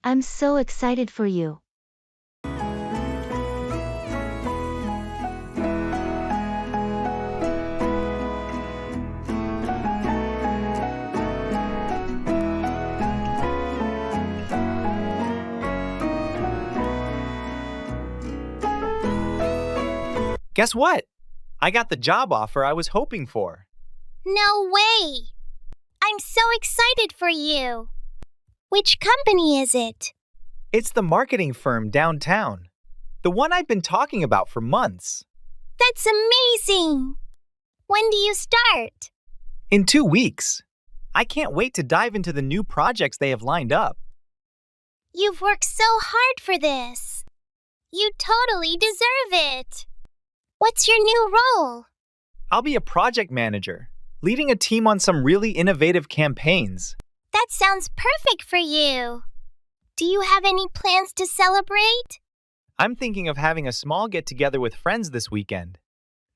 I'm so excited for you. Guess what? I got the job offer I was hoping for. No way! I'm so excited for you. Which company is it? It's the marketing firm downtown, the one I've been talking about for months. That's amazing! When do you start? In 2 weeks. I can't wait to dive into the new projects they have lined up. You've worked so hard for this. You totally deserve it. What's your new role? I'll be a project manager, leading a team on some really innovative campaigns. That sounds perfect for you. Do you have any plans to celebrate? I'm thinking of having a small get-together with friends this weekend.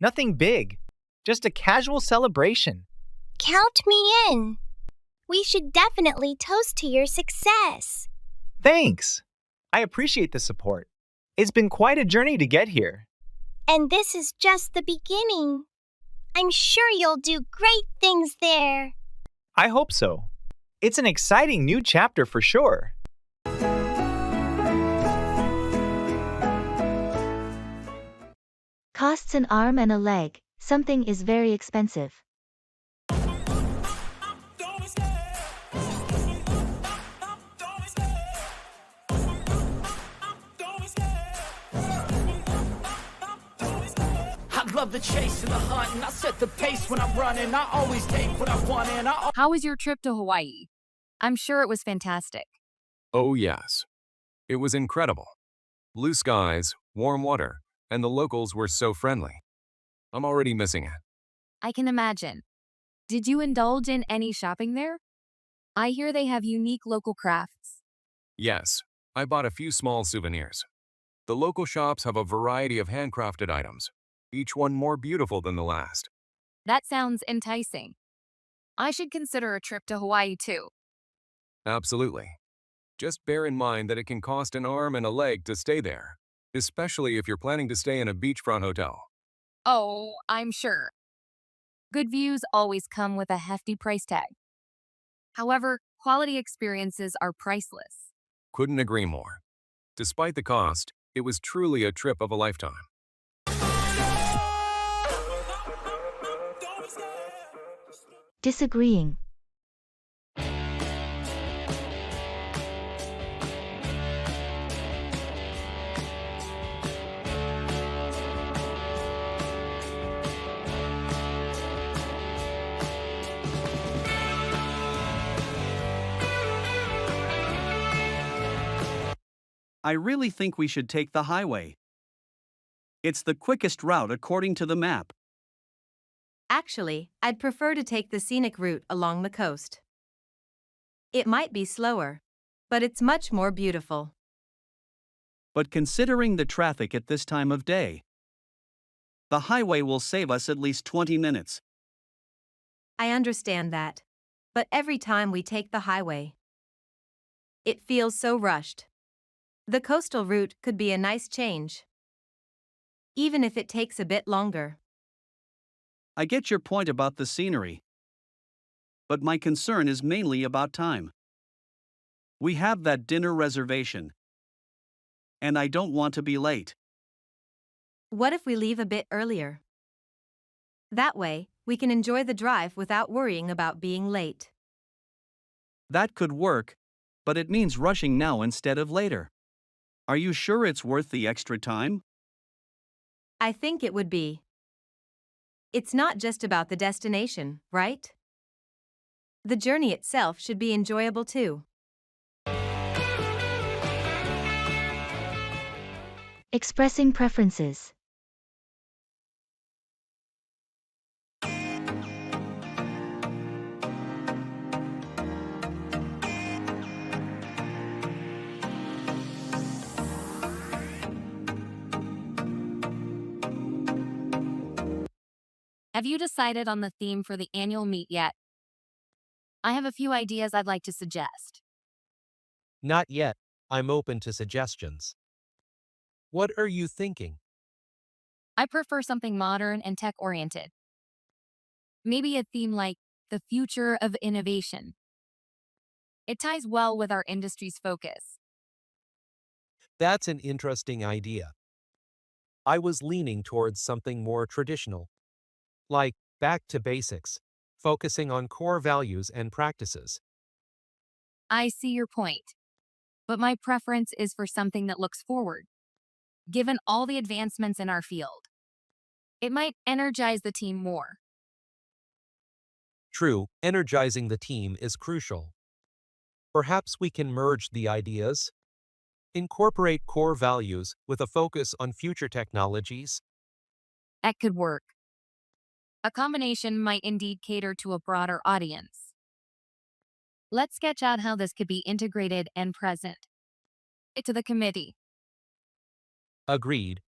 Nothing big, just a casual celebration. Count me in. We should definitely toast to your success. Thanks! I appreciate the support. It's been quite a journey to get here. And this is just the beginning. I'm sure you'll do great things there. I hope so. It's an exciting new chapter for sure. Costs an arm and a leg, something is very expensive. I love the chase and the hunt, and I set the pace when I'm running. I always take what I want, and How was your trip to Hawaii? I'm sure it was fantastic. Oh, yes. It was incredible. Blue skies, warm water, and the locals were so friendly. I'm already missing it. I can imagine. Did you indulge in any shopping there? I hear they have unique local crafts. Yes, I bought a few small souvenirs. The local shops have a variety of handcrafted items, each one more beautiful than the last. That sounds enticing. I should consider a trip to Hawaii too. Absolutely. Just bear in mind that it can cost an arm and a leg to stay there, especially if you're planning to stay in a beachfront hotel. Oh, I'm sure. Good views always come with a hefty price tag. However, quality experiences are priceless. Couldn't agree more. Despite the cost, it was truly a trip of a lifetime. Disagreeing. I really think we should take the highway. It's the quickest route according to the map. Actually, I'd prefer to take the scenic route along the coast. It might be slower, but it's much more beautiful. But considering the traffic at this time of day, the highway will save us at least 20 minutes. I understand that, but every time we take the highway, it feels so rushed. The coastal route could be a nice change, even if it takes a bit longer. I get your point about the scenery, but my concern is mainly about time. We have that dinner reservation, and I don't want to be late. What if we leave a bit earlier? That way, we can enjoy the drive without worrying about being late. That could work, but it means rushing now instead of later. Are you sure it's worth the extra time? I think it would be. It's not just about the destination, right? The journey itself should be enjoyable too. Expressing preferences. Have you decided on the theme for the annual meet yet? I have a few ideas I'd like to suggest. Not yet. I'm open to suggestions. What are you thinking? I prefer something modern and tech oriented. Maybe a theme like the future of innovation. It ties well with our industry's focus. That's an interesting idea. I was leaning towards something more traditional, like back to basics, focusing on core values and practices. I see your point, but my preference is for something that looks forward, given all the advancements in our field. It might energize the team more. True, energizing the team is crucial. Perhaps we can merge the ideas, incorporate core values with a focus on future technologies. That could work. A combination might indeed cater to a broader audience. Let's sketch out how this could be integrated and present. To the committee. Agreed.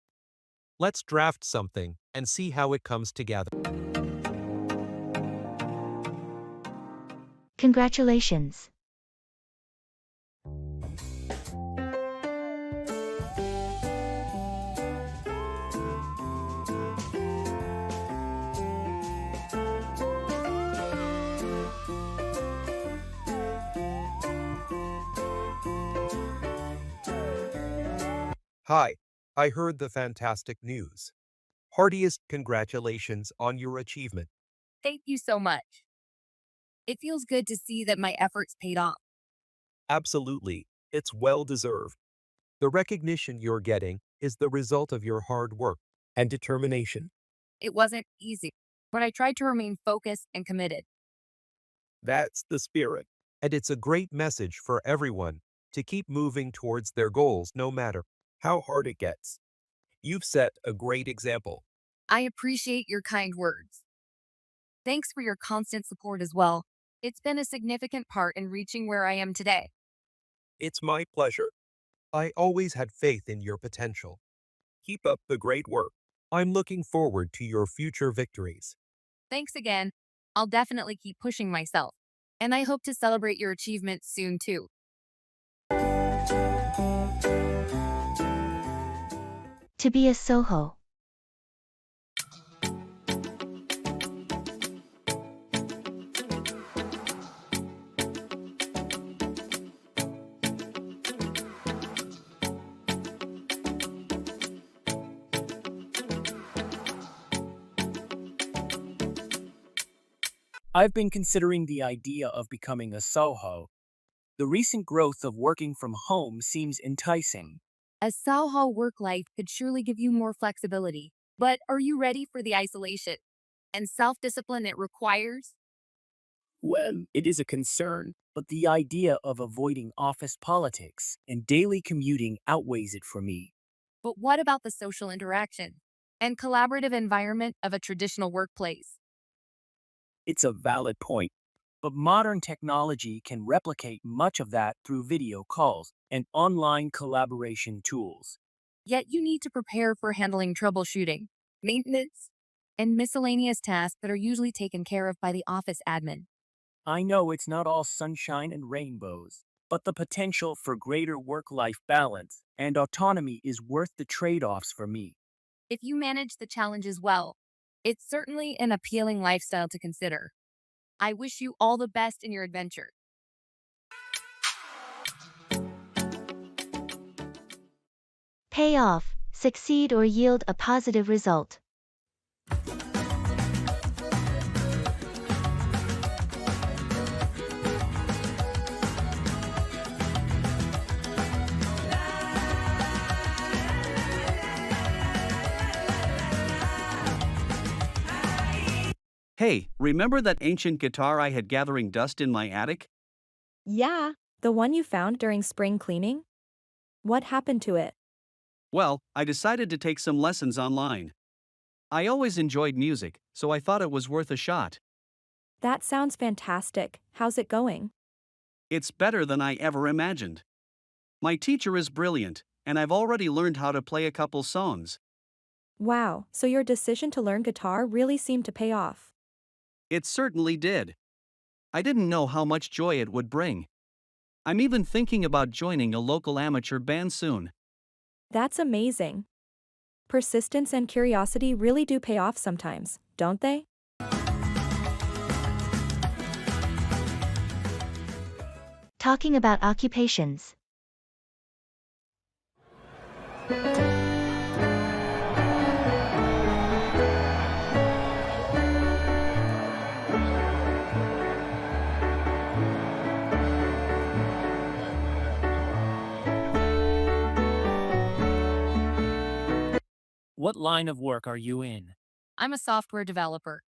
Let's draft something and see how it comes together. Congratulations. Hi, I heard the fantastic news. Heartiest congratulations on your achievement. Thank you so much. It feels good to see that my efforts paid off. Absolutely, it's well deserved. The recognition you're getting is the result of your hard work and determination. It wasn't easy, but I tried to remain focused and committed. That's the spirit. And it's a great message for everyone to keep moving towards their goals no matter how hard it gets. You've set a great example. I appreciate your kind words. Thanks for your constant support as well. It's been a significant part in reaching where I am today. It's my pleasure. I always had faith in your potential. Keep up the great work. I'm looking forward to your future victories. Thanks again. I'll definitely keep pushing myself. And I hope to celebrate your achievements soon too. To be a Soho. I've been considering the idea of becoming a Soho. The recent growth of working from home seems enticing. A Soho work life could surely give you more flexibility. But are you ready for the isolation and self discipline it requires? Well, it is a concern, but the idea of avoiding office politics and daily commuting outweighs it for me. But what about the social interaction and collaborative environment of a traditional workplace? It's a valid point, but modern technology can replicate much of that through video calls and online collaboration tools. Yet you need to prepare for handling troubleshooting, maintenance, and miscellaneous tasks that are usually taken care of by the office admin. I know it's not all sunshine and rainbows, but the potential for greater work life balance and autonomy is worth the trade offs for me. If you manage the challenges well, it's certainly an appealing lifestyle to consider. I wish you all the best in your adventure. Pay off, succeed or yield a positive result. Hey, remember that ancient guitar I had gathering dust in my attic? Yeah, the one you found during spring cleaning? What happened to it? Well, I decided to take some lessons online. I always enjoyed music, so I thought it was worth a shot. That sounds fantastic. How's it going? It's better than I ever imagined. My teacher is brilliant, and I've already learned how to play a couple songs. Wow, so your decision to learn guitar really seemed to pay off. It certainly did. I didn't know how much joy it would bring. I'm even thinking about joining a local amateur band soon. That's amazing. Persistence and curiosity really do pay off sometimes, don't they? Talking about occupations. What line of work are you in? I'm a software developer.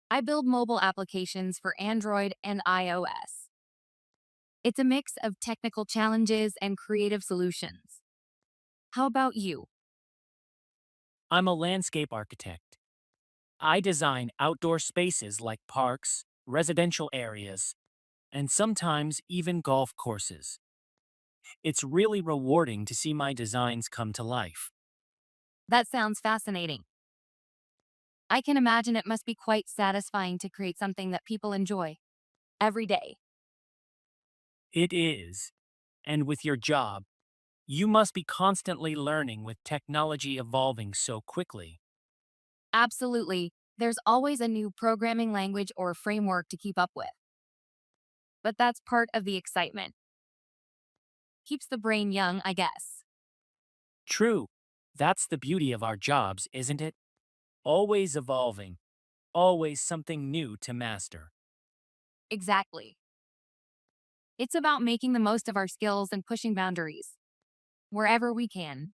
I build mobile applications for Android and iOS. It's a mix of technical challenges and creative solutions. How about you? I'm a landscape architect. I design outdoor spaces like parks, residential areas, and sometimes even golf courses. It's really rewarding to see my designs come to life. That sounds fascinating. I can imagine it must be quite satisfying to create something that people enjoy every day. It is. And with your job, you must be constantly learning with technology evolving so quickly. Absolutely, there's always a new programming language or framework to keep up with. But that's part of the excitement. Keeps the brain young, I guess. True. That's the beauty of our jobs, isn't it? Always evolving, always something new to master. Exactly. It's about making the most of our skills and pushing boundaries wherever we can.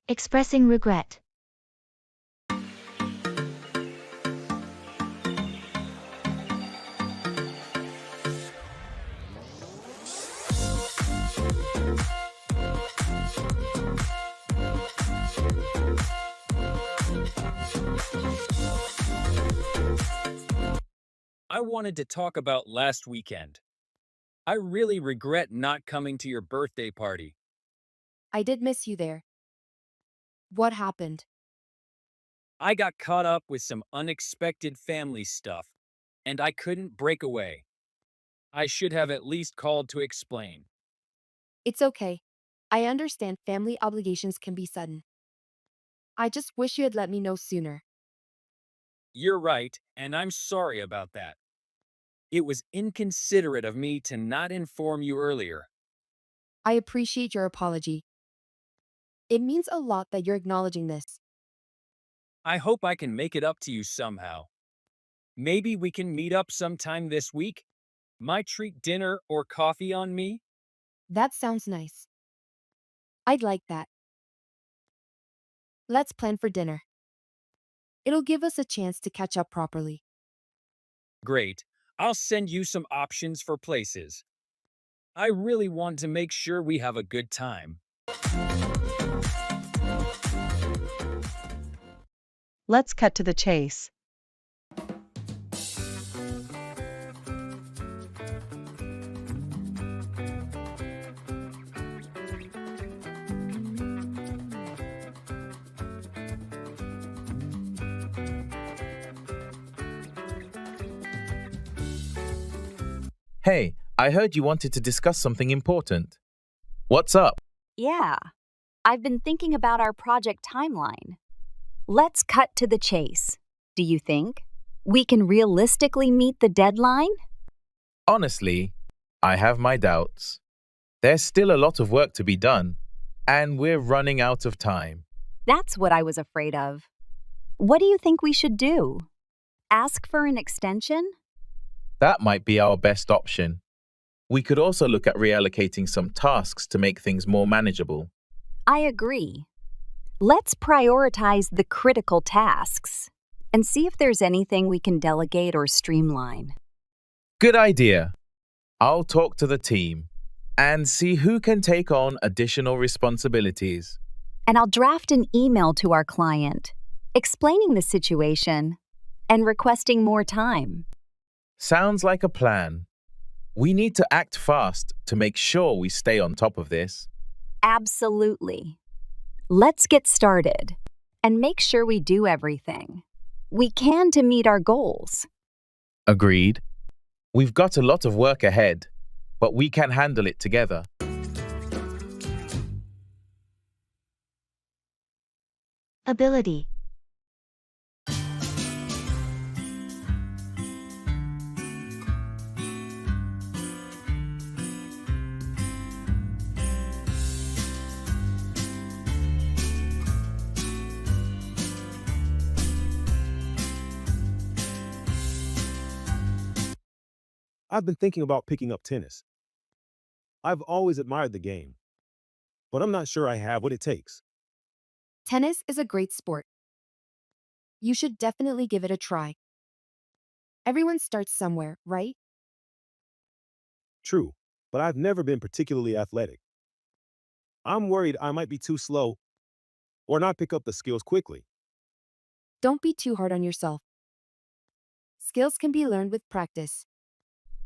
Expressing regret. I wanted to talk about last weekend. I really regret not coming to your birthday party. I did miss you there. What happened? I got caught up with some unexpected family stuff, and I couldn't break away. I should have at least called to explain. It's okay. I understand family obligations can be sudden. I just wish you had let me know sooner. You're right, and I'm sorry about that. It was inconsiderate of me to not inform you earlier. I appreciate your apology. It means a lot that you're acknowledging this. I hope I can make it up to you somehow. Maybe we can meet up sometime this week? Might treat dinner or coffee on me? That sounds nice. I'd like that. Let's plan for dinner. It'll give us a chance to catch up properly. Great. I'll send you some options for places. I really want to make sure we have a good time. Let's cut to the chase. Hey, I heard you wanted to discuss something important. What's up? Yeah, I've been thinking about our project timeline. Let's cut to the chase. Do you think we can realistically meet the deadline? Honestly, I have my doubts. There's still a lot of work to be done, and we're running out of time. That's what I was afraid of. What do you think we should do? Ask for an extension? That might be our best option. We could also look at reallocating some tasks to make things more manageable. I agree. Let's prioritize the critical tasks and see if there's anything we can delegate or streamline. Good idea. I'll talk to the team and see who can take on additional responsibilities. And I'll draft an email to our client, explaining the situation and requesting more time. Sounds like a plan. We need to act fast to make sure we stay on top of this. Absolutely. Let's get started and make sure we do everything we can to meet our goals. Agreed. We've got a lot of work ahead, but we can handle it together. Ability. I've been thinking about picking up tennis. I've always admired the game, but I'm not sure I have what it takes. Tennis is a great sport. You should definitely give it a try. Everyone starts somewhere, right? True, but I've never been particularly athletic. I'm worried I might be too slow or not pick up the skills quickly. Don't be too hard on yourself. Skills can be learned with practice.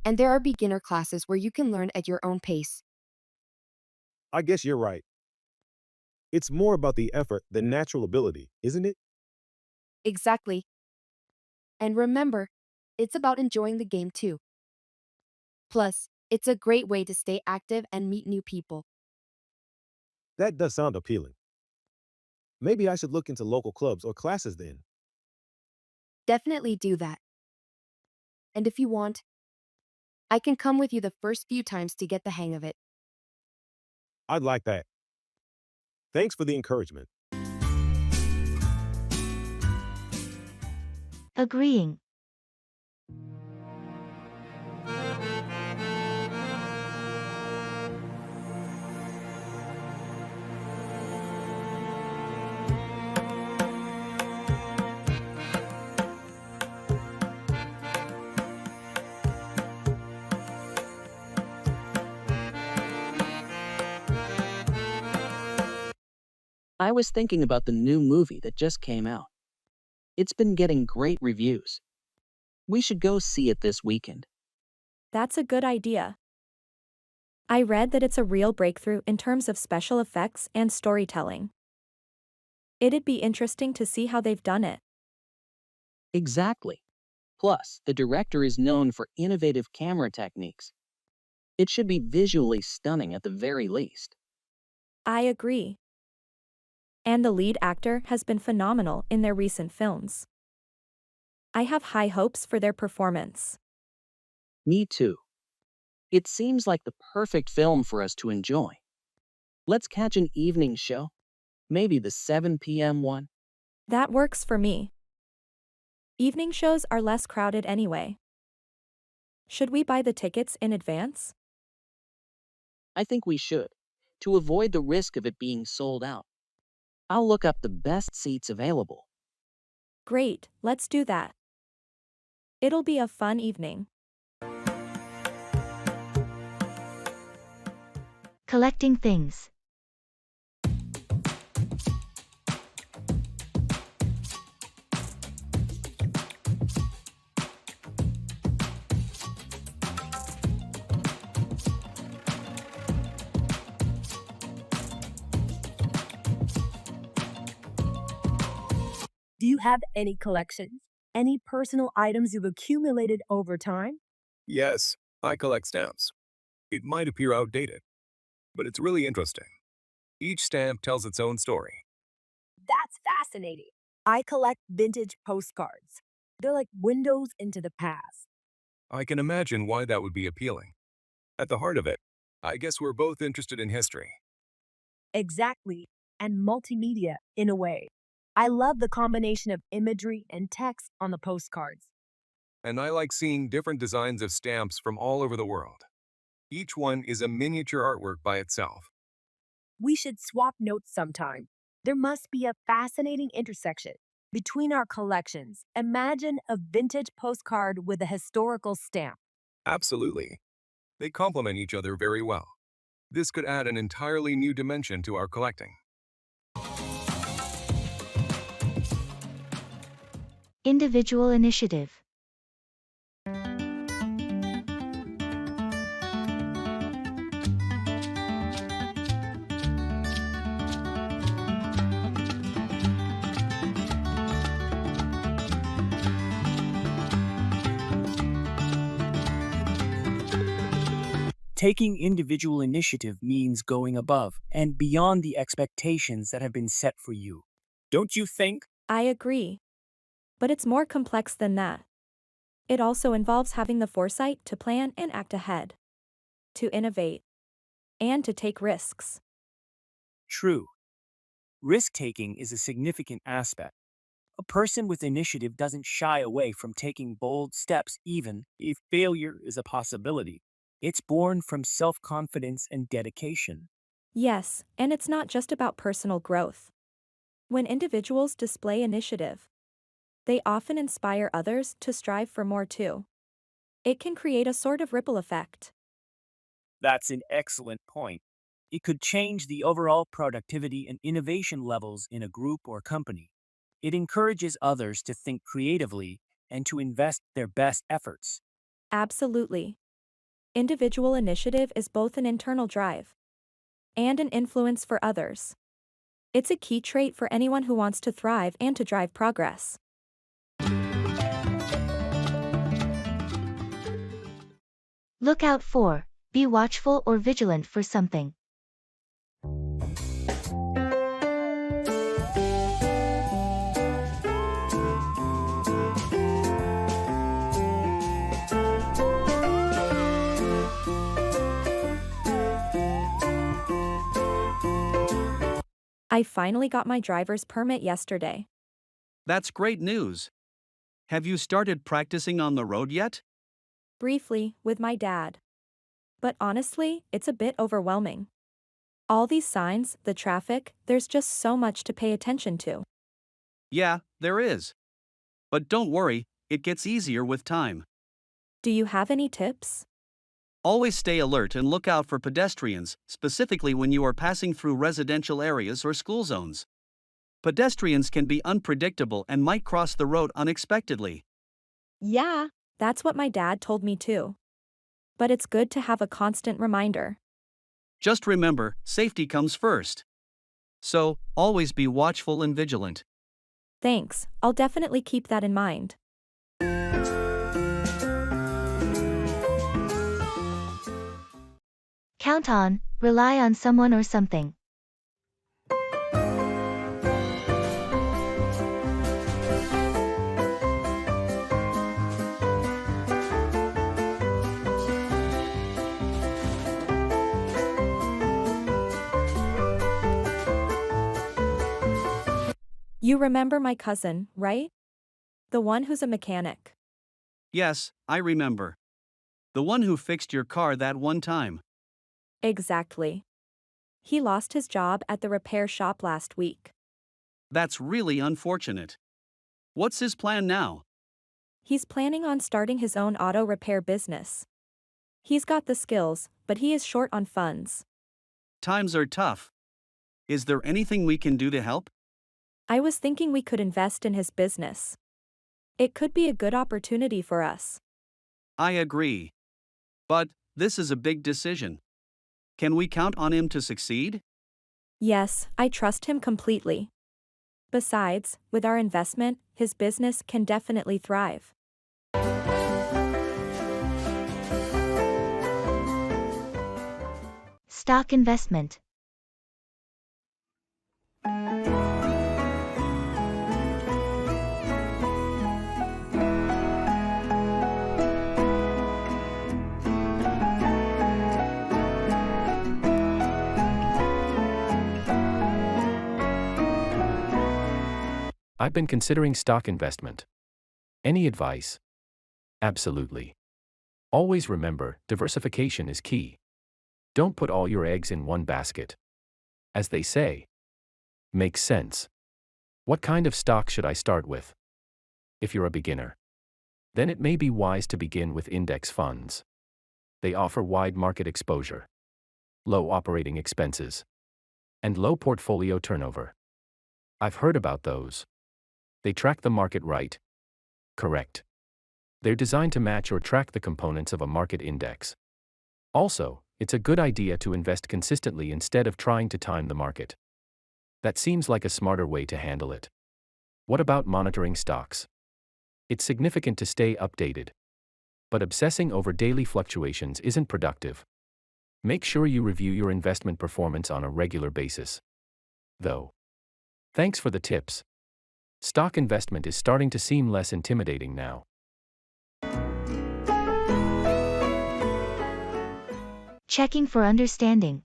And there are beginner classes where you can learn at your own pace. I guess you're right. It's more about the effort than natural ability, isn't it? Exactly. And remember, it's about enjoying the game too. Plus, it's a great way to stay active and meet new people. That does sound appealing. Maybe I should look into local clubs or classes then. Definitely do that. And if you want, I can come with you the first few times to get the hang of it. I'd like that. Thanks for the encouragement. Agreeing. I was thinking about the new movie that just came out. It's been getting great reviews. We should go see it this weekend. That's a good idea. I read that it's a real breakthrough in terms of special effects and storytelling. It'd be interesting to see how they've done it. Exactly. Plus, the director is known for innovative camera techniques. It should be visually stunning at the very least. I agree. And the lead actor has been phenomenal in their recent films. I have high hopes for their performance. Me too. It seems like the perfect film for us to enjoy. Let's catch an evening show. Maybe the 7 p.m. one. That works for me. Evening shows are less crowded anyway. Should we buy the tickets in advance? I think we should, to avoid the risk of it being sold out. I'll look up the best seats available. Great, let's do that. It'll be a fun evening. Collecting things. Do you have any collections? Any personal items you've accumulated over time? Yes, I collect stamps. It might appear outdated, but it's really interesting. Each stamp tells its own story. That's fascinating. I collect vintage postcards. They're like windows into the past. I can imagine why that would be appealing. At the heart of it, I guess we're both interested in history. Exactly, and multimedia in a way. I love the combination of imagery and text on the postcards. And I like seeing different designs of stamps from all over the world. Each one is a miniature artwork by itself. We should swap notes sometime. There must be a fascinating intersection between our collections. Imagine a vintage postcard with a historical stamp. Absolutely. They complement each other very well. This could add an entirely new dimension to our collecting. Individual initiative. Taking individual initiative means going above and beyond the expectations that have been set for you. Don't you think? I agree. But it's more complex than that. It also involves having the foresight to plan and act ahead, to innovate, and to take risks. True. Risk-taking is a significant aspect. A person with initiative doesn't shy away from taking bold steps even if failure is a possibility. It's born from self-confidence and dedication. Yes, and it's not just about personal growth. When individuals display initiative, they often inspire others to strive for more too. It can create a sort of ripple effect. That's an excellent point. It could change the overall productivity and innovation levels in a group or company. It encourages others to think creatively and to invest their best efforts. Absolutely. Individual initiative is both an internal drive and an influence for others. It's a key trait for anyone who wants to thrive and to drive progress. Look out for, be watchful or vigilant for something. I finally got my driver's permit yesterday. That's great news. Have you started practicing on the road yet? Briefly, with my dad. But honestly, it's a bit overwhelming. All these signs, the traffic, there's just so much to pay attention to. Yeah, there is. But don't worry, it gets easier with time. Do you have any tips? Always stay alert and look out for pedestrians, specifically when you are passing through residential areas or school zones. Pedestrians can be unpredictable and might cross the road unexpectedly. Yeah, that's what my dad told me too. But it's good to have a constant reminder. Just remember, safety comes first. So, always be watchful and vigilant. Thanks, I'll definitely keep that in mind. Count on, rely on someone or something. You remember my cousin, right? The one who's a mechanic. Yes, I remember. The one who fixed your car that one time. Exactly. He lost his job at the repair shop last week. That's really unfortunate. What's his plan now? He's planning on starting his own auto repair business. He's got the skills, but he is short on funds. Times are tough. Is there anything we can do to help? I was thinking we could invest in his business. It could be a good opportunity for us. I agree. But this is a big decision. Can we count on him to succeed? Yes, I trust him completely. Besides, with our investment, his business can definitely thrive. Stock investment. I've been considering stock investment. Any advice? Absolutely. Always remember, diversification is key. Don't put all your eggs in one basket. As they say. Makes sense. What kind of stock should I start with? If you're a beginner, then it may be wise to begin with index funds. They offer wide market exposure, low operating expenses, and low portfolio turnover. I've heard about those. They track the market right. Correct. They're designed to match or track the components of a market index. Also, it's a good idea to invest consistently instead of trying to time the market. That seems like a smarter way to handle it. What about monitoring stocks? It's significant to stay updated. But obsessing over daily fluctuations isn't productive. Make sure you review your investment performance on a regular basis. Though, thanks for the tips. Stock investment is starting to seem less intimidating now. Checking for understanding.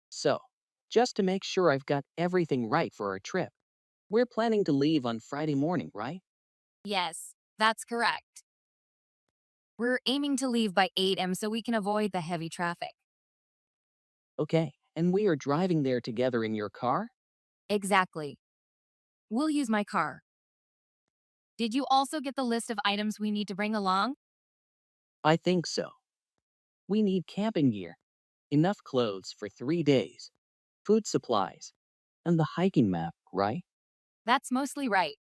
So, just to make sure I've got everything right for our trip, we're planning to leave on Friday morning, right? Yes, that's correct. We're aiming to leave by 8 a.m. so we can avoid the heavy traffic. Okay, and we are driving there together in your car? Exactly. We'll use my car. Did you also get the list of items we need to bring along? I think so. We need camping gear, enough clothes for 3 days, food supplies, and the hiking map, right? That's mostly right.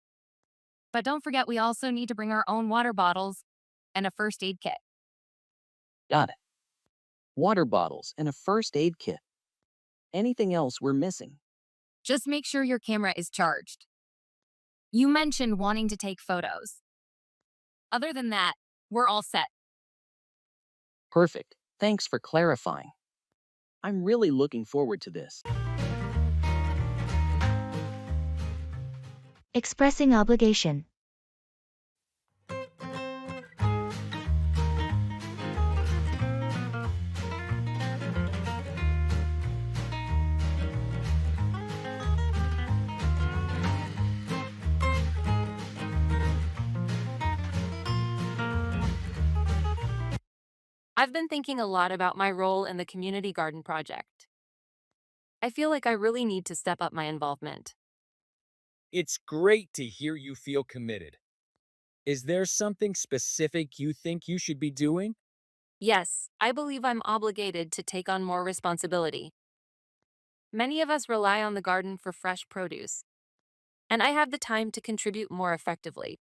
But don't forget we also need to bring our own water bottles and a first aid kit. Got it. Water bottles and a first aid kit. Anything else we're missing? Just make sure your camera is charged. You mentioned wanting to take photos. Other than that, we're all set. Perfect. Thanks for clarifying. I'm really looking forward to this. Expressing obligation. I've been thinking a lot about my role in the community garden project. I feel like I really need to step up my involvement. It's great to hear you feel committed. Is there something specific you think you should be doing? Yes, I believe I'm obligated to take on more responsibility. Many of us rely on the garden for fresh produce, and I have the time to contribute more effectively.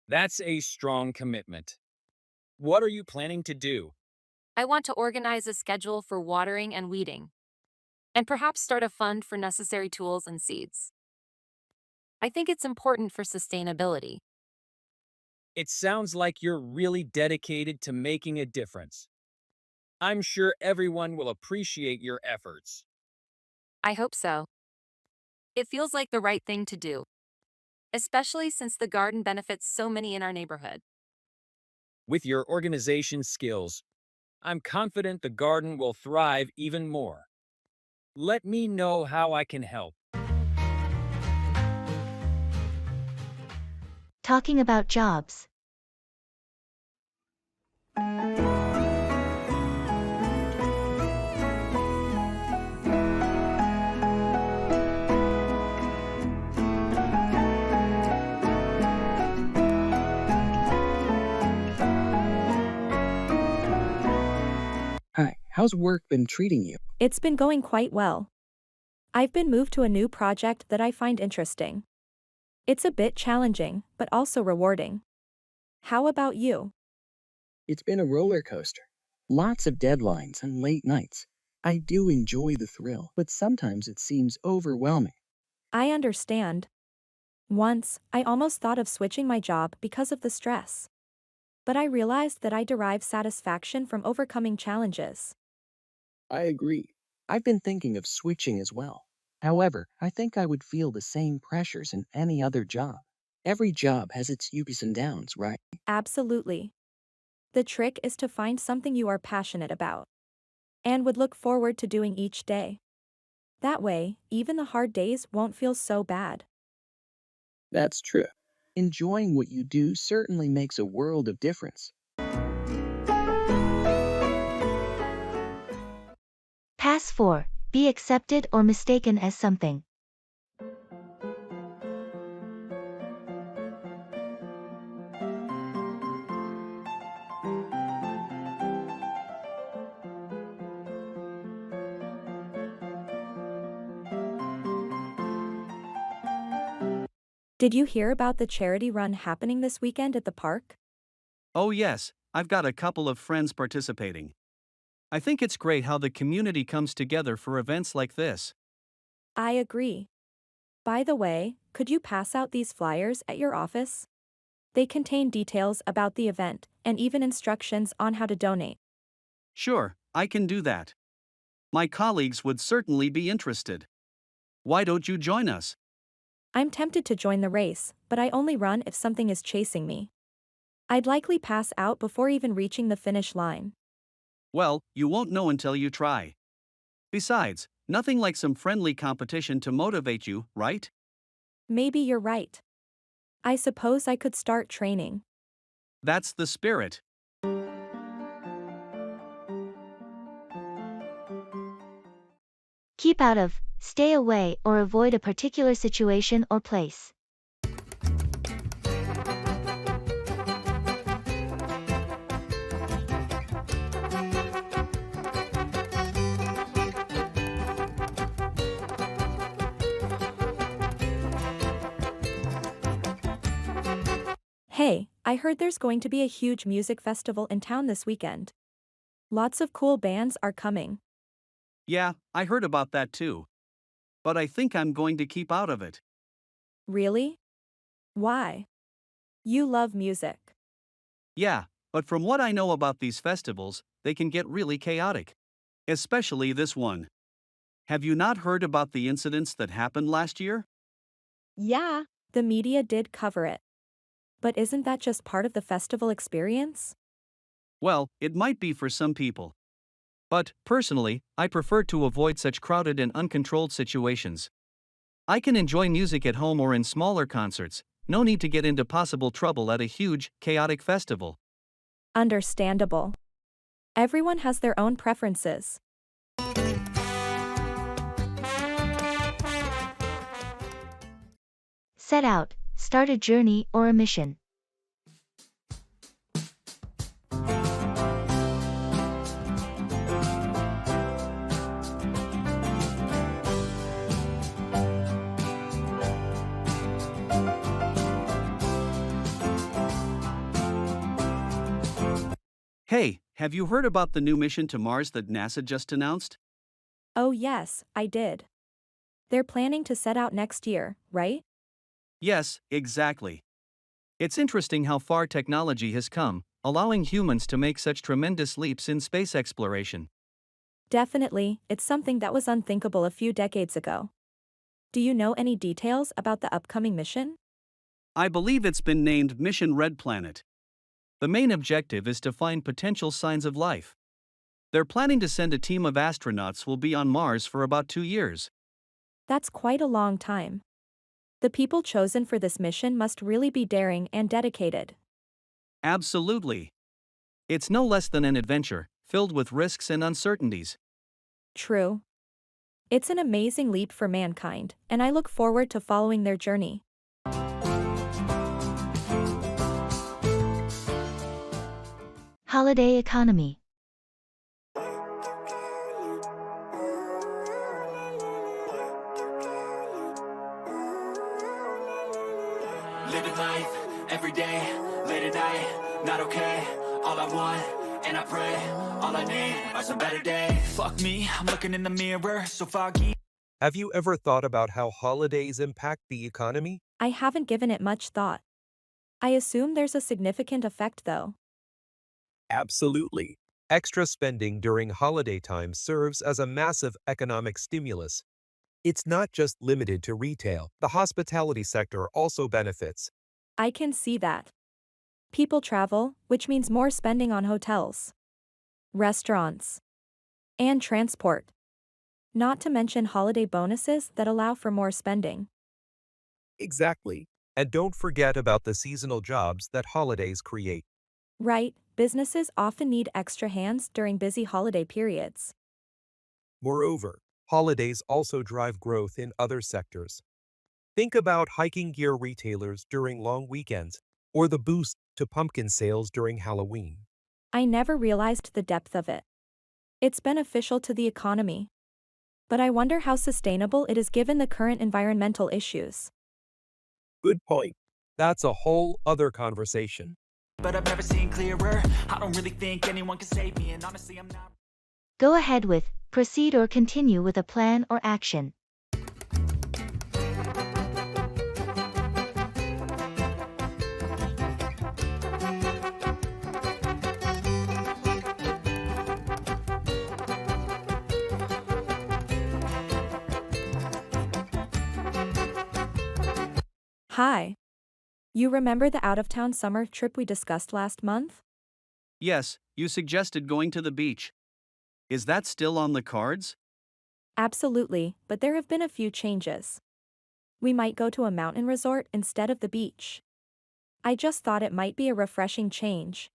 That's a strong commitment. What are you planning to do? I want to organize a schedule for watering and weeding, and perhaps start a fund for necessary tools and seeds. I think it's important for sustainability. It sounds like you're really dedicated to making a difference. I'm sure everyone will appreciate your efforts. I hope so. It feels like the right thing to do, especially since the garden benefits so many in our neighborhood. With your organization skills, I'm confident the garden will thrive even more. Let me know how I can help. Talking about jobs. Hi, how's work been treating you? It's been going quite well. I've been moved to a new project that I find interesting. It's a bit challenging, but also rewarding. How about you? It's been a roller coaster. Lots of deadlines and late nights. I do enjoy the thrill, but sometimes it seems overwhelming. I understand. Once, I almost thought of switching my job because of the stress. But I realized that I derive satisfaction from overcoming challenges. I agree. I've been thinking of switching as well. However, I think I would feel the same pressures in any other job. Every job has its ups and downs, right? Absolutely. The trick is to find something you are passionate about and would look forward to doing each day. That way, even the hard days won't feel so bad. That's true. Enjoying what you do certainly makes a world of difference. Pass 4. Be accepted or mistaken as something. Did you hear about the charity run happening this weekend at the park? Oh, yes, I've got a couple of friends participating. I think it's great how the community comes together for events like this. I agree. By the way, could you pass out these flyers at your office? They contain details about the event and even instructions on how to donate. Sure, I can do that. My colleagues would certainly be interested. Why don't you join us? I'm tempted to join the race, but I only run if something is chasing me. I'd likely pass out before even reaching the finish line. Well, you won't know until you try. Besides, nothing like some friendly competition to motivate you, right? Maybe you're right. I suppose I could start training. That's the spirit. Keep out of, stay away, or avoid a particular situation or place. Hey, I heard there's going to be a huge music festival in town this weekend. Lots of cool bands are coming. Yeah, I heard about that too. But I think I'm going to keep out of it. Really? Why? You love music. Yeah, but from what I know about these festivals, they can get really chaotic. Especially this one. Have you not heard about the incidents that happened last year? Yeah, the media did cover it. But isn't that just part of the festival experience? Well, it might be for some people. But, personally, I prefer to avoid such crowded and uncontrolled situations. I can enjoy music at home or in smaller concerts, no need to get into possible trouble at a huge, chaotic festival. Understandable. Everyone has their own preferences. Set out, start a journey or a mission. Hey, have you heard about the new mission to Mars that NASA just announced? Oh yes, I did. They're planning to set out next year, right? Yes, exactly. It's interesting how far technology has come, allowing humans to make such tremendous leaps in space exploration. Definitely, it's something that was unthinkable a few decades ago. Do you know any details about the upcoming mission? I believe it's been named Mission Red Planet. The main objective is to find potential signs of life. They're planning to send a team of astronauts who will be on Mars for about 2 years. That's quite a long time. The people chosen for this mission must really be daring and dedicated. Absolutely. It's no less than an adventure, filled with risks and uncertainties. True. It's an amazing leap for mankind, and I look forward to following their journey. Holiday economy. Living life, every day, late at night, not okay. All I want, and I pray, all I need are some better days. Fuck me, I'm looking in the mirror, so foggy. Have you ever thought about how holidays impact the economy? I haven't given it much thought. I assume there's a significant effect though. Absolutely. Extra spending during holiday time serves as a massive economic stimulus. It's not just limited to retail, the hospitality sector also benefits. I can see that. People travel, which means more spending on hotels, restaurants, and transport. Not to mention holiday bonuses that allow for more spending. Exactly. And don't forget about the seasonal jobs that holidays create. Right, businesses often need extra hands during busy holiday periods. Moreover, holidays also drive growth in other sectors. Think about hiking gear retailers during long weekends, or the boost to pumpkin sales during Halloween. I never realized the depth of it. It's beneficial to the economy. But I wonder how sustainable it is given the current environmental issues. Good point. That's a whole other conversation. but I've never seen clearer. I don't really think anyone can save me, and honestly I'm not. Go ahead with, proceed or continue with a plan or action. Hi. You remember the out-of-town summer trip we discussed last month? Yes, you suggested going to the beach. Is that still on the cards? Absolutely, but there have been a few changes. We might go to a mountain resort instead of the beach. I just thought it might be a refreshing change.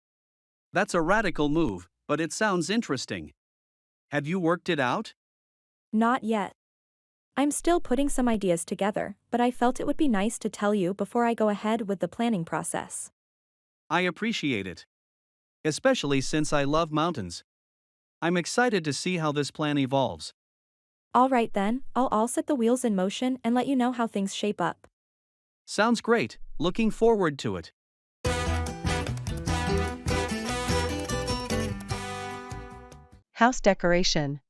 That's a radical move, but it sounds interesting. Have you worked it out? Not yet. I'm still putting some ideas together, but I felt it would be nice to tell you before I go ahead with the planning process. I appreciate it. Especially since I love mountains. I'm excited to see how this plan evolves. All right then, I'll set the wheels in motion and let you know how things shape up. Sounds great, looking forward to it. House decoration.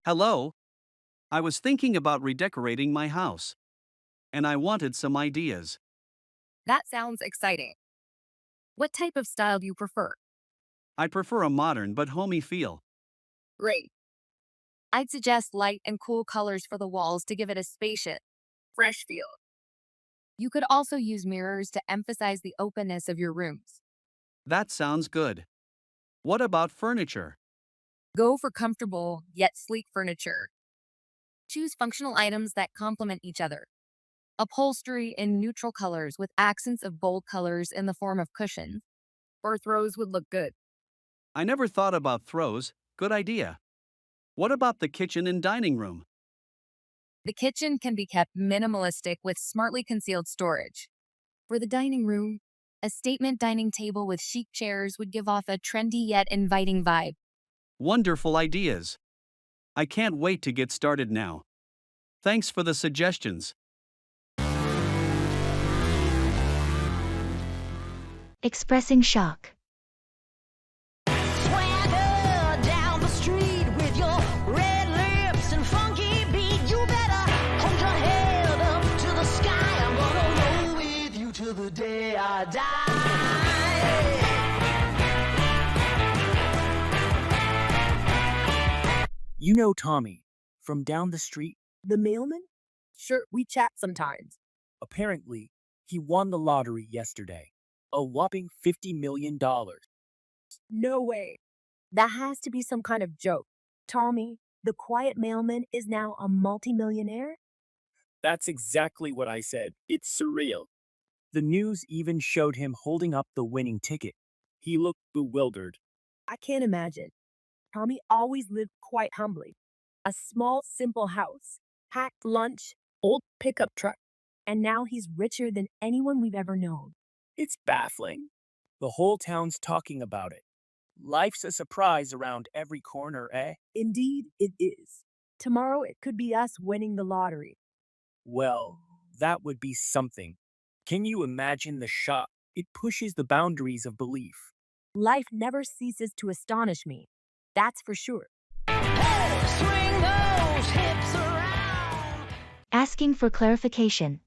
Hello? I was thinking about redecorating my house. And I wanted some ideas. That sounds exciting. What type of style do you prefer? I prefer a modern but homey feel. Great. I'd suggest light and cool colors for the walls to give it a spacious, fresh feel. You could also use mirrors to emphasize the openness of your rooms. That sounds good. What about furniture? Go for comfortable yet sleek furniture. Choose functional items that complement each other. Upholstery in neutral colors with accents of bold colors in the form of cushions or throws would look good. I never thought about throws, good idea. What about the kitchen and dining room? The kitchen can be kept minimalistic with smartly concealed storage. For the dining room, a statement dining table with chic chairs would give off a trendy yet inviting vibe. Wonderful ideas. I can't wait to get started now. Thanks for the suggestions. Expressing shock. Swagger down the street with your red lips and funky beat. You better hold your head up to the sky. I'm gonna roll with you till the day I die. You know Tommy, from down the street. The mailman? Sure, we chat sometimes. Apparently, he won the lottery yesterday. A whopping $50 million. No way. That has to be some kind of joke. Tommy, the quiet mailman, is now a multimillionaire? That's exactly what I said. It's surreal. The news even showed him holding up the winning ticket. He looked bewildered. I can't imagine. Tommy always lived quite humbly. A small, simple house, packed lunch, old pickup truck, and now he's richer than anyone we've ever known. It's baffling. The whole town's talking about it. Life's a surprise around every corner, eh? Indeed, it is. Tomorrow it could be us winning the lottery. Well, that would be something. Can you imagine the shock? It pushes the boundaries of belief. Life never ceases to astonish me. That's for sure. Swing those hips around. Asking for clarification.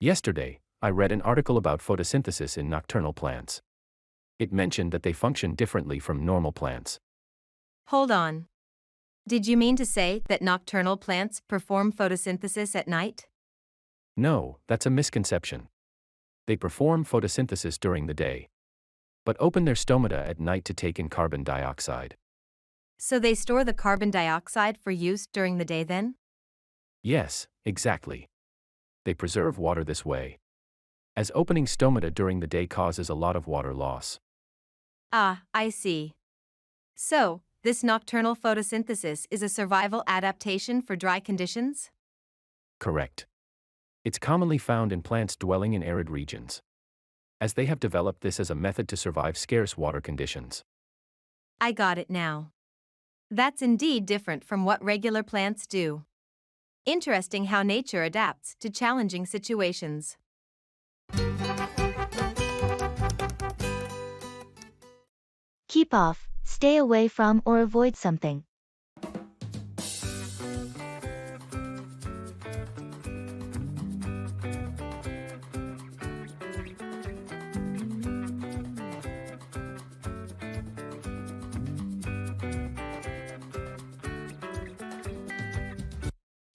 Yesterday, I read an article about photosynthesis in nocturnal plants. It mentioned that they function differently from normal plants. Hold on. Did you mean to say that nocturnal plants perform photosynthesis at night? No, that's a misconception. They perform photosynthesis during the day, but open their stomata at night to take in carbon dioxide. So they store the carbon dioxide for use during the day then? Yes, exactly. They preserve water this way, as opening stomata during the day causes a lot of water loss. Ah, I see. So, this nocturnal photosynthesis is a survival adaptation for dry conditions? Correct. It's commonly found in plants dwelling in arid regions, as they have developed this as a method to survive scarce water conditions. I got it now. That's indeed different from what regular plants do. Interesting how nature adapts to challenging situations. Keep off, stay away from or avoid something.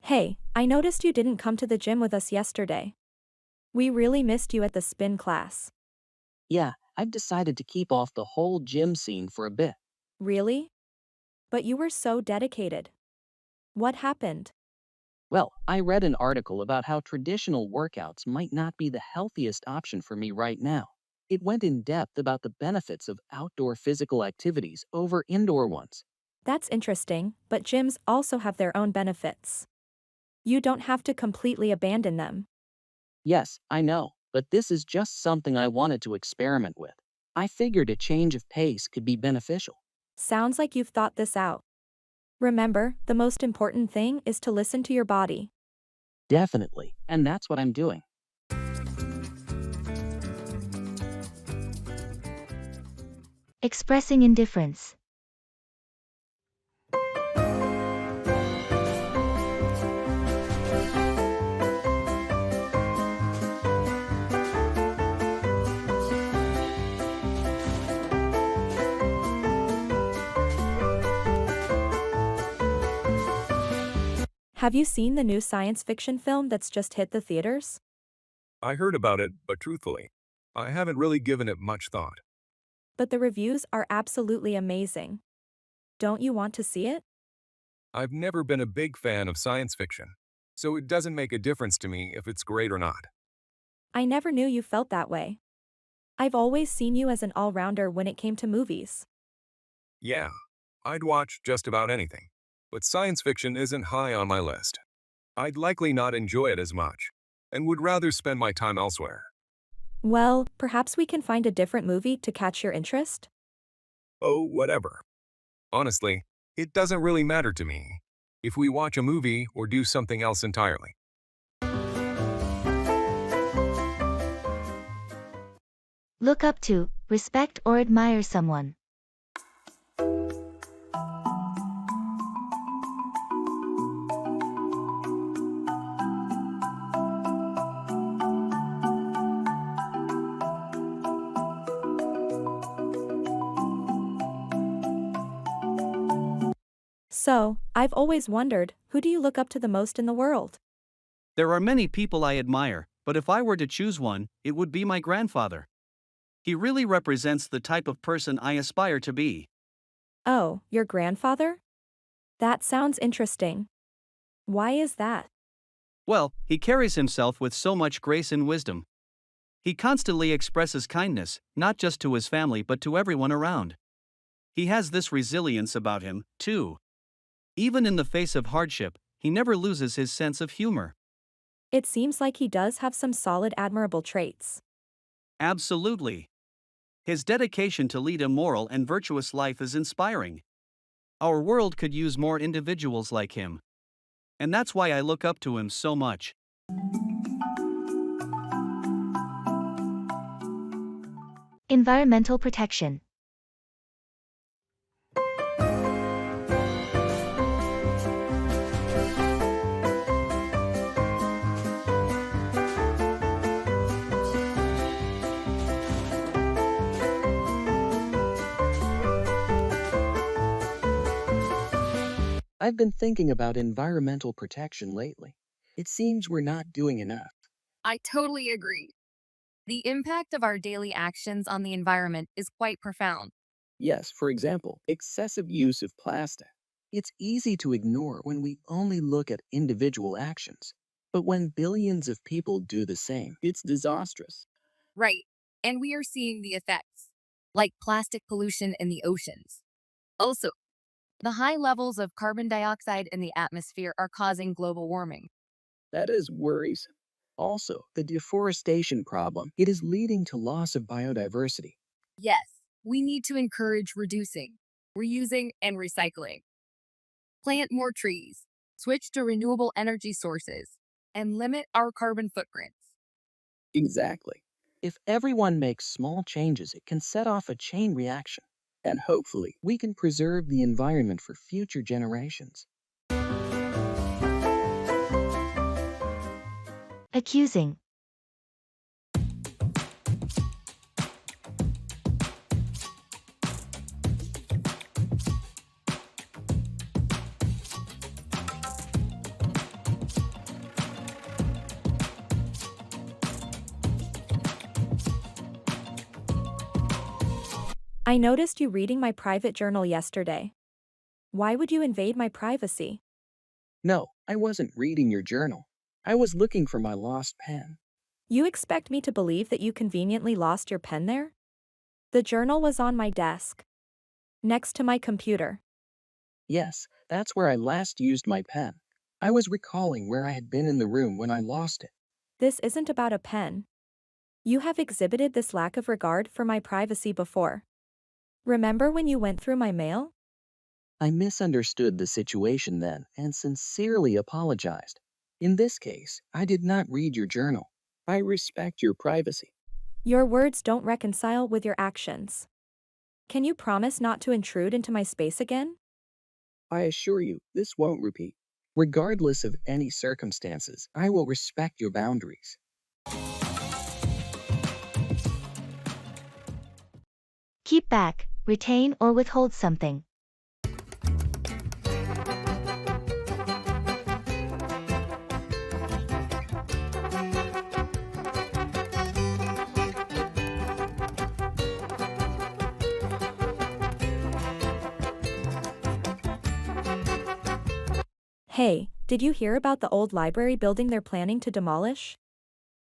Hey, I noticed you didn't come to the gym with us yesterday. We really missed you at the spin class. Yeah, I've decided to keep off the whole gym scene for a bit. Really? But you were so dedicated. What happened? Well, I read an article about how traditional workouts might not be the healthiest option for me right now. It went in depth about the benefits of outdoor physical activities over indoor ones. That's interesting, but gyms also have their own benefits. You don't have to completely abandon them. Yes, I know, but this is just something I wanted to experiment with. I figured a change of pace could be beneficial. Sounds like you've thought this out. Remember, the most important thing is to listen to your body. Definitely, and that's what I'm doing. Expressing indifference. Have you seen the new science fiction film that's just hit the theaters? I heard about it, but truthfully, I haven't really given it much thought. But the reviews are absolutely amazing. Don't you want to see it? I've never been a big fan of science fiction, so it doesn't make a difference to me if it's great or not. I never knew you felt that way. I've always seen you as an all-rounder when it came to movies. Yeah, I'd watch just about anything, but science fiction isn't high on my list. I'd likely not enjoy it as much, and would rather spend my time elsewhere. Well, perhaps we can find a different movie to catch your interest? Oh, whatever. Honestly, it doesn't really matter to me if we watch a movie or do something else entirely. Look up to, respect or admire someone. So, I've always wondered, who do you look up to the most in the world? There are many people I admire, but if I were to choose one, it would be my grandfather. He really represents the type of person I aspire to be. Oh, your grandfather? That sounds interesting. Why is that? Well, he carries himself with so much grace and wisdom. He constantly expresses kindness, not just to his family but to everyone around. He has this resilience about him, too. Even in the face of hardship, he never loses his sense of humor. It seems like he does have some solid admirable traits. Absolutely. His dedication to lead a moral and virtuous life is inspiring. Our world could use more individuals like him. And that's why I look up to him so much. Environmental protection. I've been thinking about environmental protection lately. It seems we're not doing enough. I totally agree. The impact of our daily actions on the environment is quite profound. Yes, for example, excessive use of plastic. It's easy to ignore when we only look at individual actions. But when billions of people do the same, it's disastrous. Right. And we are seeing the effects, like plastic pollution in the oceans. Also, the high levels of carbon dioxide in the atmosphere are causing global warming. That is worrisome. Also, the deforestation problem, it is leading to loss of biodiversity. Yes, we need to encourage reducing, reusing, and recycling. Plant more trees, switch to renewable energy sources, and limit our carbon footprints. Exactly. If everyone makes small changes, it can set off a chain reaction. And hopefully, we can preserve the environment for future generations. Accusing. I noticed you reading my private journal yesterday. Why would you invade my privacy? No, I wasn't reading your journal. I was looking for my lost pen. You expect me to believe that you conveniently lost your pen there? The journal was on my desk, next to my computer. Yes, that's where I last used my pen. I was recalling where I had been in the room when I lost it. This isn't about a pen. You have exhibited this lack of regard for my privacy before. Remember when you went through my mail? I misunderstood the situation then and sincerely apologized. In this case, I did not read your journal. I respect your privacy. Your words don't reconcile with your actions. Can you promise not to intrude into my space again? I assure you, this won't repeat. Regardless of any circumstances, I will respect your boundaries. Keep back, retain or withhold something. Hey, did you hear about the old library building they're planning to demolish?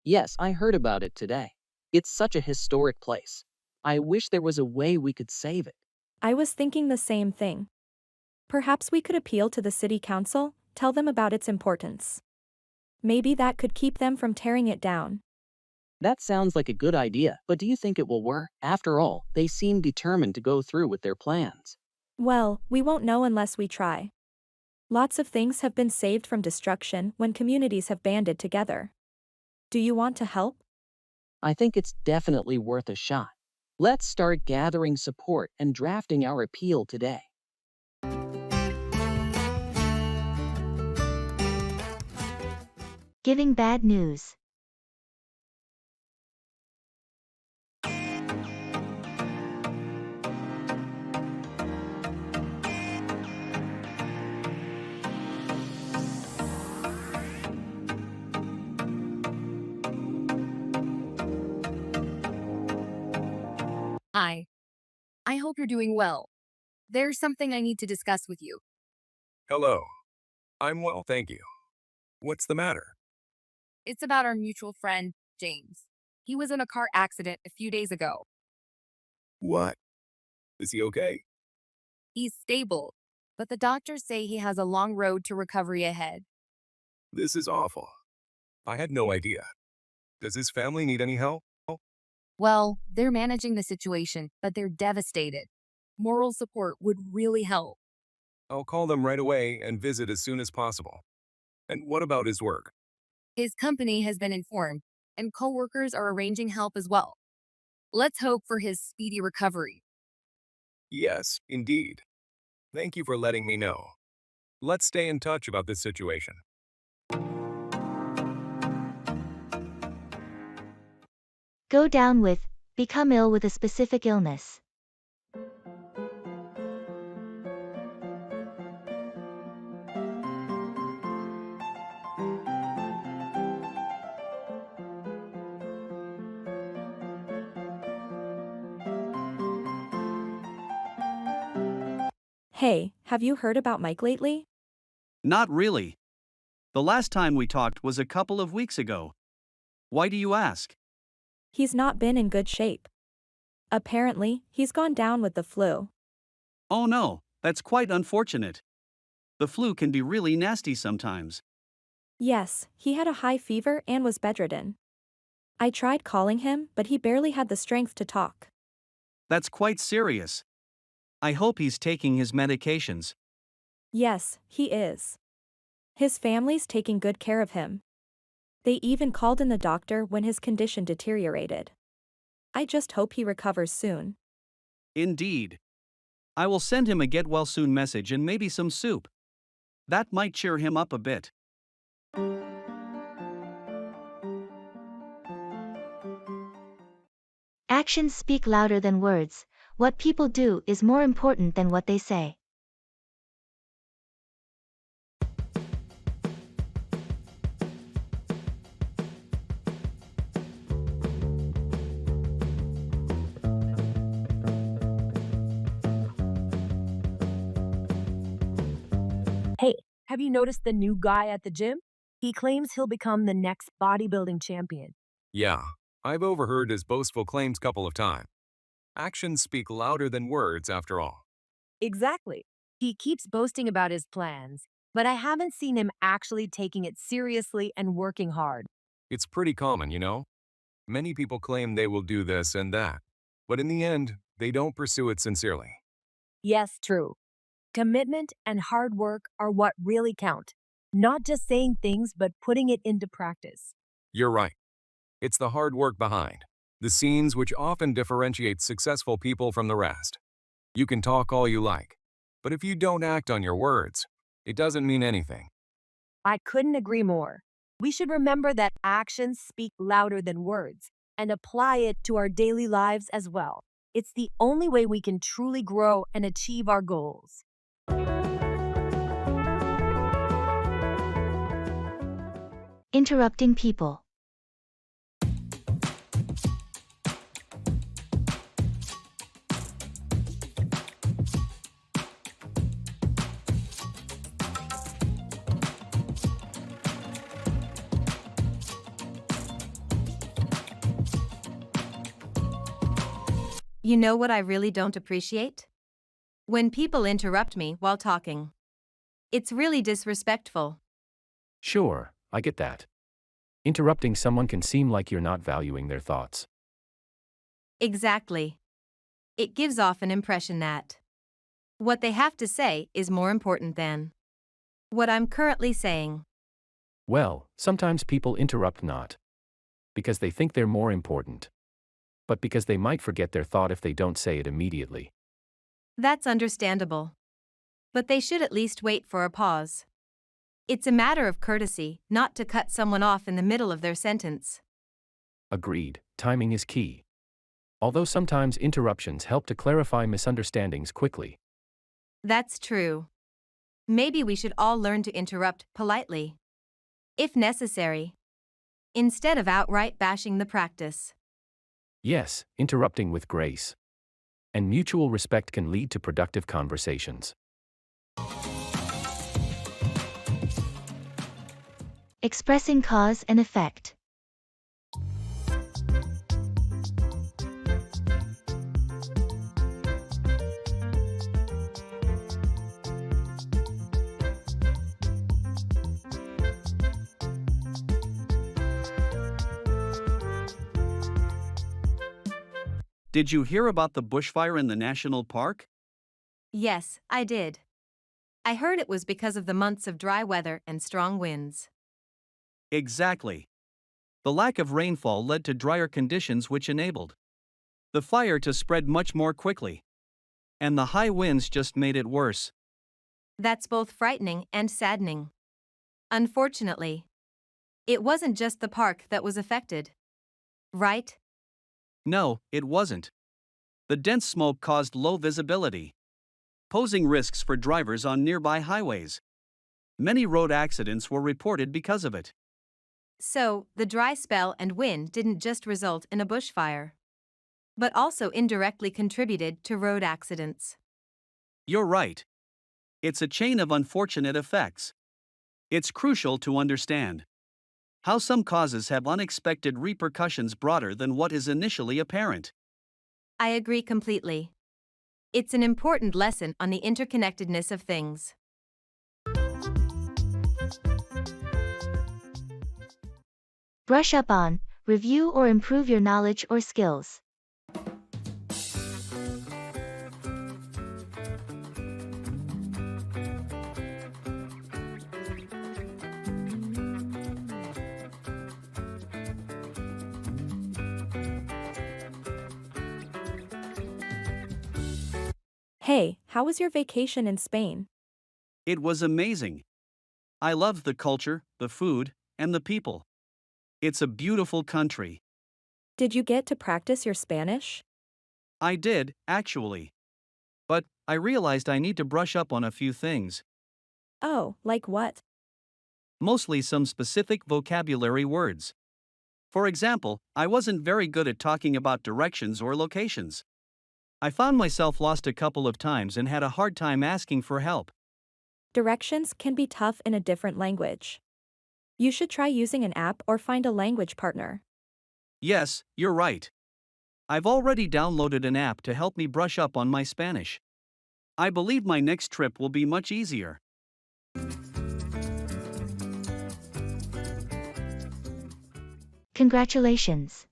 Yes, I heard about it today. It's such a historic place. I wish there was a way we could save it. I was thinking the same thing. Perhaps we could appeal to the city council, tell them about its importance. Maybe that could keep them from tearing it down. That sounds like a good idea, but do you think it will work? After all, they seem determined to go through with their plans. Well, we won't know unless we try. Lots of things have been saved from destruction when communities have banded together. Do you want to help? I think it's definitely worth a shot. Let's start gathering support and drafting our appeal today. Giving bad news. Hi. I hope you're doing well. There's something I need to discuss with you. Hello. I'm well, thank you. What's the matter? It's about our mutual friend, James. He was in a car accident a few days ago. What? Is he okay? He's stable, but the doctors say he has a long road to recovery ahead. This is awful. I had no idea. Does his family need any help? Well, they're managing the situation, but they're devastated. Moral support would really help. I'll call them right away and visit as soon as possible. And what about his work? His company has been informed, and coworkers are arranging help as well. Let's hope for his speedy recovery. Yes, indeed. Thank you for letting me know. Let's stay in touch about this situation. Go down with, become ill with a specific illness. Hey, Have you heard about Mike lately? Not really. The last time we talked was a couple of weeks ago. Why do you ask? He's not been in good shape. Apparently, he's gone down with the flu. Oh no, that's quite unfortunate. The flu can be really nasty sometimes. Yes, he had a high fever and was bedridden. I tried calling him, but he barely had the strength to talk. That's quite serious. I hope he's taking his medications. Yes, he is. His family's taking good care of him. They even called in the doctor when his condition deteriorated. I just hope he recovers soon. Indeed. I will send him a get well soon message and maybe some soup. That might cheer him up a bit. Actions speak louder than words. What people do is more important than what they say. Hey, have you noticed the new guy at the gym? He claims he'll become the next bodybuilding champion. Yeah, I've overheard his boastful claims couple of times. Actions speak louder than words, after all. Exactly. He keeps boasting about his plans, but I haven't seen him actually taking it seriously and working hard. It's pretty common, you know? Many people claim they will do this and that, but in the end, they don't pursue it sincerely. Yes, true. Commitment and hard work are what really count. Not just saying things, but putting it into practice. You're right. It's the hard work behind the scenes which often differentiates successful people from the rest. You can talk all you like, but if you don't act on your words, it doesn't mean anything. I couldn't agree more. We should remember that actions speak louder than words and apply it to our daily lives as well. It's the only way we can truly grow and achieve our goals. Interrupting people. You know what I really don't appreciate? When people interrupt me while talking. It's really disrespectful. Sure, I get that. Interrupting someone can seem like you're not valuing their thoughts. Exactly. It gives off an impression that what they have to say is more important than what I'm currently saying. Well, sometimes people interrupt not because they think they're more important, but because they might forget their thought if they don't say it immediately. That's understandable. But they should at least wait for a pause. It's a matter of courtesy not to cut someone off in the middle of their sentence. Agreed, timing is key. Although sometimes interruptions help to clarify misunderstandings quickly. That's true. Maybe we should all learn to interrupt politely, if necessary, instead of outright bashing the practice. Yes, interrupting with grace and mutual respect can lead to productive conversations. Expressing cause and effect. Did you hear about the bushfire in the national park? Yes, I did. I heard it was because of the months of dry weather and strong winds. Exactly. The lack of rainfall led to drier conditions which enabled the fire to spread much more quickly. And the high winds just made it worse. That's both frightening and saddening. Unfortunately, it wasn't just the park that was affected. Right? No, it wasn't. The dense smoke caused low visibility, posing risks for drivers on nearby highways. Many road accidents were reported because of it. So, the dry spell and wind didn't just result in a bushfire, but also indirectly contributed to road accidents. You're right. It's a chain of unfortunate effects. It's crucial to understand how some causes have unexpected repercussions broader than what is initially apparent. I agree completely. It's an important lesson on the interconnectedness of things. Brush up on, review or improve your knowledge or skills. Hey, how was your vacation in Spain? It was amazing. I loved the culture, the food, and the people. It's a beautiful country. Did you get to practice your Spanish? I did, actually. But I realized I need to brush up on a few things, Oh, like what? mostly some specific vocabulary words. For example, I wasn't very good at talking about directions or locations. I found myself lost a couple of times and had a hard time asking for help. Directions can be tough in a different language. You should try using an app or find a language partner. Yes, you're right. I've already downloaded an app to help me brush up on my Spanish. I believe my next trip will be much easier. Congratulations.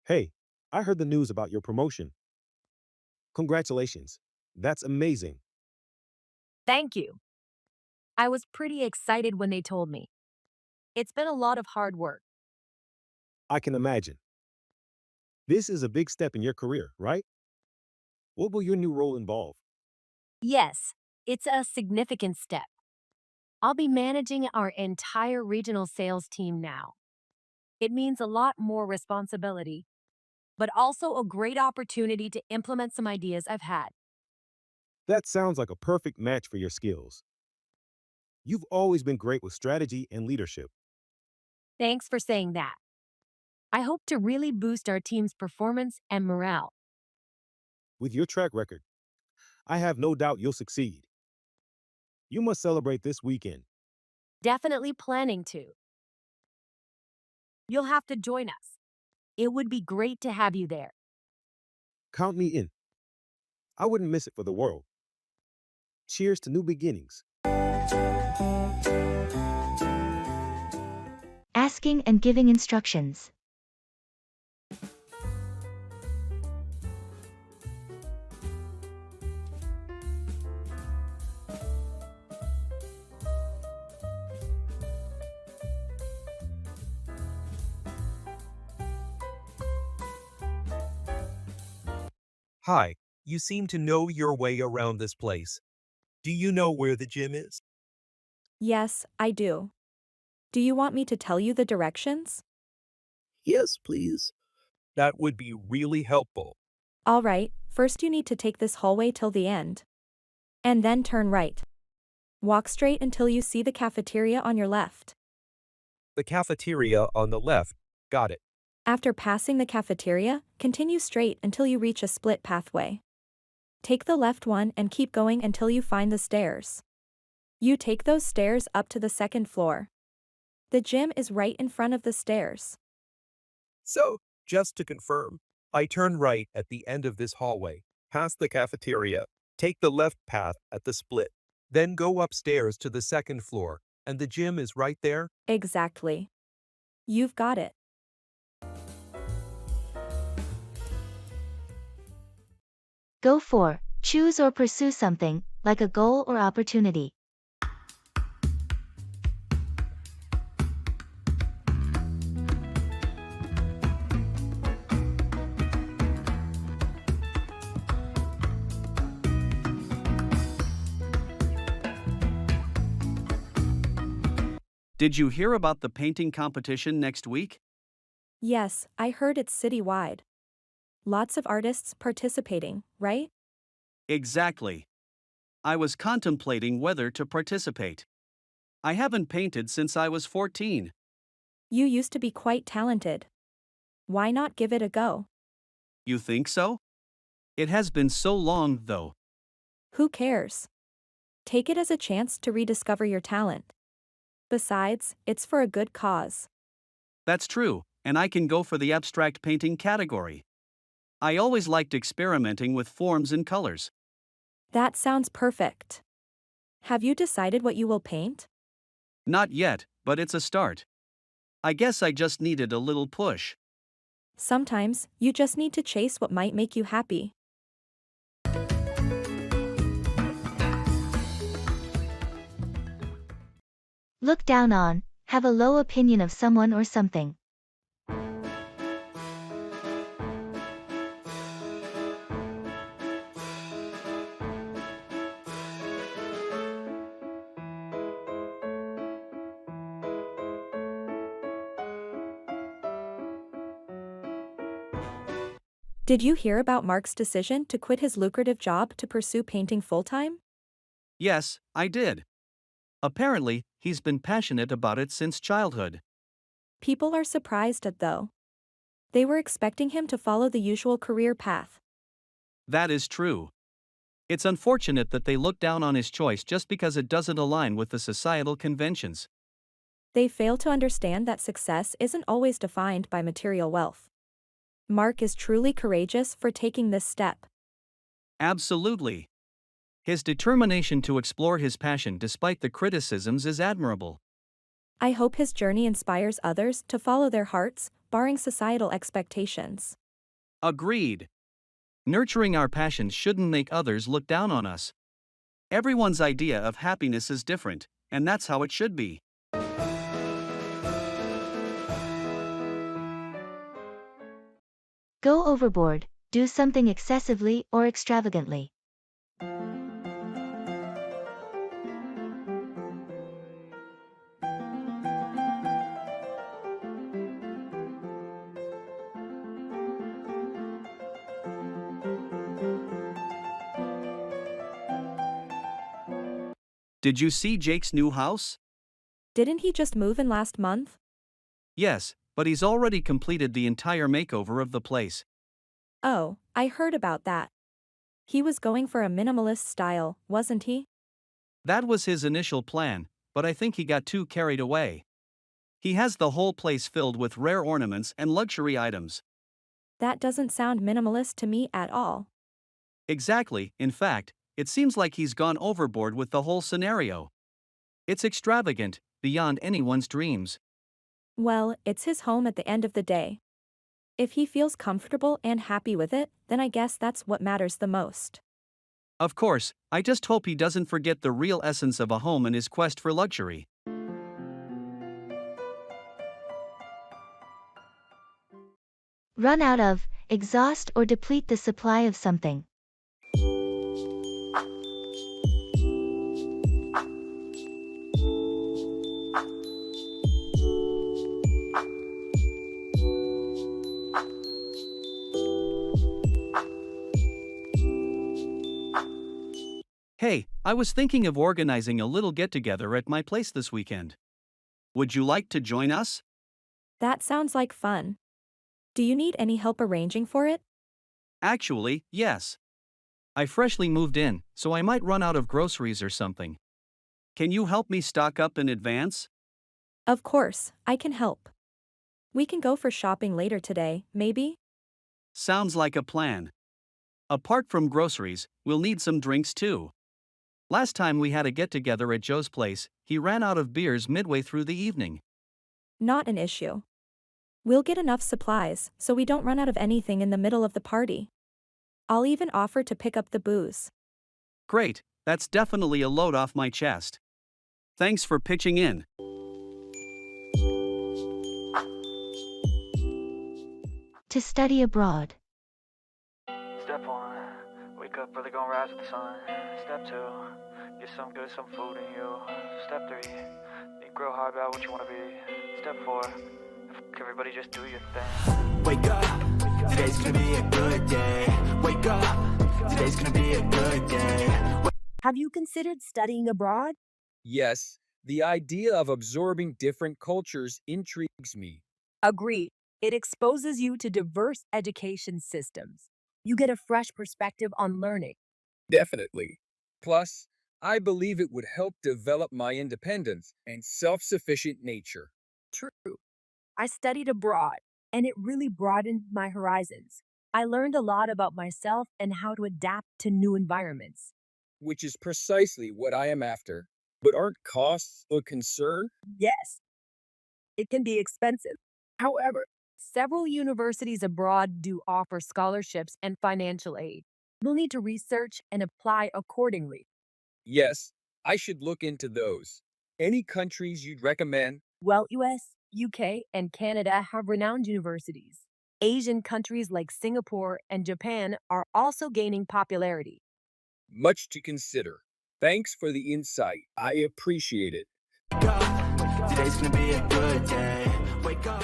Hey, I heard the news about your promotion. Congratulations. That's amazing. Thank you. I was pretty excited when they told me. It's been a lot of hard work. I can imagine. This is a big step in your career, right? What will your new role involve? Yes, it's a significant step. I'll be managing our entire regional sales team now. It means a lot more responsibility, but also a great opportunity to implement some ideas I've had. That sounds like a perfect match for your skills. You've always been great with strategy and leadership. Thanks for saying that. I hope to really boost our team's performance and morale. With your track record, I have no doubt you'll succeed. You must celebrate this weekend. Definitely planning to. You'll have to join us. It would be great to have you there. Count me in. I wouldn't miss it for the world. Cheers to new beginnings. Asking and giving instructions. Hi, you seem to know your way around this place. Do you know where the gym is? Yes, I do. Do you want me to tell you the directions? Yes, please. That would be really helpful. All right, first you need to take this hallway till the end. And then turn right. Walk straight until you see the cafeteria on your left. The cafeteria on the left. Got it. After passing the cafeteria, continue straight until you reach a split pathway. Take the left one and keep going until you find the stairs. You take those stairs up to the second floor. The gym is right in front of the stairs. So, just to confirm, I turn right at the end of this hallway, past the cafeteria, take the left path at the split, then go upstairs to the second floor, and the gym is right there? Exactly. You've got it. Go for, choose or pursue something, like a goal or opportunity. Did you hear about the painting competition next week? Yes, I heard it's citywide. Lots of artists participating, right? Exactly. I was contemplating whether to participate. I haven't painted since I was 14. You used to be quite talented. Why not give it a go? You think so? It has been so long, though. Who cares? Take it as a chance to rediscover your talent. Besides, it's for a good cause. That's true, and I can go for the abstract painting category. I always liked experimenting with forms and colors. That sounds perfect. Have you decided what you will paint? Not yet, but it's a start. I guess I just needed a little push. Sometimes, you just need to chase what might make you happy. Look down on, have a low opinion of someone or something. Did you hear about Mark's decision to quit his lucrative job to pursue painting full-time? Yes, I did. Apparently, he's been passionate about it since childhood. People are surprised at though. They were expecting him to follow the usual career path. That is true. It's unfortunate that they look down on his choice just because it doesn't align with the societal conventions. They fail to understand that success isn't always defined by material wealth. Mark is truly courageous for taking this step. Absolutely. His determination to explore his passion despite the criticisms is admirable. I hope his journey inspires others to follow their hearts, barring societal expectations. Agreed. Nurturing our passions shouldn't make others look down on us. Everyone's idea of happiness is different, and that's how it should be. Go overboard, do something excessively or extravagantly. Did you see Jake's new house? Didn't he just move in last month? Yes, but he's already completed the entire makeover of the place. Oh, I heard about that. He was going for a minimalist style, wasn't he? That was his initial plan, but I think he got too carried away. He has the whole place filled with rare ornaments and luxury items. That doesn't sound minimalist to me at all. Exactly, in fact, it seems like he's gone overboard with the whole scenario. It's extravagant, beyond anyone's dreams. Well, it's his home at the end of the day. If he feels comfortable and happy with it, then I guess that's what matters the most. Of course, I just hope he doesn't forget the real essence of a home in his quest for luxury. Run out of, exhaust or deplete the supply of something. Hey, I was thinking of organizing a little get-together at my place this weekend. Would you like to join us? That sounds like fun. Do you need any help arranging for it? Actually, yes. I freshly moved in, so I might run out of groceries or something. Can you help me stock up in advance? Of course, I can help. We can go for shopping later today, maybe? Sounds like a plan. Apart from groceries, we'll need some drinks too. Last time we had a get-together at Joe's place, he ran out of beers midway through the evening. Not an issue. We'll get enough supplies, so we don't run out of anything in the middle of the party. I'll even offer to pick up the booze. Great, that's definitely a load off my chest. Thanks for pitching in. To study abroad. Step 1, wake up early, gonna rise with the sun. Step 2, get some good, some food in you. Step 3, think real hard about what you wanna be. Step 4, everybody just do your thing. Wake up, Today's gonna be a good day. Wake up, today's gonna be a good day. Have you considered studying abroad? Yes, the idea of absorbing different cultures intrigues me. Agreed. It exposes you to diverse education systems. You get a fresh perspective on learning. Definitely. Plus, I believe it would help develop my independence and self sufficient nature. True. I studied abroad, and it really broadened my horizons. I learned a lot about myself and how to adapt to new environments. Which is precisely what I am after. But aren't costs a concern? Yes, it can be expensive. However, several universities abroad do offer scholarships and financial aid. You'll need to research and apply accordingly. Yes, I should look into those. Any countries you'd recommend? Well, US, UK, and Canada have renowned universities. Asian countries like Singapore and Japan are also gaining popularity. Much to consider. Thanks for the insight. I appreciate it. Today's gonna be a good day. Wake up.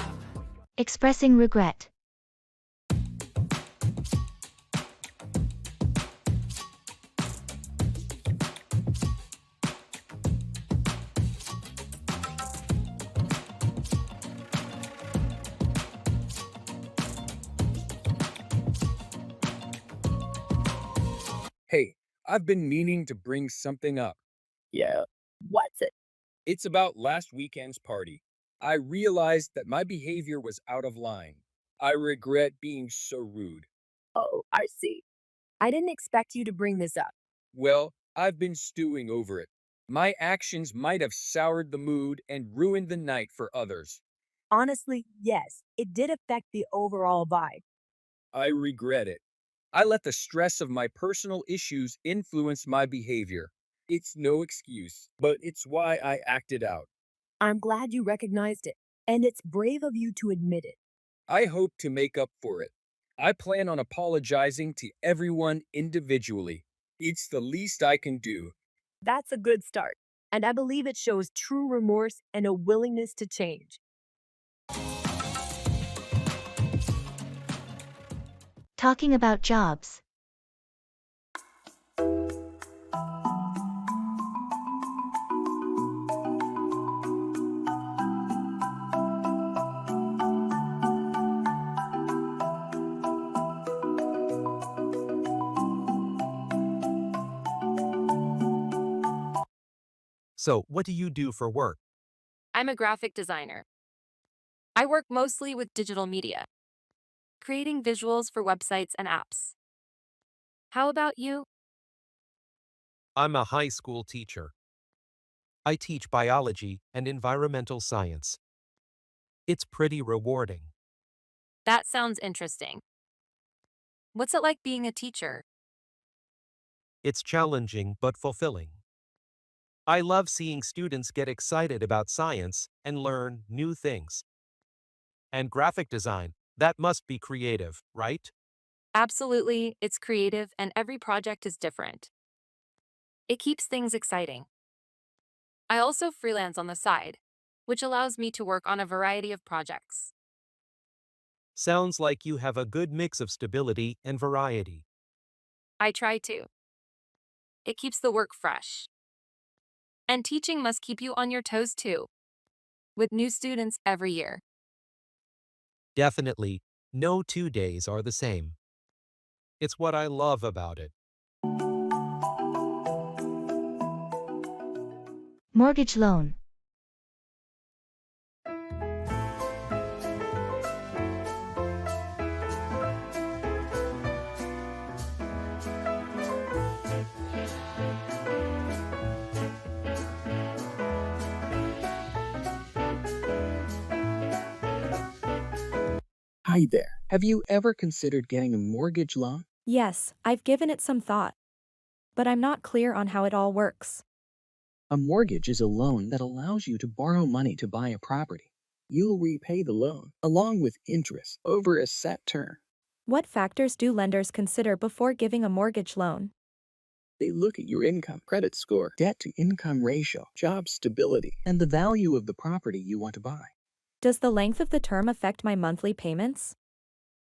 Expressing regret. Hey, I've been meaning to bring something up. Yeah. What's it? It's about last weekend's party. I realized that my behavior was out of line. I regret being so rude. Oh, I see. I didn't expect you to bring this up. Well, I've been stewing over it. My actions might have soured the mood and ruined the night for others. Honestly, yes, it did affect the overall vibe. I regret it. I let the stress of my personal issues influence my behavior. It's no excuse, but it's why I acted out. I'm glad you recognized it, and it's brave of you to admit it. I hope to make up for it. I plan on apologizing to everyone individually. It's the least I can do. That's a good start, and I believe it shows true remorse and a willingness to change. Talking about jobs. So, what do you do for work? I'm a graphic designer. I work mostly with digital media, creating visuals for websites and apps. How about you? I'm a high school teacher. I teach biology and environmental science. It's pretty rewarding. That sounds interesting. What's it like being a teacher? It's challenging but fulfilling. I love seeing students get excited about science and learn new things. And graphic design, that must be creative, right? Absolutely, it's creative and every project is different. It keeps things exciting. I also freelance on the side, which allows me to work on a variety of projects. Sounds like you have a good mix of stability and variety. I try to. It keeps the work fresh. And teaching must keep you on your toes too, with new students every year. Definitely, no 2 days are the same. It's what I love about it. Mortgage loan. Hi there. Have you ever considered getting a mortgage loan? Yes, I've given it some thought. But I'm not clear on how it all works. A mortgage is a loan that allows you to borrow money to buy a property. You'll repay the loan, along with interest, over a set term. What factors do lenders consider before giving a mortgage loan? They look at your income, credit score, debt-to-income ratio, job stability, and the value of the property you want to buy. Does the length of the term affect my monthly payments?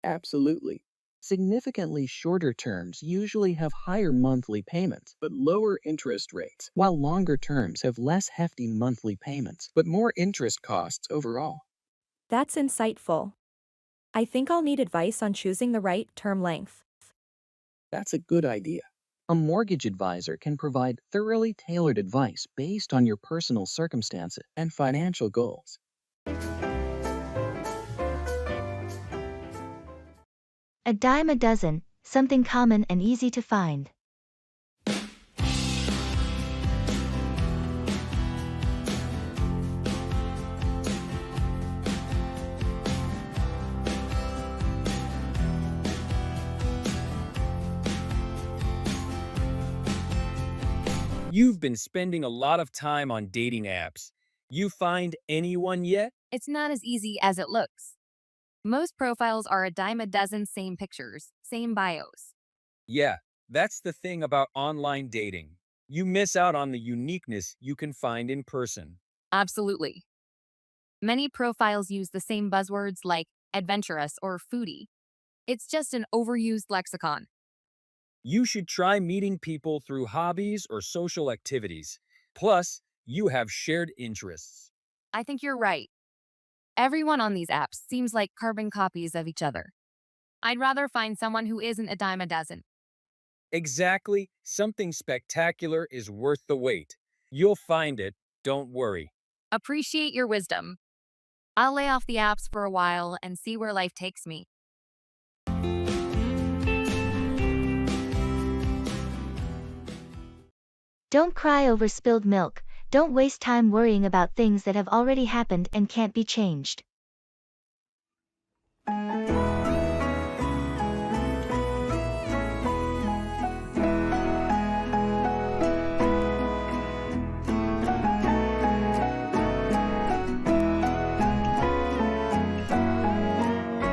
Absolutely. Significantly shorter terms usually have higher monthly payments but lower interest rates, while longer terms have less hefty monthly payments but more interest costs overall. That's insightful. I think I'll need advice on choosing the right term length. That's a good idea. A mortgage advisor can provide thoroughly tailored advice based on your personal circumstances and financial goals. A dime a dozen, something common and easy to find. You've been spending a lot of time on dating apps. You find anyone yet? It's not as easy as it looks. Most profiles are a dime a dozen, same pictures, same bios. Yeah, that's the thing about online dating. You miss out on the uniqueness you can find in person. Absolutely. Many profiles use the same buzzwords like adventurous or foodie. It's just an overused lexicon. You should try meeting people through hobbies or social activities. Plus, you have shared interests. I think you're right. Everyone on these apps seems like carbon copies of each other. I'd rather find someone who isn't a dime a dozen. Exactly, something spectacular is worth the wait. You'll find it, don't worry. Appreciate your wisdom. I'll lay off the apps for a while and see where life takes me. Don't cry over spilled milk. Don't waste time worrying about things that have already happened and can't be changed.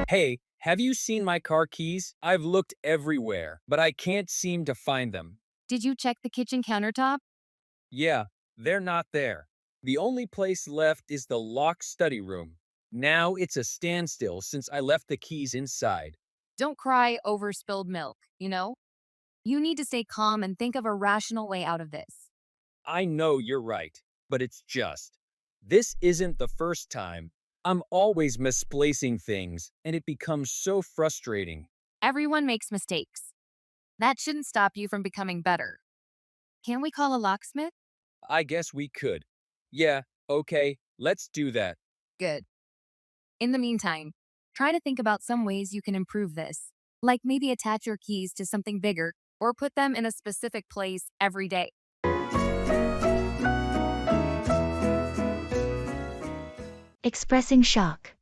Hey, have you seen my car keys? I've looked everywhere, but I can't seem to find them. Did you check the kitchen countertop? Yeah, they're not there. The only place left is the locked study room. Now it's a standstill since I left the keys inside. Don't cry over spilled milk, you know? You need to stay calm and think of a rational way out of this. I know you're right, but it's just. This isn't the first time. I'm always misplacing things, and it becomes so frustrating. Everyone makes mistakes. That shouldn't stop you from becoming better. Can we call a locksmith? I guess we could. Yeah, okay, let's do that. Good. In the meantime, try to think about some ways you can improve this, like maybe attach your keys to something bigger or put them in a specific place every day. Expressing shock.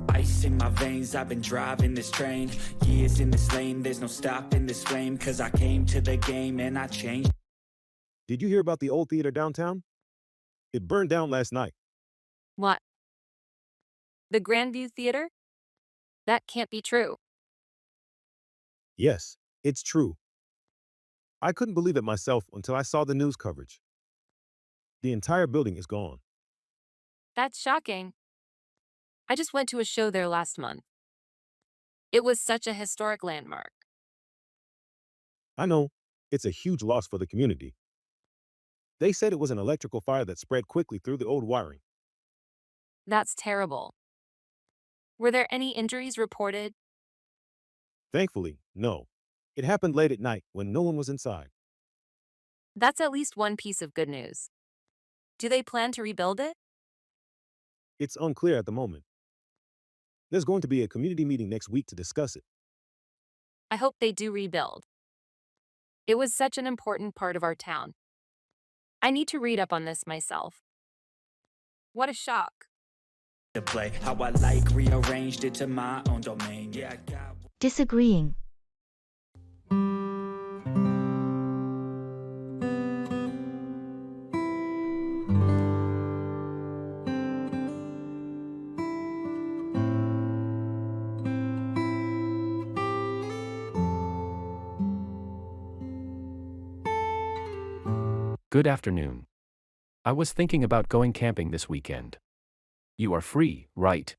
Ice in my veins, I've been driving this train. Years in this lane, there's no stopping this flame. Cause I came to the game and I changed. Did you hear about the old theater downtown? It burned down last night. What? The Grandview Theater? That can't be true. Yes, it's true. I couldn't believe it myself until I saw the news coverage. The entire building is gone. That's shocking. I just went to a show there last month. It was such a historic landmark. I know, it's a huge loss for the community. They said it was an electrical fire that spread quickly through the old wiring. That's terrible. Were there any injuries reported? Thankfully, no. It happened late at night when no one was inside. That's at least one piece of good news. Do they plan to rebuild it? It's unclear at the moment. There's going to be a community meeting next week to discuss it. I hope they do rebuild. It was such an important part of our town. I need to read up on this myself. What a shock. To play how I like, rearranged it to my own domain. Yeah, I got. Disagreeing. Good afternoon. I was thinking about going camping this weekend. You are free, right?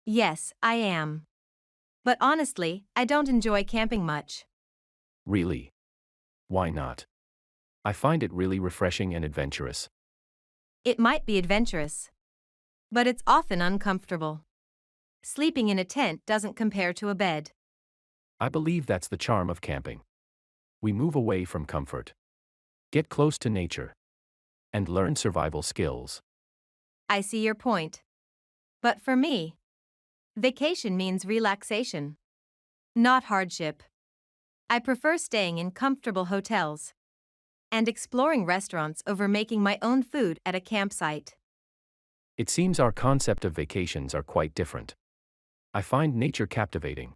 Yes, I am. But honestly, I don't enjoy camping much. Really? Why not? I find it really refreshing and adventurous. It might be adventurous, but it's often uncomfortable. Sleeping in a tent doesn't compare to a bed. I believe that's the charm of camping. We move away from comfort, get close to nature, and learn survival skills. I see your point. But for me, vacation means relaxation, not hardship. I prefer staying in comfortable hotels and exploring restaurants over making my own food at a campsite. It seems our concept of vacations are quite different. I find nature captivating,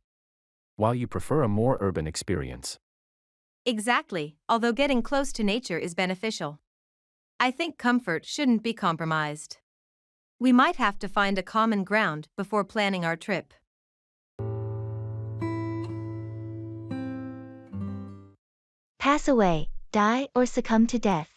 while you prefer a more urban experience. Exactly, although getting close to nature is beneficial. I think comfort shouldn't be compromised. We might have to find a common ground before planning our trip. Pass away, die, or succumb to death.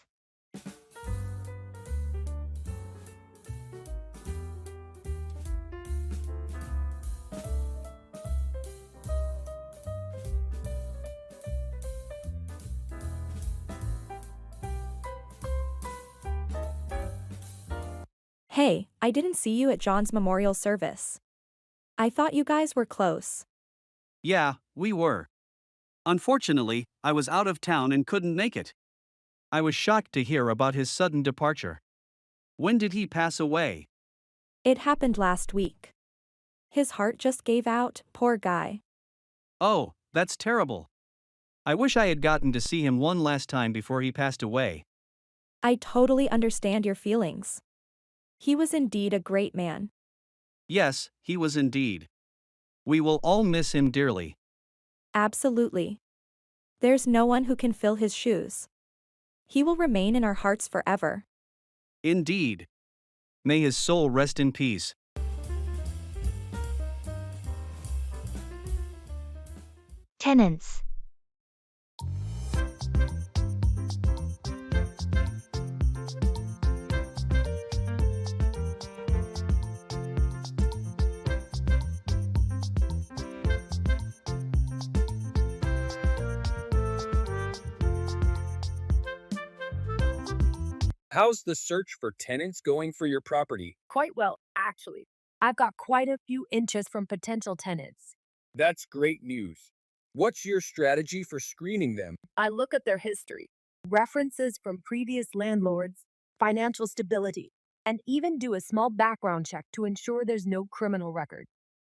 Hey, I didn't see you at John's memorial service. I thought you guys were close. Yeah, we were. Unfortunately, I was out of town and couldn't make it. I was shocked to hear about his sudden departure. When did he pass away? It happened last week. His heart just gave out, poor guy. Oh, that's terrible. I wish I had gotten to see him one last time before he passed away. I totally understand your feelings. He was indeed a great man. Yes, he was indeed. We will all miss him dearly. Absolutely. There's no one who can fill his shoes. He will remain in our hearts forever. Indeed. May his soul rest in peace. Tenants. How's the search for tenants going for your property? Quite well, actually. I've got quite a few interests from potential tenants. That's great news. What's your strategy for screening them? I look at their history, references from previous landlords, financial stability, and even do a small background check to ensure there's no criminal record.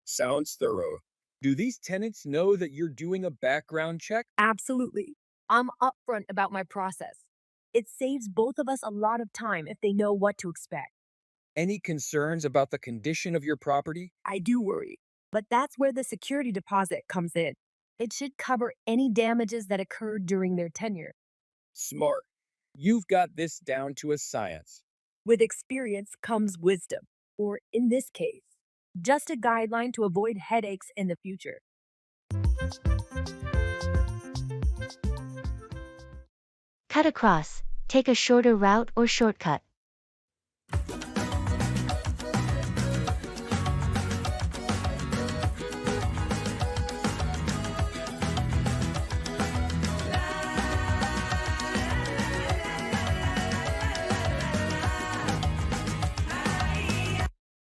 Sounds thorough. Do these tenants know that you're doing a background check? Absolutely. I'm upfront about my process. It saves both of us a lot of time if they know what to expect. Any concerns about the condition of your property? I do worry, but that's where the security deposit comes in. It should cover any damages that occurred during their tenure. Smart. You've got this down to a science. With experience comes wisdom, or in this case, just a guideline to avoid headaches in the future. Cut across, take a shorter route or shortcut.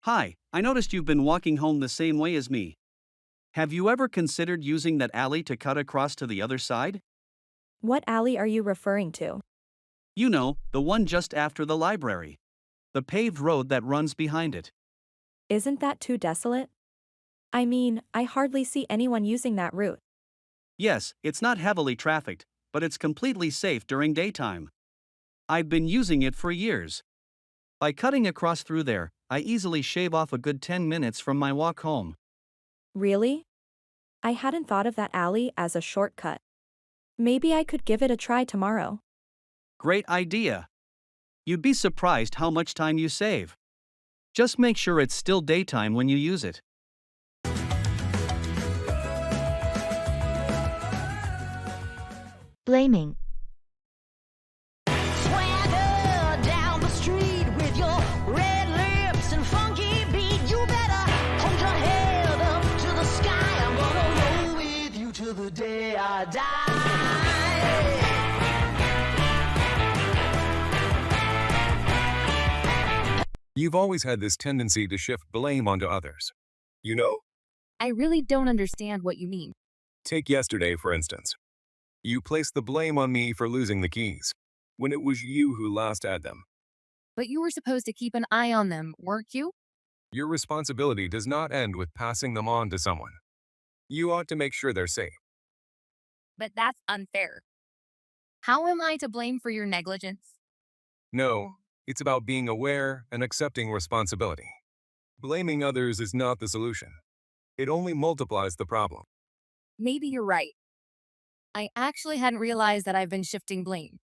Hi, I noticed you've been walking home the same way as me. Have you ever considered using that alley to cut across to the other side? What alley are you referring to? You know, the one just after the library. The paved road that runs behind it. Isn't that too desolate? I mean, I hardly see anyone using that route. Yes, it's not heavily trafficked, but it's completely safe during daytime. I've been using it for years. By cutting across through there, I easily shave off a good 10 minutes from my walk home. Really? I hadn't thought of that alley as a shortcut. Maybe I could give it a try tomorrow. Great idea. You'd be surprised how much time you save. Just make sure it's still daytime when you use it. Blaming. You've always had this tendency to shift blame onto others. You know, I really don't understand what you mean. take yesterday, for instance. You placed the blame on me for losing the keys, when it was you who last had them. But you were supposed to keep an eye on them, weren't you? Your responsibility does not end with passing them on to someone. You ought to make sure they're safe. But that's unfair. How am I to blame for your negligence? No, it's about being aware and accepting responsibility. Blaming others is not the solution. It only multiplies the problem. Maybe you're right. I actually hadn't realized that I've been shifting blame.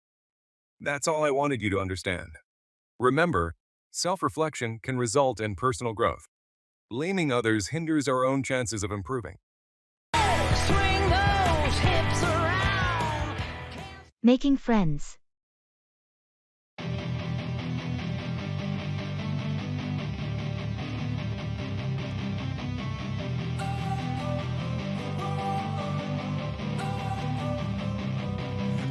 That's all I wanted you to understand. Remember, self-reflection can result in personal growth. Blaming others hinders our own chances of improving. Making friends.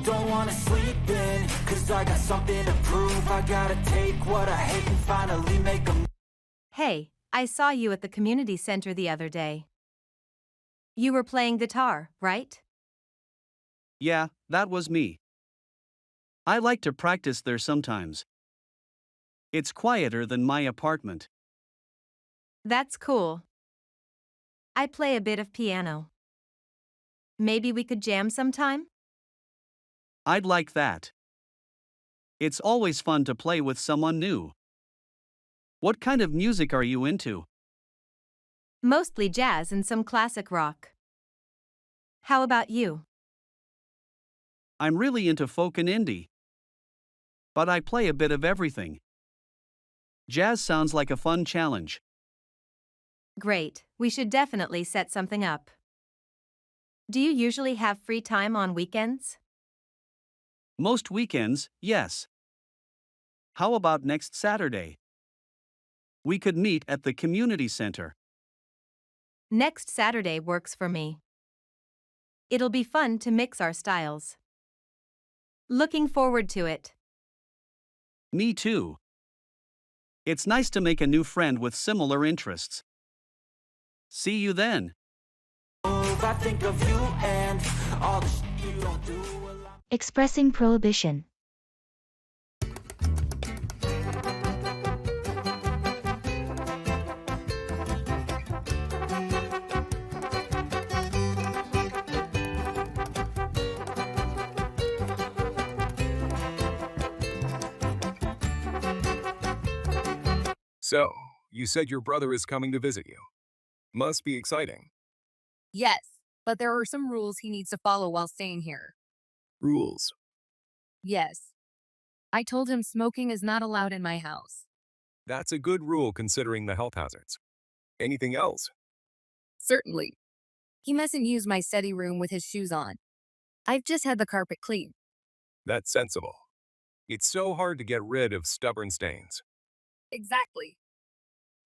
Don't wanna sleep in, cause I got something to prove. I gotta take what I hate and finally make a Hey, I saw you at the community center the other day. You were playing guitar, right? Yeah, that was me. I like to practice there sometimes. It's quieter than my apartment. That's cool. I play a bit of piano. Maybe we could jam sometime? I'd like that. It's always fun to play with someone new. What kind of music are you into? Mostly jazz and some classic rock. How about you? I'm really into folk and indie. But I play a bit of everything. Jazz sounds like a fun challenge. Great, we should definitely set something up. Do you usually have free time on weekends? Most weekends, yes. How about next Saturday? We could meet at the community center. Next Saturday works for me. It'll be fun to mix our styles. Looking forward to it. Me too. It's nice to make a new friend with similar interests. See you then. I think of you and all the shit you don't do. Expressing prohibition. So, you said your brother is coming to visit you. Must be exciting. Yes, but there are some rules he needs to follow while staying here. Rules. Yes. I told him smoking is not allowed in my house. That's a good rule considering the health hazards. Anything else? Certainly. He mustn't use my study room with his shoes on. I've just had the carpet cleaned. That's sensible. It's so hard to get rid of stubborn stains. Exactly.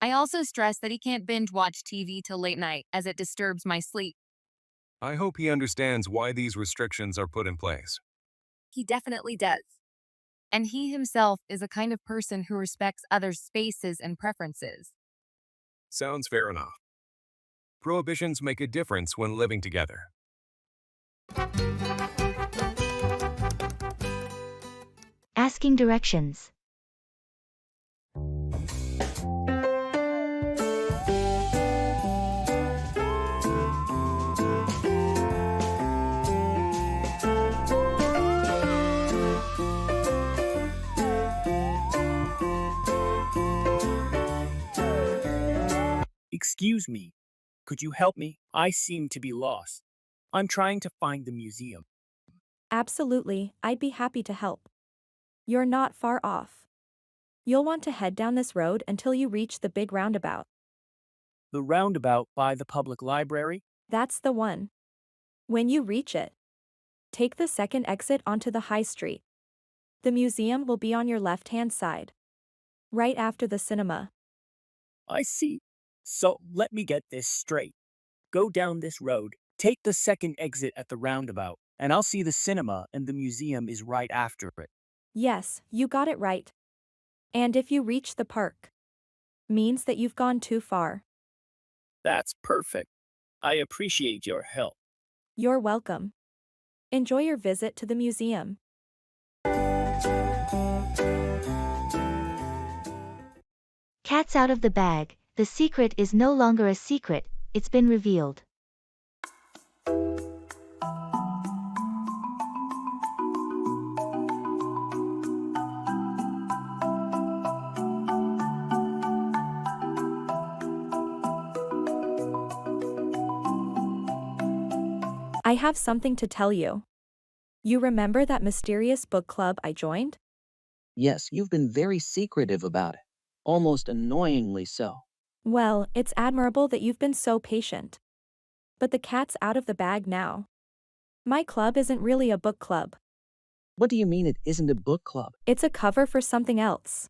I also stress that he can't binge watch TV till late night as it disturbs my sleep. I hope he understands why these restrictions are put in place. He definitely does. And he himself is a kind of person who respects others' spaces and preferences. Sounds fair enough. Prohibitions make a difference when living together. Asking directions. Excuse me, could you help me? I seem to be lost. I'm trying to find the museum. Absolutely, I'd be happy to help. You're not far off. You'll want to head down this road until you reach the big roundabout. The roundabout by the public library? That's the one. When you reach it, take the second exit onto the high street. The museum will be on your left-hand side, right after the cinema. I see. So let me get this straight. Go down this road, Take the second exit at the roundabout, and I'll see the cinema and the museum is right after it. Yes, you got it right. And if you reach the park, means that you've gone too far. That's perfect. I appreciate your help. You're welcome. Enjoy your visit to the museum. Cat's out of the bag, the secret is no longer a secret, it's been revealed. I have something to tell you. You remember that mysterious book club I joined? Yes, you've been very secretive about it. Almost annoyingly so. Well, it's admirable that you've been so patient. But the cat's out of the bag now. My club isn't really a book club. What do you mean it isn't a book club? It's a cover for something else.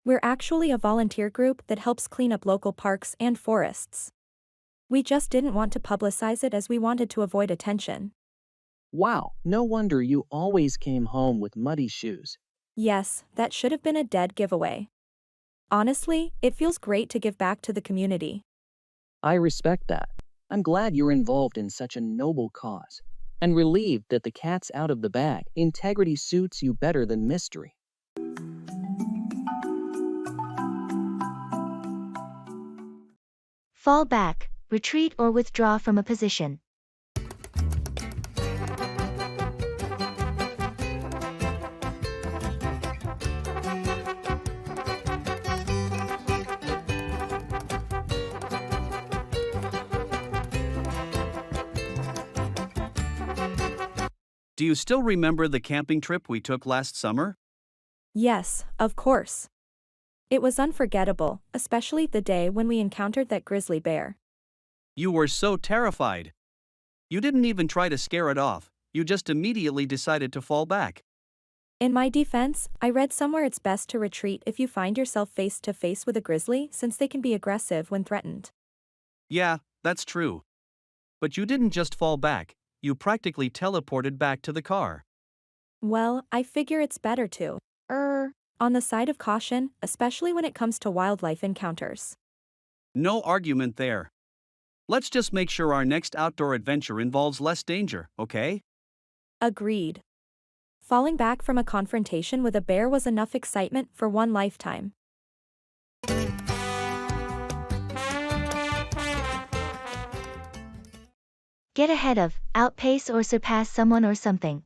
We're actually a volunteer group that helps clean up local parks and forests. We just didn't want to publicize it as we wanted to avoid attention. Wow, no wonder you always came home with muddy shoes. Yes, that should have been a dead giveaway. Honestly, it feels great to give back to the community. I respect that. I'm glad you're involved in such a noble cause. And relieved that the cat's out of the bag. Integrity suits you better than mystery. Fall back, retreat or withdraw from a position. Do you still remember the camping trip we took last summer? Yes, of course. It was unforgettable, especially the day when we encountered that grizzly bear. You were so terrified. You didn't even try to scare it off, you just immediately decided to fall back. In my defense, I read somewhere it's best to retreat if you find yourself face to face with a grizzly since they can be aggressive when threatened. Yeah, that's true. But you didn't just fall back, you practically teleported back to the car. Well, I figure it's better to on the side of caution, especially when it comes to wildlife encounters. No argument there. Let's just make sure our next outdoor adventure involves less danger, okay? Agreed. Falling back from a confrontation with a bear was enough excitement for one lifetime. Get ahead of, outpace or surpass someone or something.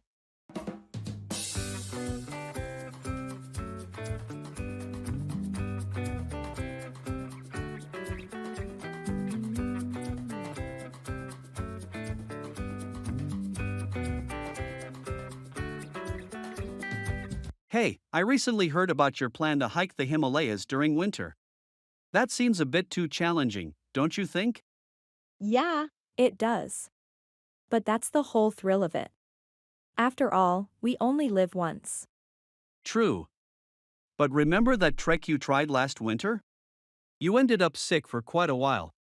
Hey, I recently heard about your plan to hike the Himalayas during winter. That seems a bit too challenging, don't you think? Yeah, it does. But that's the whole thrill of it. After all, we only live once. True. But remember that trek you tried last winter? You ended up sick for quite a while.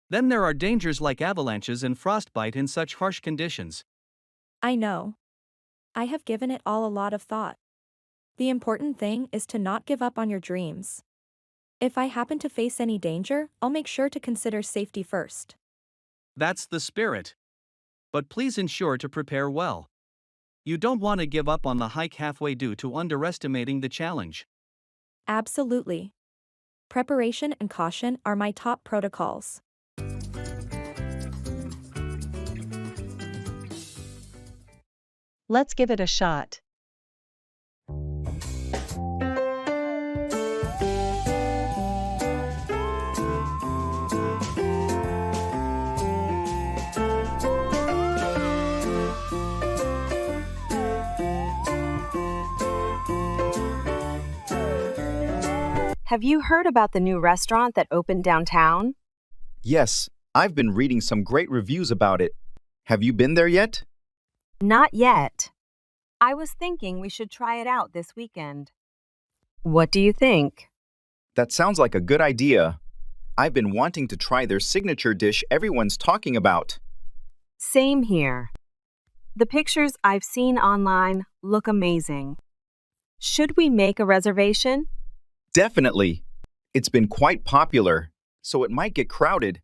Then there are dangers like avalanches and frostbite in such harsh conditions. I know. I have given it all a lot of thought. The important thing is to not give up on your dreams. If I happen to face any danger, I'll make sure to consider safety first. That's the spirit. But please ensure to prepare well. You don't want to give up on the hike halfway due to underestimating the challenge. Absolutely. Preparation and caution are my top protocols. Let's give it a shot. Have you heard about the new restaurant that opened downtown? Yes, I've been reading some great reviews about it. Have you been there yet? Not yet. I was thinking we should try it out this weekend. What do you think? That sounds like a good idea. I've been wanting to try their signature dish everyone's talking about. Same here. The pictures I've seen online look amazing. Should we make a reservation? Definitely. It's been quite popular, so it might get crowded.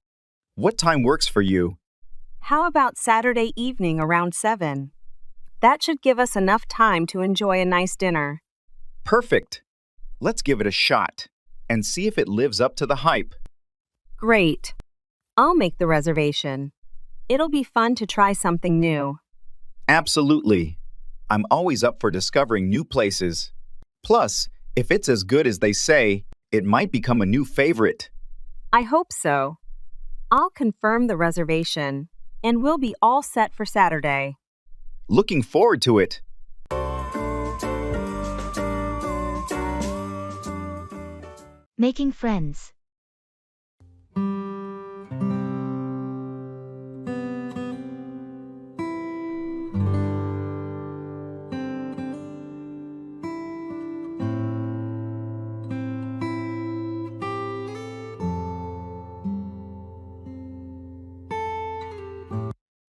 What time works for you? How about Saturday evening around 7? That should give us enough time to enjoy a nice dinner. Perfect. Let's give it a shot and see if it lives up to the hype. Great. I'll make the reservation. It'll be fun to try something new. Absolutely. I'm always up for discovering new places. Plus, if it's as good as they say, it might become a new favorite. I hope so. I'll confirm the reservation, and we'll be all set for Saturday. Looking forward to it. Making friends.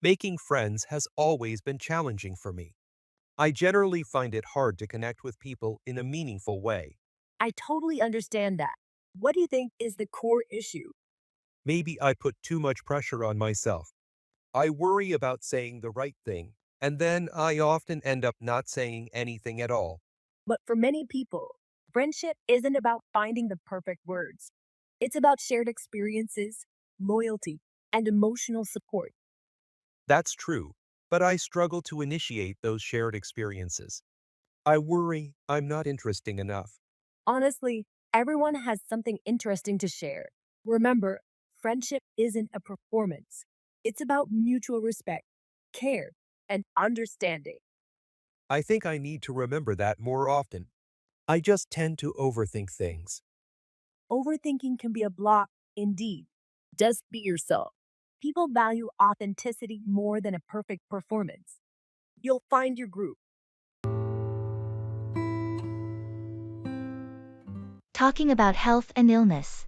Making friends has always been challenging for me. I generally find it hard to connect with people in a meaningful way. I totally understand that. What do you think is the core issue? Maybe I put too much pressure on myself. I worry about saying the right thing, and then I often end up not saying anything at all. But for many people, friendship isn't about finding the perfect words. It's about shared experiences, loyalty, and emotional support. That's true, but I struggle to initiate those shared experiences. I worry I'm not interesting enough. Honestly, everyone has something interesting to share. Remember, friendship isn't a performance. It's about mutual respect, care, and understanding. I think I need to remember that more often. I just tend to overthink things. Overthinking can be a block, indeed. Just be yourself. People value authenticity more than a perfect performance. You'll find your group. Talking about health and illness.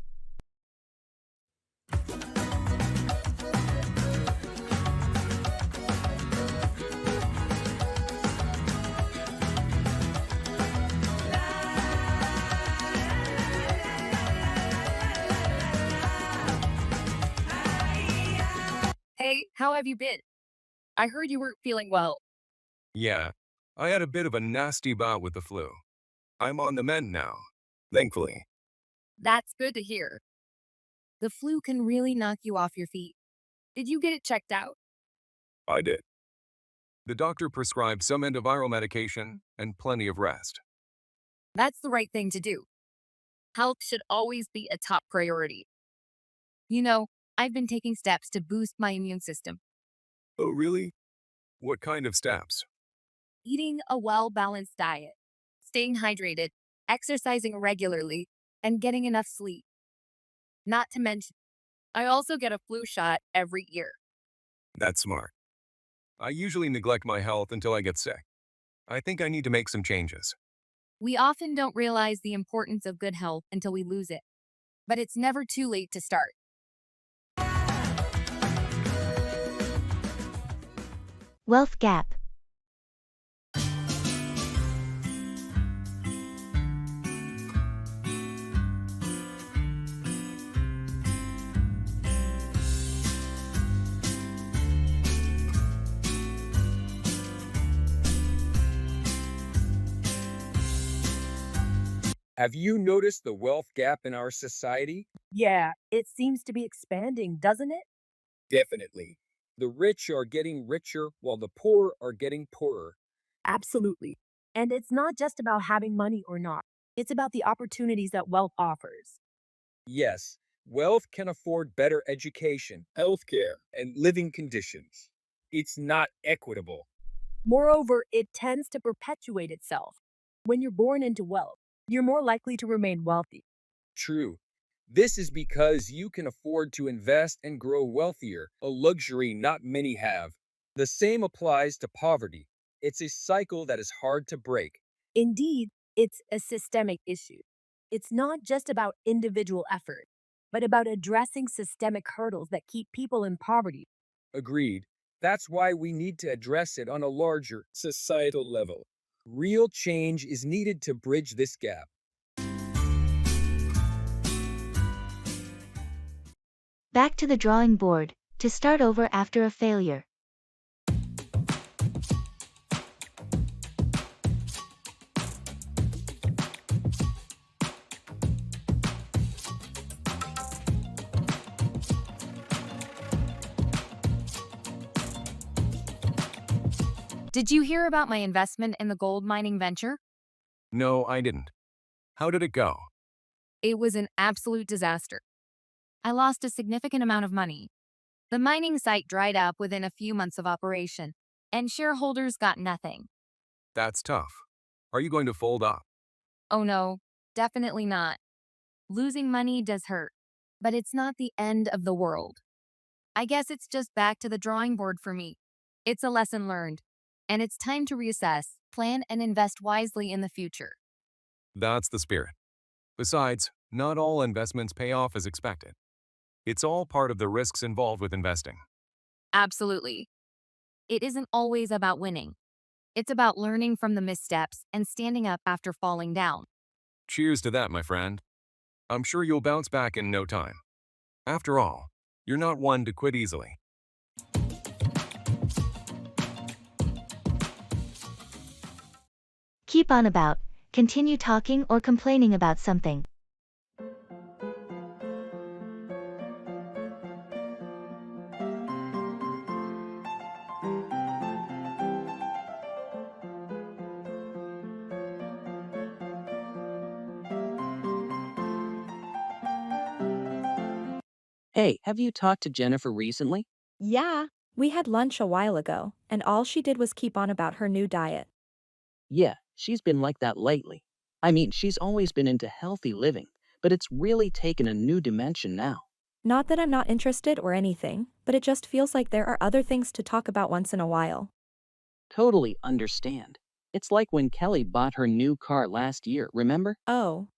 Hey, how have you been? I heard you weren't feeling well. Yeah, I had a bit of a nasty bout with the flu. I'm on the mend now, thankfully. That's good to hear. The flu can really knock you off your feet. Did you get it checked out? I did. The doctor prescribed some antiviral medication and plenty of rest. That's the right thing to do. Health should always be a top priority. You know, I've been taking steps to boost my immune system. Oh, really? What kind of steps? Eating a well balanced diet, staying hydrated, exercising regularly, and getting enough sleep. Not to mention, I also get a flu shot every year. That's smart. I usually neglect my health until I get sick. I think I need to make some changes. We often don't realize the importance of good health until we lose it, but it's never too late to start. Wealth gap. Have you noticed the wealth gap in our society? Yeah, it seems to be expanding, doesn't it? Definitely. The rich are getting richer while the poor are getting poorer. Absolutely. And it's not just about having money or not, it's about the opportunities that wealth offers. Yes, wealth can afford better education, healthcare, and living conditions. It's not equitable. Moreover, it tends to perpetuate itself. When you're born into wealth, you're more likely to remain wealthy. True. This is because you can afford to invest and grow wealthier, a luxury not many have. The same applies to poverty. It's a cycle that is hard to break. Indeed, it's a systemic issue. It's not just about individual effort, but about addressing systemic hurdles that keep people in poverty. Agreed. That's why we need to address it on a larger societal level. Real change is needed to bridge this gap. Back to the drawing board, to start over after a failure. Did you hear about my investment in the gold mining venture? No, I didn't. How did it go? It was an absolute disaster. I lost a significant amount of money. The mining site dried up within a few months of operation, and shareholders got nothing. That's tough. Are you going to fold up? Oh no, definitely not. Losing money does hurt, but it's not the end of the world. I guess it's just back to the drawing board for me. It's a lesson learned, and it's time to reassess, plan, and invest wisely in the future. That's the spirit. Besides, not all investments pay off as expected. It's all part of the risks involved with investing. Absolutely. It isn't always about winning. It's about learning from the missteps and standing up after falling down. Cheers to that, my friend. I'm sure you'll bounce back in no time. After all, you're not one to quit easily. Keep on about, continue talking or complaining about something. Hey, have you talked to Jennifer recently? Yeah, we had lunch a while ago, and all she did was keep on about her new diet. Yeah, she's been like that lately. I mean, she's always been into healthy living, but it's really taken a new dimension now. Not that I'm not interested or anything, but it just feels like there are other things to talk about once in a while. Totally understand. It's like when Kelly bought her new car last year, remember? Oh.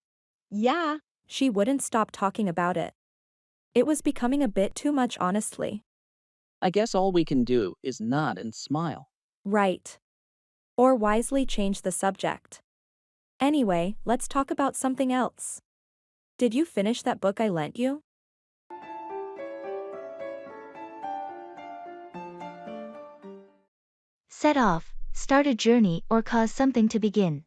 Yeah. She wouldn't stop talking about it. It was becoming a bit too much, honestly. I guess all we can do is nod and smile. Right. Or wisely change the subject. Anyway, let's talk about something else. Did you finish that book I lent you? Set off, start a journey or cause something to begin.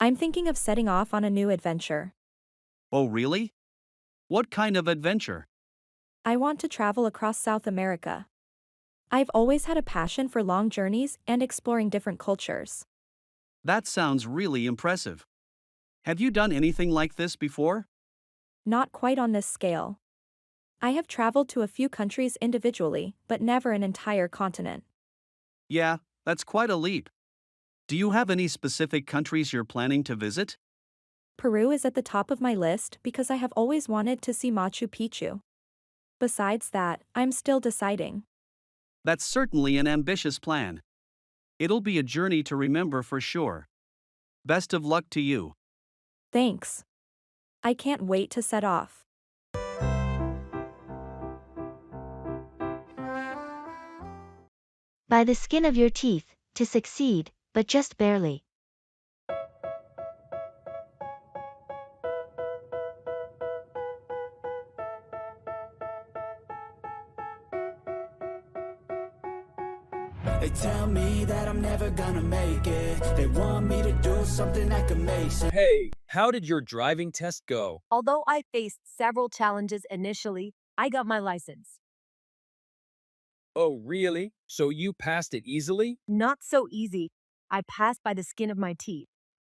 I'm thinking of setting off on a new adventure. Oh, really? What kind of adventure? I want to travel across South America. I've always had a passion for long journeys and exploring different cultures. That sounds really impressive. Have you done anything like this before? Not quite on this scale. I have traveled to a few countries individually, but never an entire continent. Yeah, that's quite a leap. Do you have any specific countries you're planning to visit? Peru is at the top of my list because I have always wanted to see Machu Picchu. Besides that, I'm still deciding. That's certainly an ambitious plan. It'll be a journey to remember for sure. Best of luck to you. Thanks. I can't wait to set off. By the skin of your teeth, to succeed, but just barely. They tell me that I'm never gonna make it. They want me to do something that could make sense. Hey, how did your driving test go? Although I faced several challenges initially, I got my license. Oh, really? So you passed it easily? Not so easy. I passed by the skin of my teeth.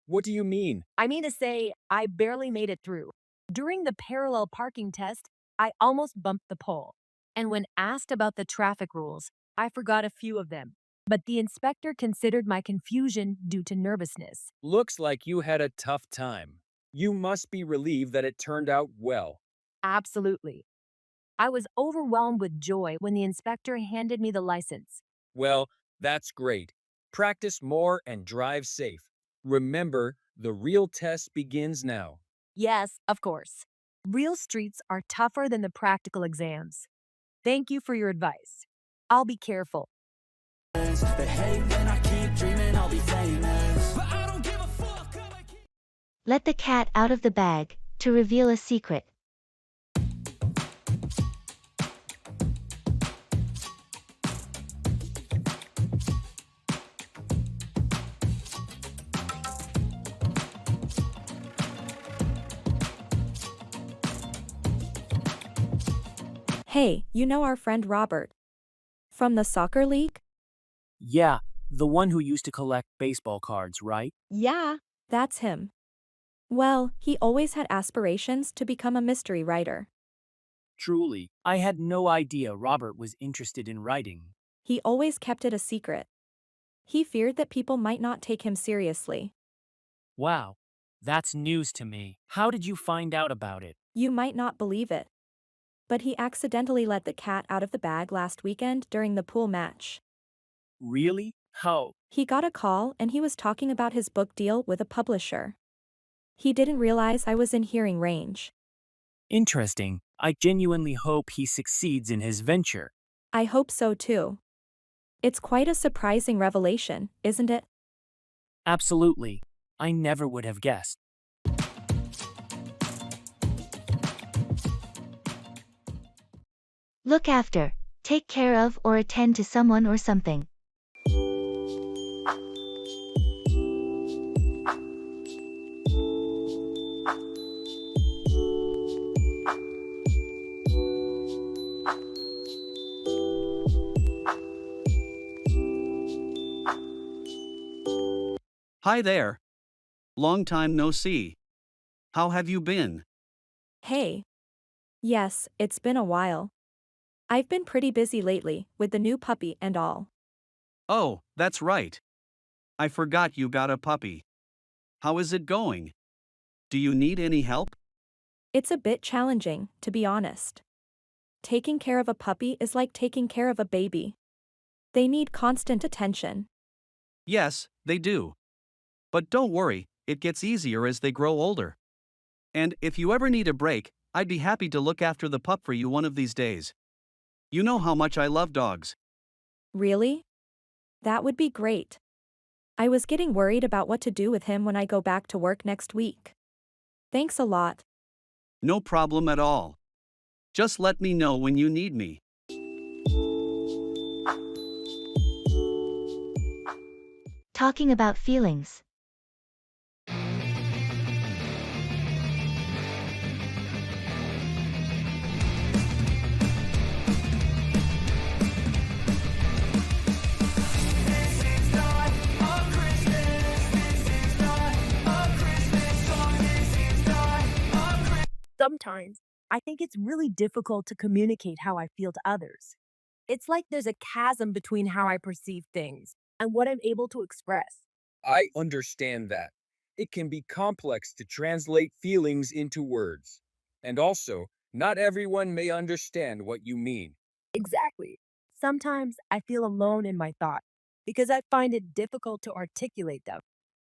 What do you mean? I mean to say, I barely made it through. During the parallel parking test, I almost bumped the pole. And when asked about the traffic rules, I forgot a few of them. But the inspector considered my confusion due to nervousness. Looks like you had a tough time. You must be relieved that it turned out well. Absolutely. I was overwhelmed with joy when the inspector handed me the license. Well, that's great. Practice more and drive safe. Remember, the real test begins now. Yes, of course. Real streets are tougher than the practical exams. Thank you for your advice. I'll be careful. They hate when I keep dreaming I'll be famous. But I don't give a fuck. Let the cat out of the bag, to reveal a secret. Hey, you know our friend Robert? From the soccer league? Yeah, the one who used to collect baseball cards, right? Yeah, that's him. Well, he always had aspirations to become a mystery writer. Truly, I had no idea Robert was interested in writing. He always kept it a secret. He feared that people might not take him seriously. Wow, that's news to me. How did you find out about it? You might not believe it. But he accidentally let the cat out of the bag last weekend during the pool match. Really? How? He got a call and he was talking about his book deal with a publisher. He didn't realize I was in hearing range. Interesting. I genuinely hope he succeeds in his venture. I hope so too. It's quite a surprising revelation, isn't it? Absolutely. I never would have guessed. Look after, take care of or attend to someone or something. Hi there. Long time no see. How have you been? Hey. Yes, it's been a while. I've been pretty busy lately, with the new puppy and all. Oh, that's right. I forgot you got a puppy. How is it going? Do you need any help? It's a bit challenging, to be honest. Taking care of a puppy is like taking care of a baby. They need constant attention. Yes, they do. But don't worry, it gets easier as they grow older. And if you ever need a break, I'd be happy to look after the pup for you one of these days. You know how much I love dogs. Really? That would be great. I was getting worried about what to do with him when I go back to work next week. Thanks a lot. No problem at all. Just let me know when you need me. Talking about feelings. Sometimes, I think it's really difficult to communicate how I feel to others. It's like there's a chasm between how I perceive things and what I'm able to express. I understand that. It can be complex to translate feelings into words. And also, not everyone may understand what you mean. Exactly. Sometimes I feel alone in my thoughts because I find it difficult to articulate them.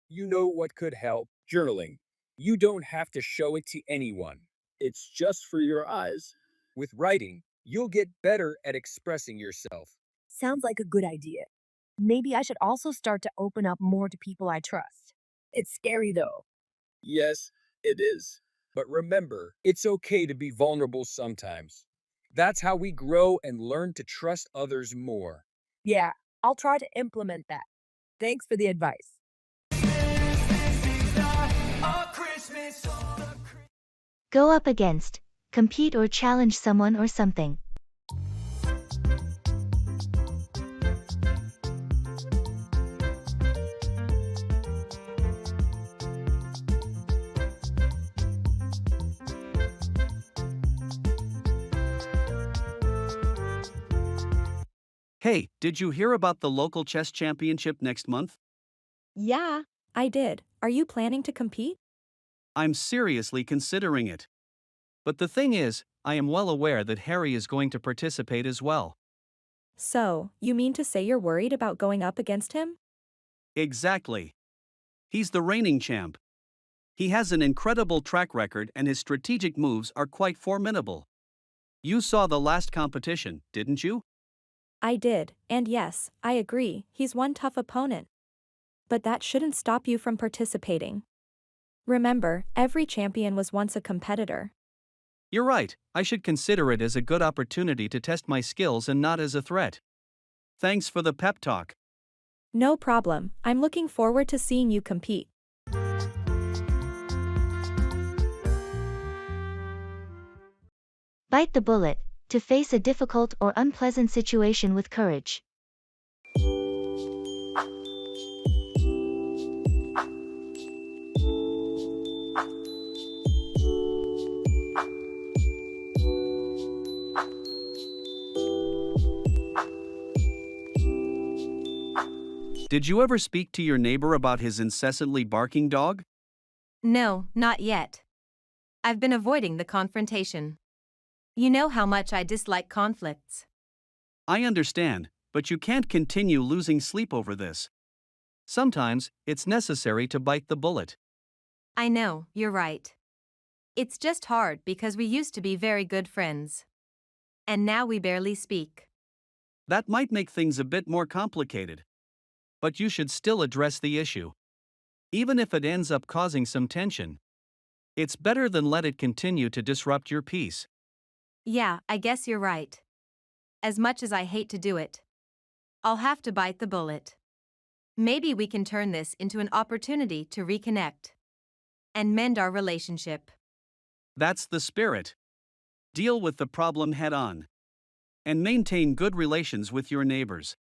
You know what could help? Journaling. You don't have to show it to anyone. It's just for your eyes. With writing, you'll get better at expressing yourself. Sounds like a good idea. Maybe I should also start to open up more to people I trust. It's scary though. Yes, it is. But remember, it's okay to be vulnerable sometimes. That's how we grow and learn to trust others more. Yeah, I'll try to implement that. Thanks for the advice. Go up against, compete or challenge someone or something. Hey, did you hear about the local chess championship next month? Yeah, I did. Are you planning to compete? I'm seriously considering it. But the thing is, I am well aware that Harry is going to participate as well. So, you mean to say you're worried about going up against him? Exactly. He's the reigning champ. He has an incredible track record and his strategic moves are quite formidable. You saw the last competition, didn't you? I did, and yes, I agree, he's one tough opponent. But that shouldn't stop you from participating. Remember, every champion was once a competitor. You're right, I should consider it as a good opportunity to test my skills and not as a threat. Thanks for the pep talk. No problem, I'm looking forward to seeing you compete. Bite the bullet, to face a difficult or unpleasant situation with courage. Did you ever speak to your neighbor about his incessantly barking dog? No, not yet. I've been avoiding the confrontation. You know how much I dislike conflicts. I understand, but you can't continue losing sleep over this. Sometimes, it's necessary to bite the bullet. I know, you're right. It's just hard because we used to be very good friends. And now we barely speak. That might make things a bit more complicated. But you should still address the issue. Even if it ends up causing some tension. It's better than let it continue to disrupt your peace. Yeah, I guess you're right. As much as I hate to do it, I'll have to bite the bullet. Maybe we can turn this into an opportunity to reconnect and mend our relationship. That's the spirit. Deal with the problem head on. And maintain good relations with your neighbors.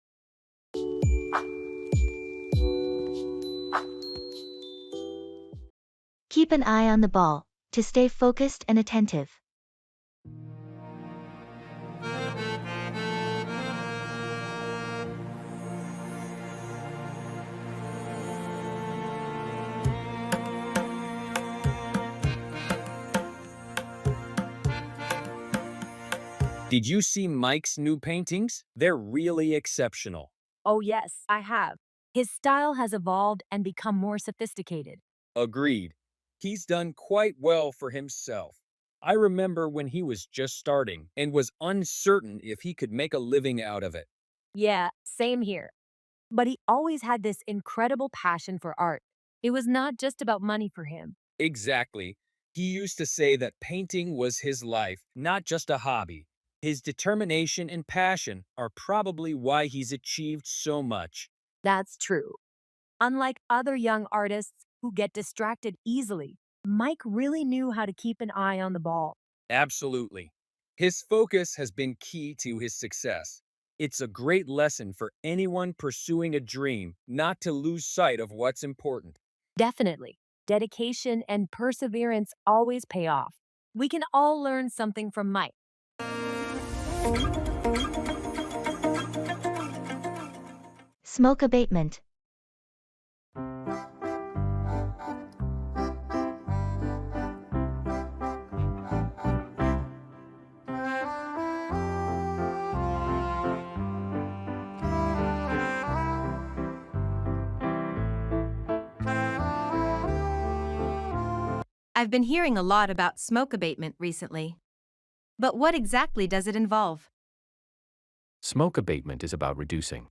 Keep an eye on the ball, to stay focused and attentive. Did you see Mike's new paintings? They're really exceptional. Oh, yes, I have. His style has evolved and become more sophisticated. Agreed. He's done quite well for himself. I remember when he was just starting and was uncertain if he could make a living out of it. Yeah, same here. But he always had this incredible passion for art. It was not just about money for him. Exactly. He used to say that painting was his life, not just a hobby. His determination and passion are probably why he's achieved so much. That's true. Unlike other young artists who get distracted easily, Mike really knew how to keep an eye on the ball. Absolutely. His focus has been key to his success. It's a great lesson for anyone pursuing a dream not to lose sight of what's important. Definitely. Dedication and perseverance always pay off. We can all learn something from Mike. Smoke abatement. I've been hearing a lot about smoke abatement recently. But what exactly does it involve? Smoke abatement is about reducing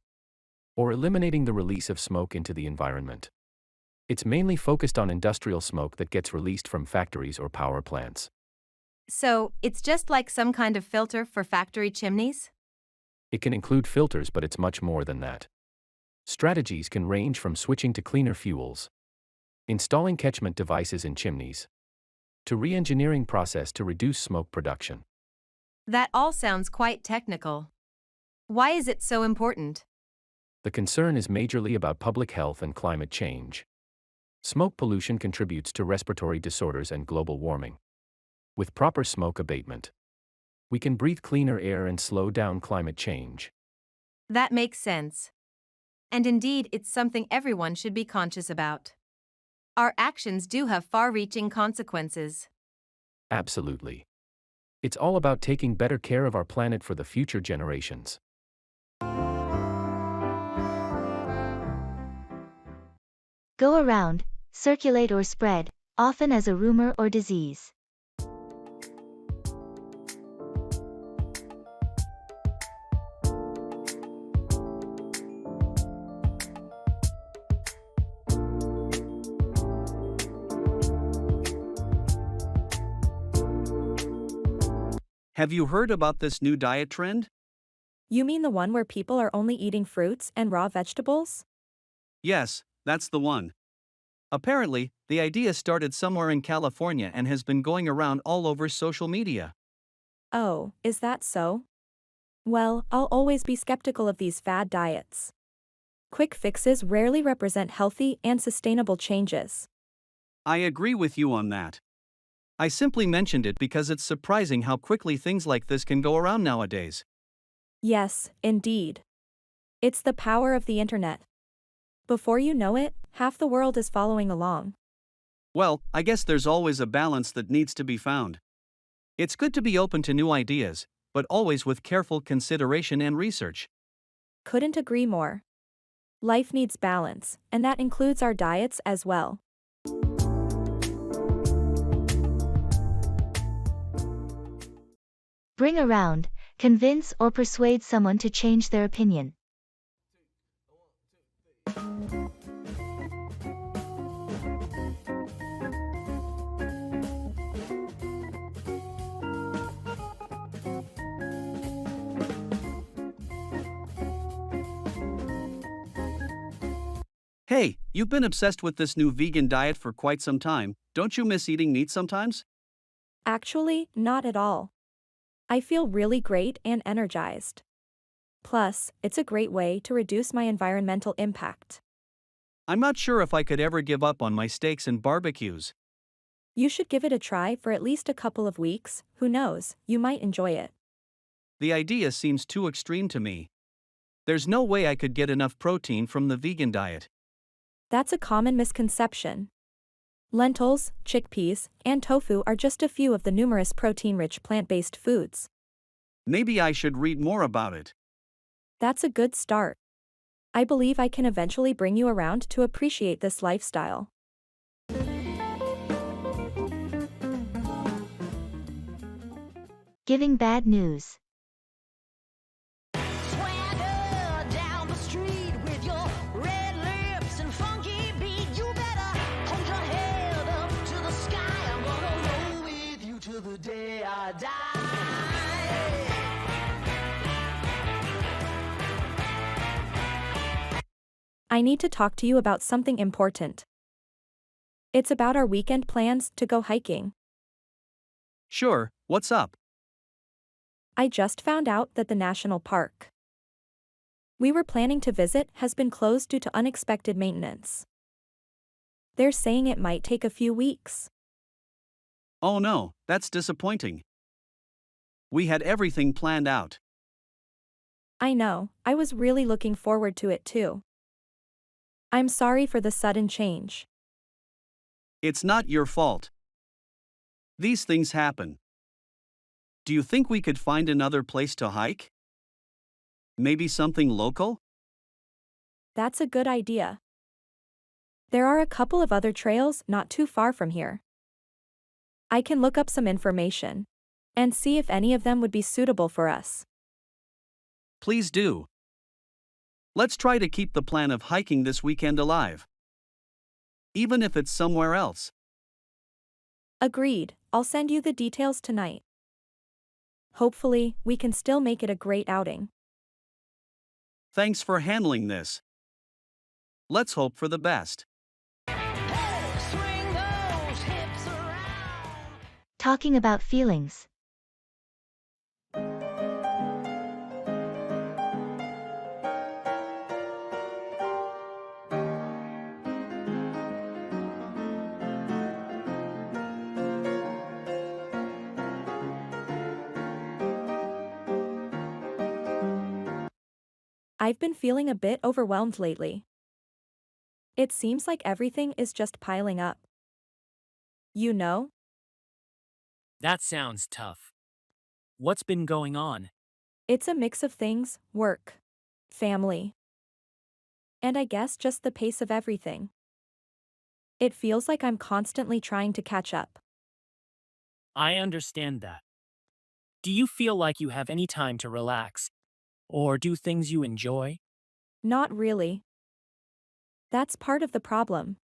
or eliminating the release of smoke into the environment. It's mainly focused on industrial smoke that gets released from factories or power plants. So, it's just like some kind of filter for factory chimneys? It can include filters, but it's much more than that. Strategies can range from switching to cleaner fuels, installing catchment devices in chimneys, to re-engineering process to reduce smoke production. That all sounds quite technical. Why is it so important? The concern is majorly about public health and climate change. Smoke pollution contributes to respiratory disorders and global warming. With proper smoke abatement, we can breathe cleaner air and slow down climate change. That makes sense. And indeed, it's something everyone should be conscious about. Our actions do have far-reaching consequences. Absolutely. It's all about taking better care of our planet for the future generations. Go around, circulate or spread, often as a rumor or disease. Have you heard about this new diet trend? You mean the one where people are only eating fruits and raw vegetables? Yes, that's the one. Apparently, the idea started somewhere in California and has been going around all over social media. Oh, is that so? Well, I'll always be skeptical of these fad diets. Quick fixes rarely represent healthy and sustainable changes. I agree with you on that. I simply mentioned it because it's surprising how quickly things like this can go around nowadays. Yes, indeed. It's the power of the internet. Before you know it, half the world is following along. Well, I guess there's always a balance that needs to be found. It's good to be open to new ideas, but always with careful consideration and research. Couldn't agree more. Life needs balance, and that includes our diets as well. Bring around, convince or persuade someone to change their opinion. Hey, you've been obsessed with this new vegan diet for quite some time. Don't you miss eating meat sometimes? Actually, not at all. I feel really great and energized. Plus, it's a great way to reduce my environmental impact. I'm not sure if I could ever give up on my steaks and barbecues. You should give it a try for at least a couple of weeks, who knows, you might enjoy it. The idea seems too extreme to me. There's no way I could get enough protein from the vegan diet. That's a common misconception. Lentils, chickpeas, and tofu are just a few of the numerous protein-rich plant-based foods. Maybe I should read more about it. That's a good start. I believe I can eventually bring you around to appreciate this lifestyle. Giving bad news. I need to talk to you about something important. It's about our weekend plans to go hiking. Sure, what's up? I just found out that the national park we were planning to visit has been closed due to unexpected maintenance. They're saying it might take a few weeks. Oh no, that's disappointing. We had everything planned out. I know, I was really looking forward to it too. I'm sorry for the sudden change. It's not your fault. These things happen. Do you think we could find another place to hike? Maybe something local? That's a good idea. There are a couple of other trails not too far from here. I can look up some information and see if any of them would be suitable for us. Please do. Let's try to keep the plan of hiking this weekend alive. Even if it's somewhere else. Agreed, I'll send you the details tonight. Hopefully, we can still make it a great outing. Thanks for handling this. Let's hope for the best. Talking about feelings. I've been feeling a bit overwhelmed lately. It seems like everything is just piling up. You know? That sounds tough. What's been going on? It's a mix of things: work, family, and I guess just the pace of everything. It feels like I'm constantly trying to catch up. I understand that. Do you feel like you have any time to relax or do things you enjoy? Not really. That's part of the problem.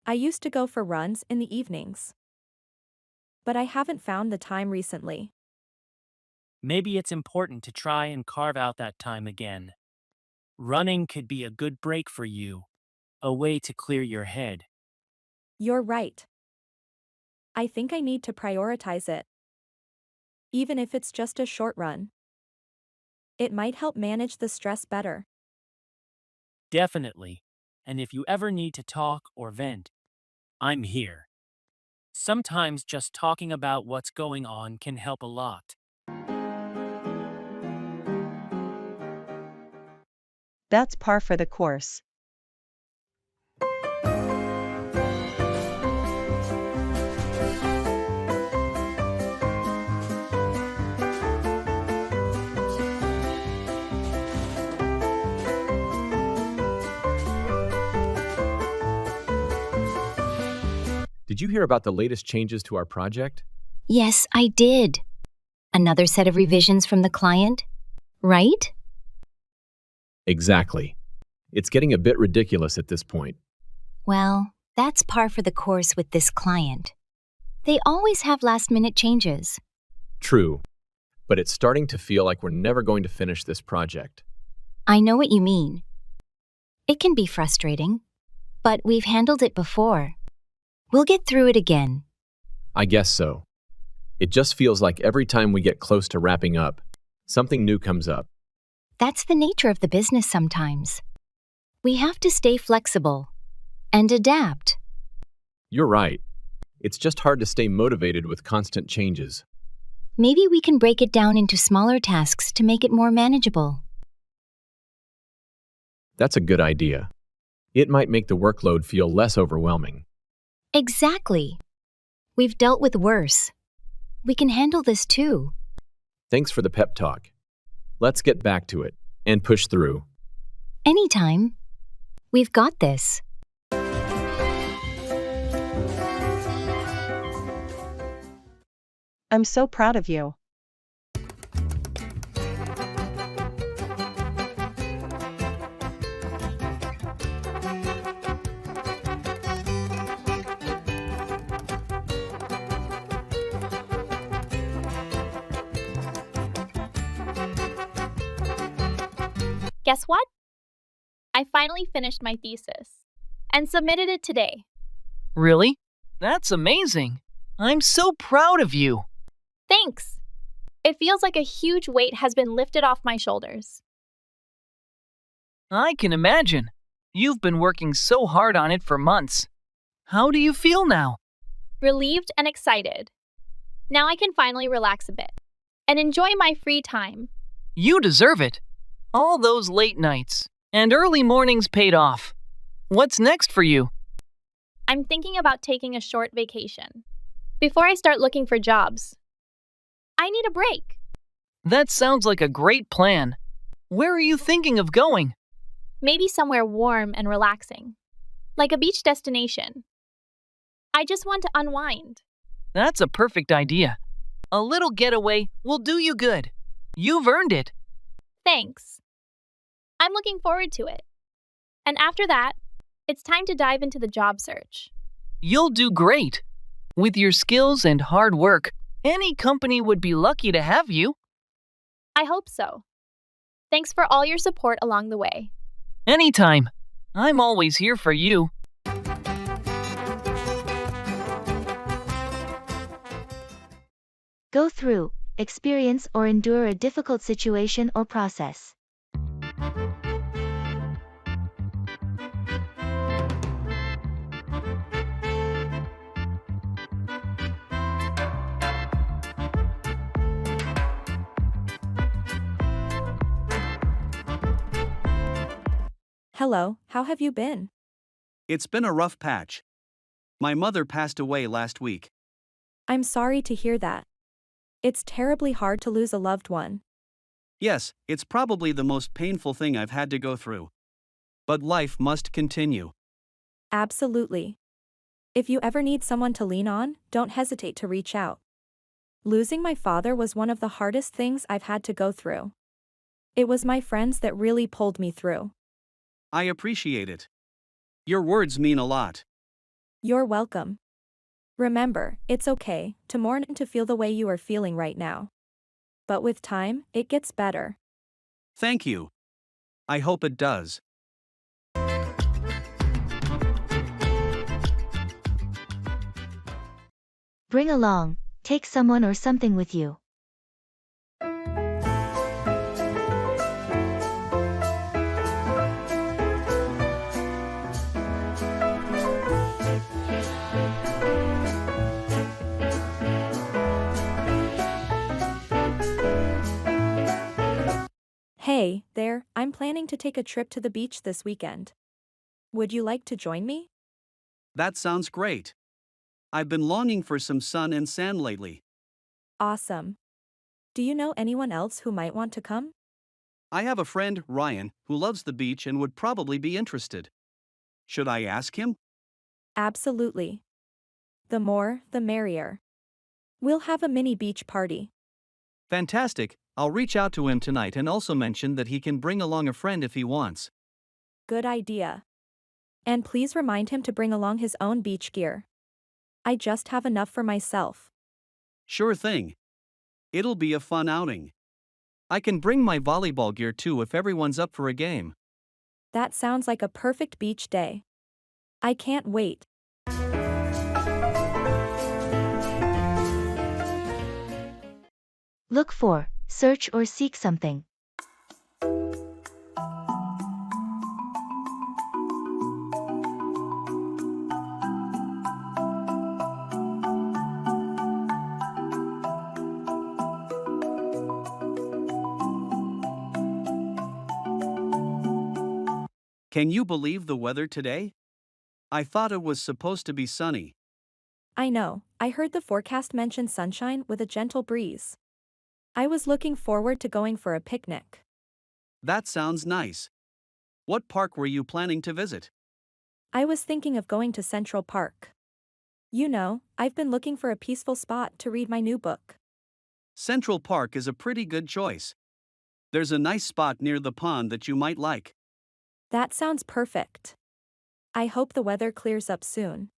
I used to go for runs in the evenings, but I haven't found the time recently. Maybe it's important to try and carve out that time again. Running could be a good break for you, a way to clear your head. You're right. I think I need to prioritize it. Even if it's just a short run, it might help manage the stress better. Definitely. And if you ever need to talk or vent, I'm here. Sometimes just talking about what's going on can help a lot. That's par for the course. Did you hear about the latest changes to our project? Yes, I did. Another set of revisions from the client, right? Exactly. It's getting a bit ridiculous at this point. Well, that's par for the course with this client. They always have last-minute changes. True, but it's starting to feel like we're never going to finish this project. I know what you mean. It can be frustrating, but we've handled it before. We'll get through it again. I guess so. It just feels like every time we get close to wrapping up, something new comes up. That's the nature of the business sometimes. We have to stay flexible and adapt. You're right. It's just hard to stay motivated with constant changes. Maybe we can break it down into smaller tasks to make it more manageable. That's a good idea. It might make the workload feel less overwhelming. Exactly. We've dealt with worse. We can handle this too. Thanks for the pep talk. Let's get back to it and push through. Anytime. We've got this. I'm so proud of you. Guess what? I finally finished my thesis and submitted it today. Really? That's amazing. I'm so proud of you. Thanks. It feels like a huge weight has been lifted off my shoulders. I can imagine. You've been working so hard on it for months. How do you feel now? Relieved and excited. Now I can finally relax a bit and enjoy my free time. You deserve it. All those late nights and early mornings paid off. What's next for you? I'm thinking about taking a short vacation before I start looking for jobs. I need a break. That sounds like a great plan. Where are you thinking of going? Maybe somewhere warm and relaxing, like a beach destination. I just want to unwind. That's a perfect idea. A little getaway will do you good. You've earned it. Thanks. I'm looking forward to it. And after that, it's time to dive into the job search. You'll do great. With your skills and hard work, any company would be lucky to have you. I hope so. Thanks for all your support along the way. Anytime. I'm always here for you. Go through, experience or endure a difficult situation or process. Hello, how have you been? It's been a rough patch. My mother passed away last week. I'm sorry to hear that. It's terribly hard to lose a loved one. Yes, it's probably the most painful thing I've had to go through. But life must continue. Absolutely. If you ever need someone to lean on, don't hesitate to reach out. Losing my father was one of the hardest things I've had to go through. It was my friends that really pulled me through. I appreciate it. Your words mean a lot. You're welcome. Remember, it's okay to mourn and to feel the way you are feeling right now. But with time, it gets better. Thank you. I hope it does. Bring along, take someone or something with you. Hey, there, I'm planning to take a trip to the beach this weekend. Would you like to join me? That sounds great. I've been longing for some sun and sand lately. Awesome. Do you know anyone else who might want to come? I have a friend, Ryan, who loves the beach and would probably be interested. Should I ask him? Absolutely. The more, the merrier. We'll have a mini beach party. Fantastic. I'll reach out to him tonight and also mention that he can bring along a friend if he wants. Good idea. And please remind him to bring along his own beach gear. I just have enough for myself. Sure thing. It'll be a fun outing. I can bring my volleyball gear too if everyone's up for a game. That sounds like a perfect beach day. I can't wait. Look for, search or seek something. Can you believe the weather today? I thought it was supposed to be sunny. I know, I heard the forecast mention sunshine with a gentle breeze. I was looking forward to going for a picnic. That sounds nice. What park were you planning to visit? I was thinking of going to Central Park. You know, I've been looking for a peaceful spot to read my new book. Central Park is a pretty good choice. There's a nice spot near the pond that you might like. That sounds perfect. I hope the weather clears up soon.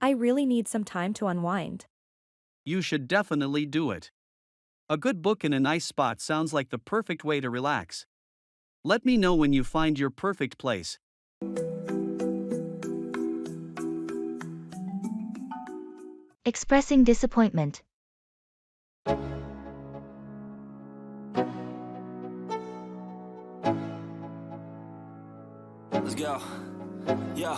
I really need some time to unwind. You should definitely do it. A good book in a nice spot sounds like the perfect way to relax. Let me know when you find your perfect place. Expressing disappointment. Let's go. Yo,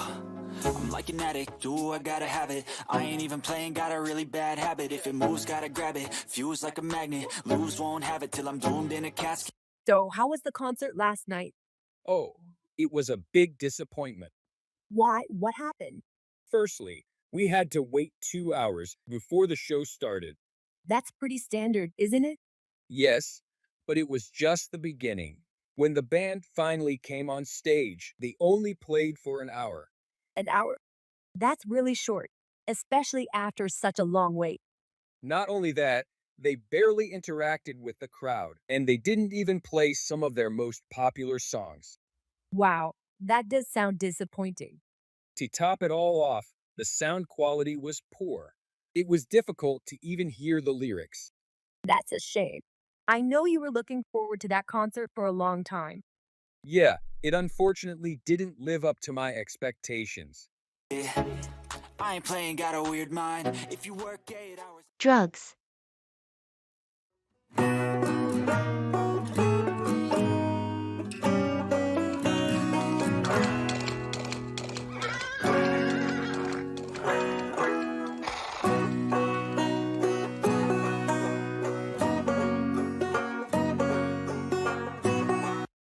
I'm like an addict, do I gotta have it. I ain't even playing, got a really bad habit. If it moves, gotta grab it. Fuse like a magnet, lose, won't have it till I'm doomed in a casket. So, how was the concert last night? Oh, it was a big disappointment. Why? What happened? Firstly, we had to wait 2 hours before the show started. That's pretty standard, isn't it? Yes, but it was just the beginning. When the band finally came on stage, they only played for an hour. An hour. That's really short, especially after such a long wait. Not only that, they barely interacted with the crowd, and they didn't even play some of their most popular songs. Wow, that does sound disappointing. To top it all off, the sound quality was poor. It was difficult to even hear the lyrics. That's a shame. I know you were looking forward to that concert for a long time. Yeah, it unfortunately didn't live up to my expectations. I ain't playing, got a weird mind. If you work 8 hours. Drugs.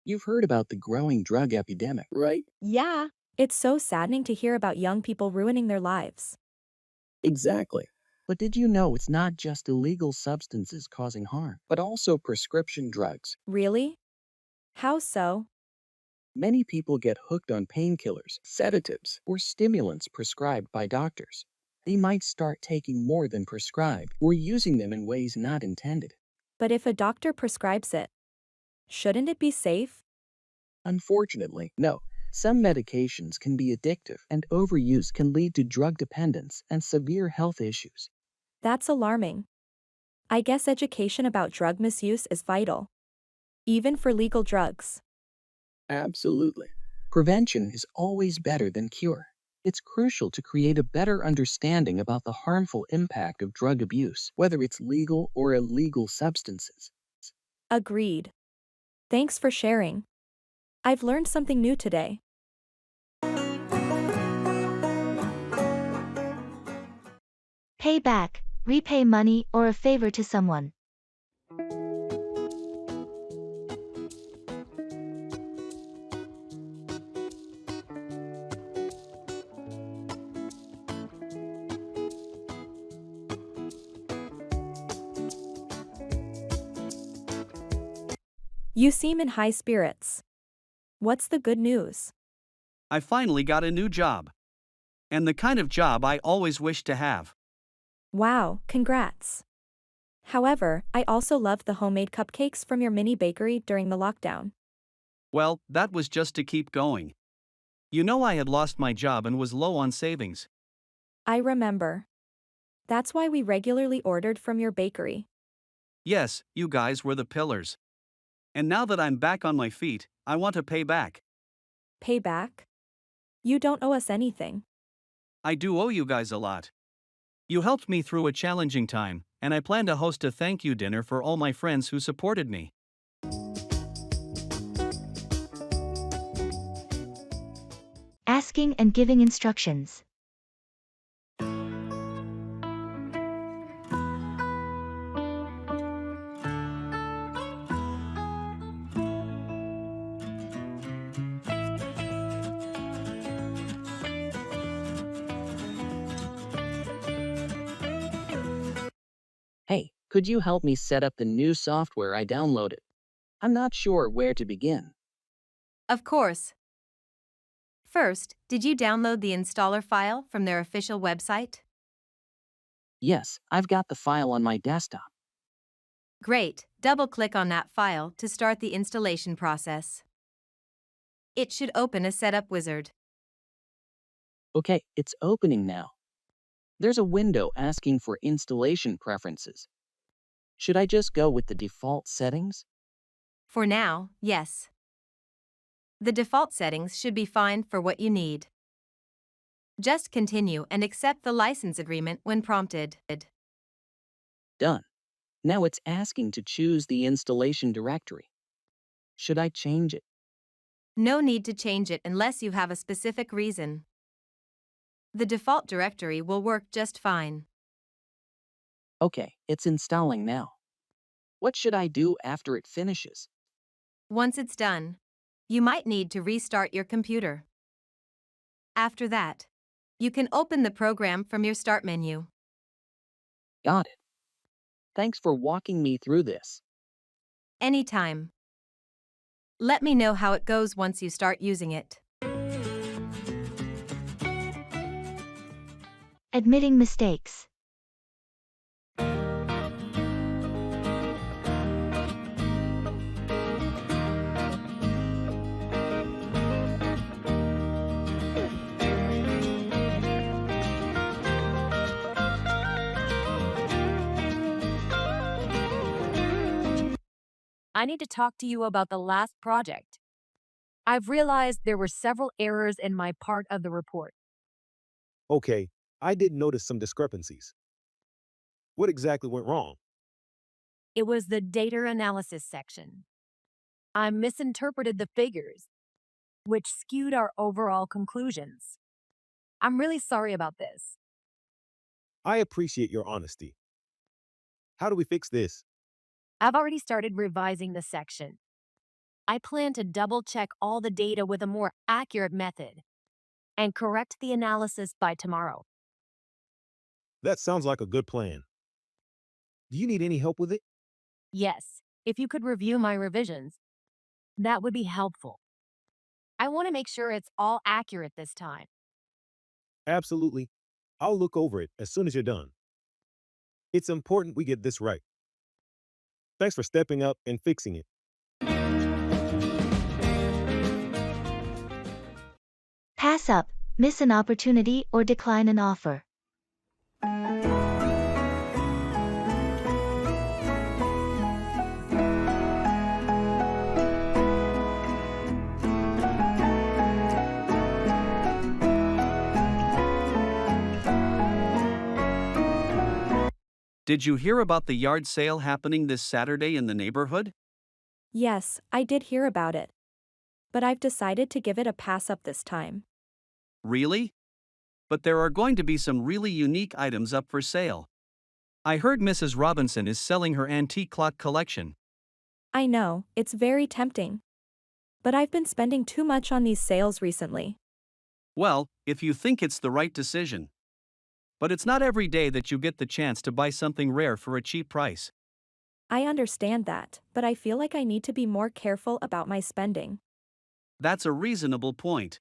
You've heard about the growing drug epidemic, right? Yeah. It's so saddening to hear about young people ruining their lives. Exactly. But did you know it's not just illegal substances causing harm, but also prescription drugs? Really? How so? Many people get hooked on painkillers, sedatives, or stimulants prescribed by doctors. They might start taking more than prescribed or using them in ways not intended. But if a doctor prescribes it, shouldn't it be safe? Unfortunately, no. Some medications can be addictive, and overuse can lead to drug dependence and severe health issues. That's alarming. I guess education about drug misuse is vital, even for legal drugs. Absolutely. Prevention is always better than cure. It's crucial to create a better understanding about the harmful impact of drug abuse, whether it's legal or illegal substances. Agreed. Thanks for sharing. I've learned something new today. Pay back, repay money or a favor to someone. You seem in high spirits. What's the good news? I finally got a new job. And the kind of job I always wished to have. Wow, congrats. However, I also loved the homemade cupcakes from your mini bakery during the lockdown. Well, that was just to keep going. You know, I had lost my job and was low on savings. I remember. That's why we regularly ordered from your bakery. Yes, you guys were the pillars. And now that I'm back on my feet, I want to pay back. Pay back? You don't owe us anything. I do owe you guys a lot. You helped me through a challenging time, and I plan to host a thank you dinner for all my friends who supported me. Asking and giving instructions. Hey, could you help me set up the new software I downloaded? I'm not sure where to begin. Of course. First, did you download the installer file from their official website? Yes, I've got the file on my desktop. Great. Double-click on that file to start the installation process. It should open a setup wizard. Okay, it's opening now. There's a window asking for installation preferences. Should I just go with the default settings? For now, yes. The default settings should be fine for what you need. Just continue and accept the license agreement when prompted. Done. Now it's asking to choose the installation directory. Should I change it? No need to change it unless you have a specific reason. The default directory will work just fine. Okay, it's installing now. What should I do after it finishes? Once it's done, you might need to restart your computer. After that, you can open the program from your Start menu. Got it. Thanks for walking me through this. Anytime. Let me know how it goes once you start using it. Admitting mistakes. I need to talk to you about the last project. I've realized there were several errors in my part of the report. Okay, I did notice some discrepancies. What exactly went wrong? It was the data analysis section. I misinterpreted the figures, which skewed our overall conclusions. I'm really sorry about this. I appreciate your honesty. How do we fix this? I've already started revising the section. I plan to double-check all the data with a more accurate method and correct the analysis by tomorrow. That sounds like a good plan. Do you need any help with it? Yes, if you could review my revisions, that would be helpful. I want to make sure it's all accurate this time. Absolutely. I'll look over it as soon as you're done. It's important we get this right. Thanks for stepping up and fixing it. Pass up, miss an opportunity, or decline an offer. Did you hear about the yard sale happening this Saturday in the neighborhood? Yes, I did hear about it. But I've decided to give it a pass up this time. Really? But there are going to be some really unique items up for sale. I heard Mrs. Robinson is selling her antique clock collection. I know, it's very tempting. But I've been spending too much on these sales recently. Well, if you think it's the right decision. But it's not every day that you get the chance to buy something rare for a cheap price. I understand that, but I feel like I need to be more careful about my spending. That's a reasonable point.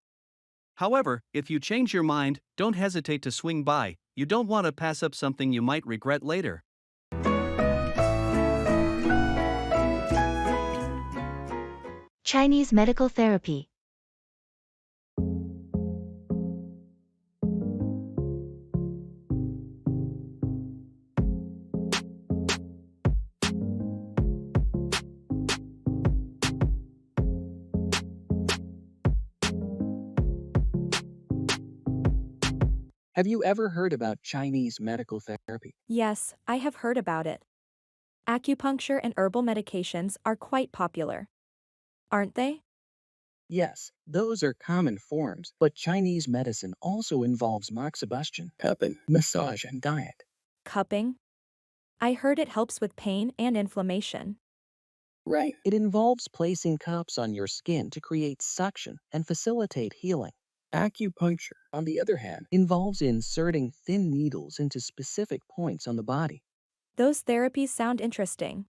However, if you change your mind, don't hesitate to swing by. You don't want to pass up something you might regret later. Chinese medical therapy. Have you ever heard about Chinese medical therapy? Yes, I have heard about it. Acupuncture and herbal medications are quite popular. Aren't they? Yes, those are common forms, but Chinese medicine also involves moxibustion, cupping, massage, and diet. Cupping? I heard it helps with pain and inflammation. Right. It involves placing cups on your skin to create suction and facilitate healing. Acupuncture, on the other hand, involves inserting thin needles into specific points on the body. Those therapies sound interesting.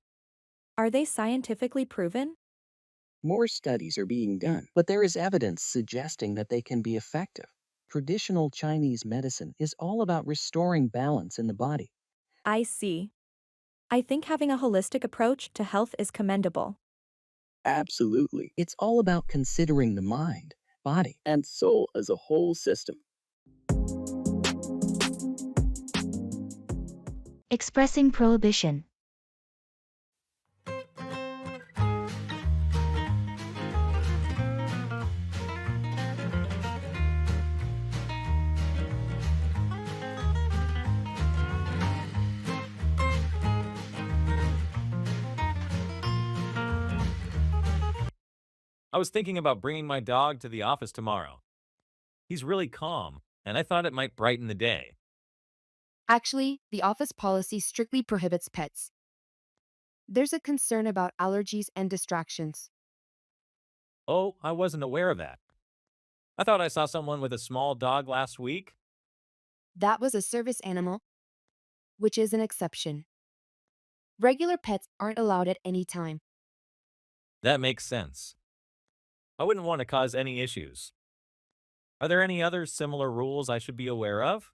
Are they scientifically proven? More studies are being done, but there is evidence suggesting that they can be effective. Traditional Chinese medicine is all about restoring balance in the body. I see. I think having a holistic approach to health is commendable. Absolutely. It's all about considering the mind, body, and soul as a whole system. Expressing prohibition. I was thinking about bringing my dog to the office tomorrow. He's really calm, and I thought it might brighten the day. Actually, the office policy strictly prohibits pets. There's a concern about allergies and distractions. Oh, I wasn't aware of that. I thought I saw someone with a small dog last week. That was a service animal, which is an exception. Regular pets aren't allowed at any time. That makes sense. I wouldn't want to cause any issues. Are there any other similar rules I should be aware of?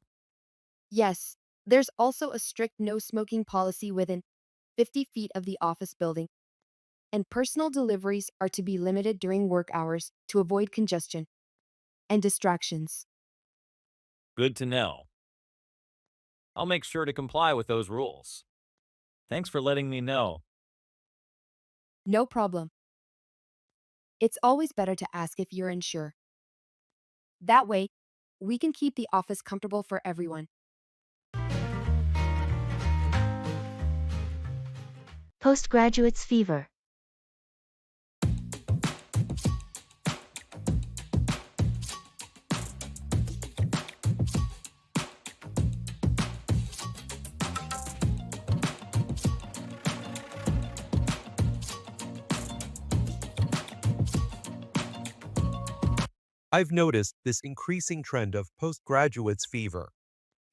Yes, there's also a strict no smoking policy within 50 feet of the office building, and personal deliveries are to be limited during work hours to avoid congestion and distractions. Good to know. I'll make sure to comply with those rules. Thanks for letting me know. No problem. It's always better to ask if you're unsure. That way, we can keep the office comfortable for everyone. Postgraduate's fever. I've noticed this increasing trend of postgraduates' fever.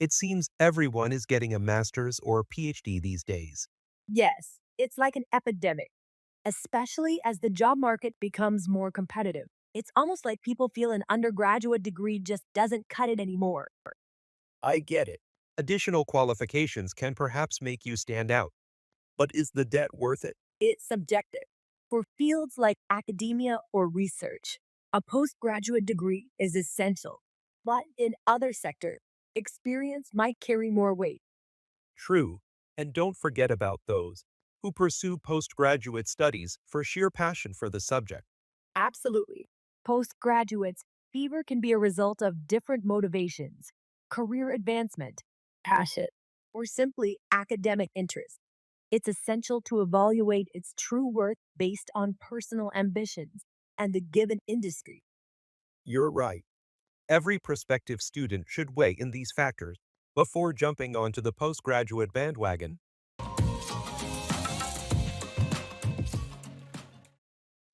It seems everyone is getting a master's or PhD these days. Yes, it's like an epidemic, especially as the job market becomes more competitive. It's almost like people feel an undergraduate degree just doesn't cut it anymore. I get it. Additional qualifications can perhaps make you stand out. But is the debt worth it? It's subjective. For fields like academia or research, a postgraduate degree is essential. But in other sectors, experience might carry more weight. True. And don't forget about those who pursue postgraduate studies for sheer passion for the subject. Absolutely. Postgraduates' fever can be a result of different motivations, career advancement, passion, or simply academic interest. It's essential to evaluate its true worth based on personal ambitions and the given industry. You're right. Every prospective student should weigh in these factors before jumping onto the postgraduate bandwagon.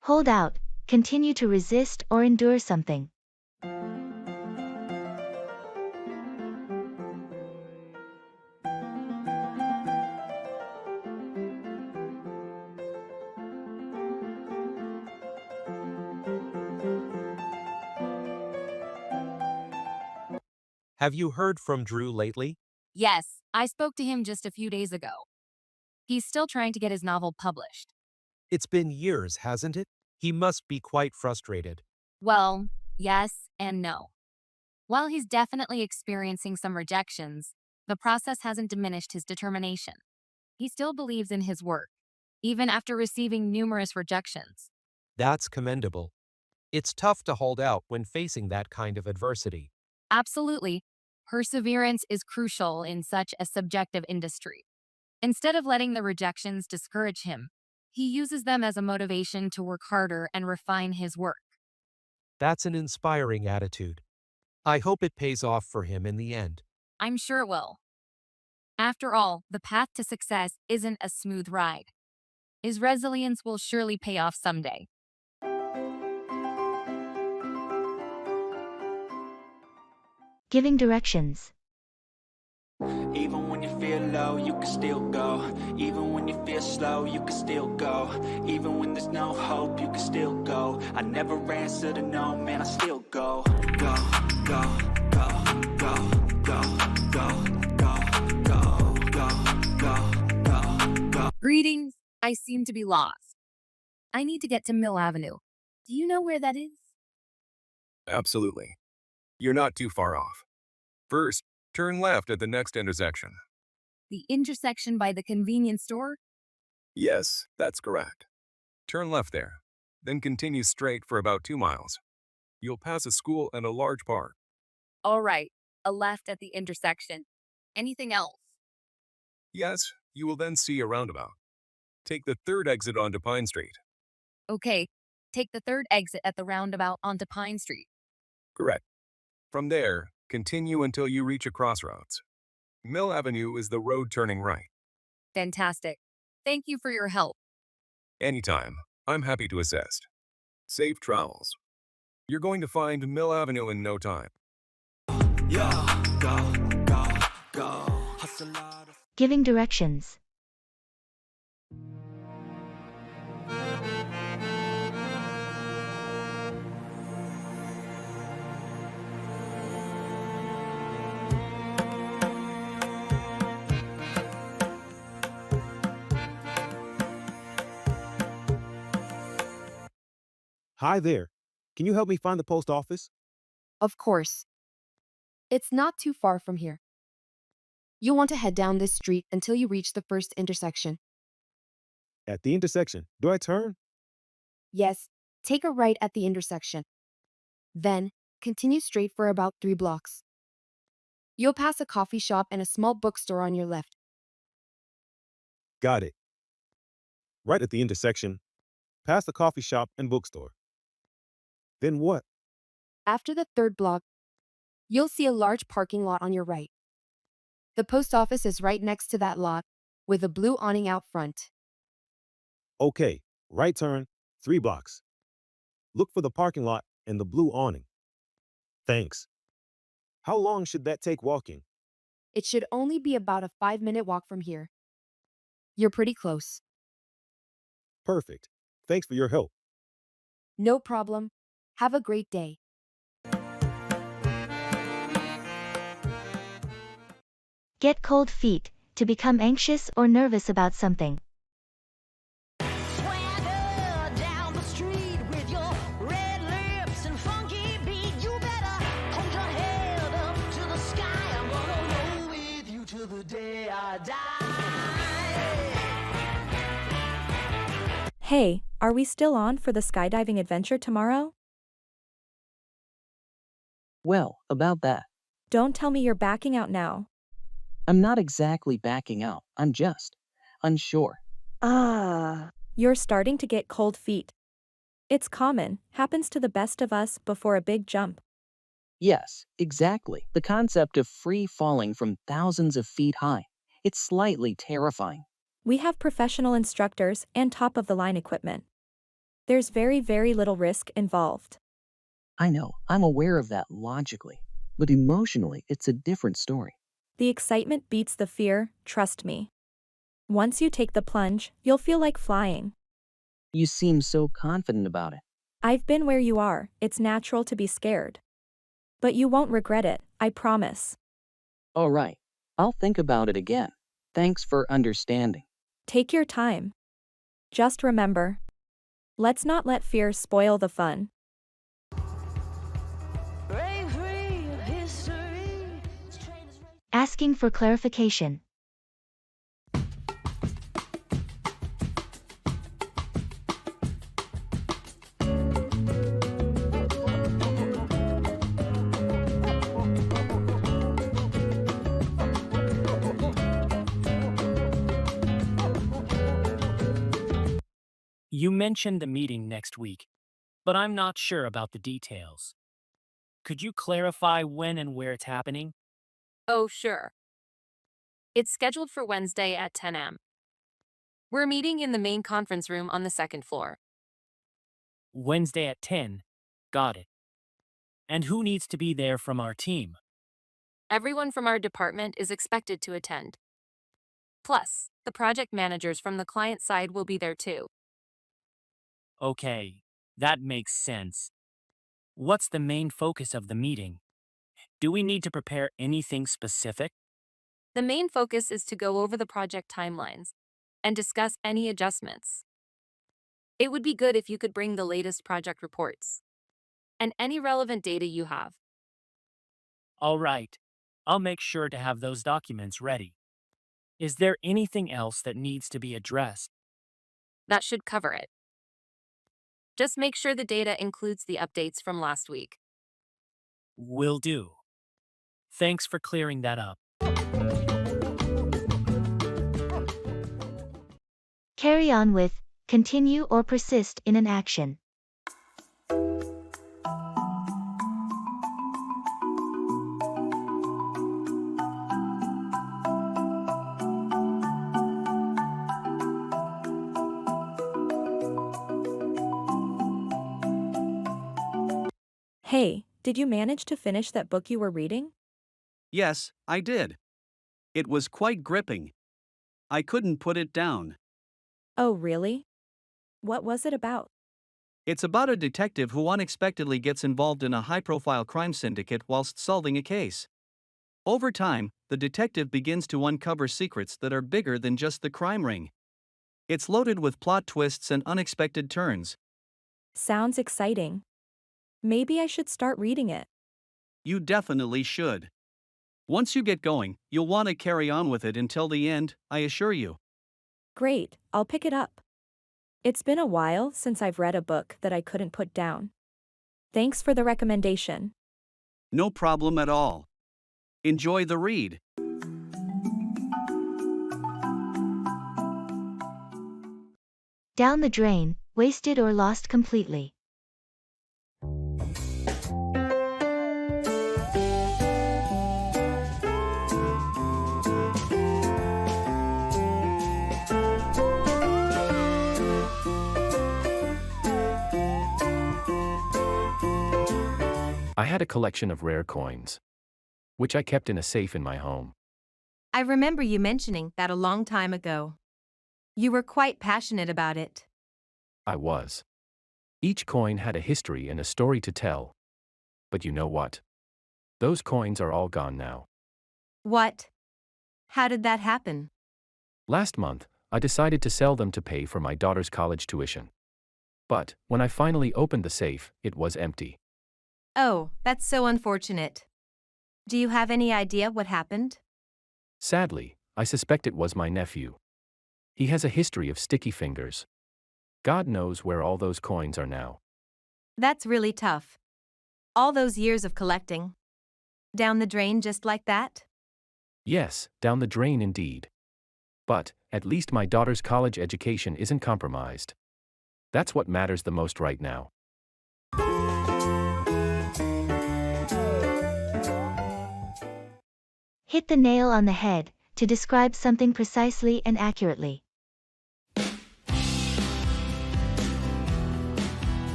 Hold out, continue to resist or endure something. Have you heard from Drew lately? Yes, I spoke to him just a few days ago. He's still trying to get his novel published. It's been years, hasn't it? He must be quite frustrated. Well, yes and no. While he's definitely experiencing some rejections, the process hasn't diminished his determination. He still believes in his work, even after receiving numerous rejections. That's commendable. It's tough to hold out when facing that kind of adversity. Absolutely. Perseverance is crucial in such a subjective industry. Instead of letting the rejections discourage him, he uses them as a motivation to work harder and refine his work. That's an inspiring attitude. I hope it pays off for him in the end. I'm sure it will. After all, the path to success isn't a smooth ride. His resilience will surely pay off someday. Giving directions. Even when you feel low, you can still go. Even when you feel slow, you can still go. Even when there's no hope, you can still go. I never answer to no, man, I still go. Go, go, go, go, go, go, go, go, go, go, go, go. Greetings. I seem to be lost. I need to get to Mill Avenue. Do you know where that is? Absolutely. You're not too far off. First, turn left at the next intersection. The intersection by the convenience store? Yes, that's correct. Turn left there, then continue straight for about 2 miles. You'll pass a school and a large park. All right, a left at the intersection. Anything else? Yes, you will then see a roundabout. Take the third exit onto Pine Street. Okay, take the third exit at the roundabout onto Pine Street. Correct. From there, continue until you reach a crossroads. Mill Avenue is the road turning right. Fantastic. Thank you for your help. Anytime, I'm happy to assist. Safe travels. You're going to find Mill Avenue in no time. Giving directions. Hi there. Can you help me find the post office? Of course. It's not too far from here. You'll want to head down this street until you reach the first intersection. At the intersection. Do I turn? Yes, take a right at the intersection. Then, continue straight for about 3 blocks. You'll pass a coffee shop and a small bookstore on your left. Got it. Right at the intersection. Past the coffee shop and bookstore. Then what? After the third block, you'll see a large parking lot on your right. The post office is right next to that lot, with a blue awning out front. Okay. Right turn, 3 blocks. Look for the parking lot and the blue awning. Thanks. How long should that take walking? It should only be about a 5-minute walk from here. You're pretty close. Perfect. Thanks for your help. No problem. Have a great day. Get cold feet, to become anxious or nervous about something. Swagger down the street with your red lips and funky beat. You better hold your head up to the sky. I'm gonna roll with you till the day I die. Hey, are we still on for the skydiving adventure tomorrow? Well, about that. Don't tell me you're backing out now. I'm not exactly backing out, I'm just unsure. You're starting to get cold feet. It's common, happens to the best of us before a big jump. Yes, exactly. The concept of free falling from thousands of feet high. It's slightly terrifying. We have professional instructors and top-of-the-line equipment. There's very, very little risk involved. I know, I'm aware of that logically, but emotionally, it's a different story. The excitement beats the fear, trust me. Once you take the plunge, you'll feel like flying. You seem so confident about it. I've been where you are, it's natural to be scared. But you won't regret it, I promise. All right, I'll think about it again. Thanks for understanding. Take your time. Just remember, let's not let fear spoil the fun. Asking for clarification. You mentioned a meeting next week, but I'm not sure about the details. Could you clarify when and where it's happening? Oh, sure. It's scheduled for Wednesday at 10 a.m. We're meeting in the main conference room on the second floor. Wednesday at 10. Got it. And who needs to be there from our team? Everyone from our department is expected to attend. Plus, the project managers from the client side will be there too. Okay, that makes sense. What's the main focus of the meeting? Do we need to prepare anything specific? The main focus is to go over the project timelines and discuss any adjustments. It would be good if you could bring the latest project reports and any relevant data you have. All right, I'll make sure to have those documents ready. Is there anything else that needs to be addressed? That should cover it. Just make sure the data includes the updates from last week. Will do. Thanks for clearing that up. Carry on with, continue or persist in an action. Hey, did you manage to finish that book you were reading? Yes, I did. It was quite gripping. I couldn't put it down. Oh, really? What was it about? It's about a detective who unexpectedly gets involved in a high-profile crime syndicate whilst solving a case. Over time, the detective begins to uncover secrets that are bigger than just the crime ring. It's loaded with plot twists and unexpected turns. Sounds exciting. Maybe I should start reading it. You definitely should. Once you get going, you'll want to carry on with it until the end, I assure you. Great, I'll pick it up. It's been a while since I've read a book that I couldn't put down. Thanks for the recommendation. No problem at all. Enjoy the read. Down the drain, wasted or lost completely. I had a collection of rare coins, which I kept in a safe in my home. I remember you mentioning that a long time ago. You were quite passionate about it. I was. Each coin had a history and a story to tell. But you know what? Those coins are all gone now. What? How did that happen? Last month, I decided to sell them to pay for my daughter's college tuition. But, when I finally opened the safe, it was empty. Oh, that's so unfortunate. Do you have any idea what happened? Sadly, I suspect it was my nephew. He has a history of sticky fingers. God knows where all those coins are now. That's really tough. All those years of collecting. Down the drain just like that? Yes, down the drain indeed. But, at least my daughter's college education isn't compromised. That's what matters the most right now. Hit the nail on the head to describe something precisely and accurately.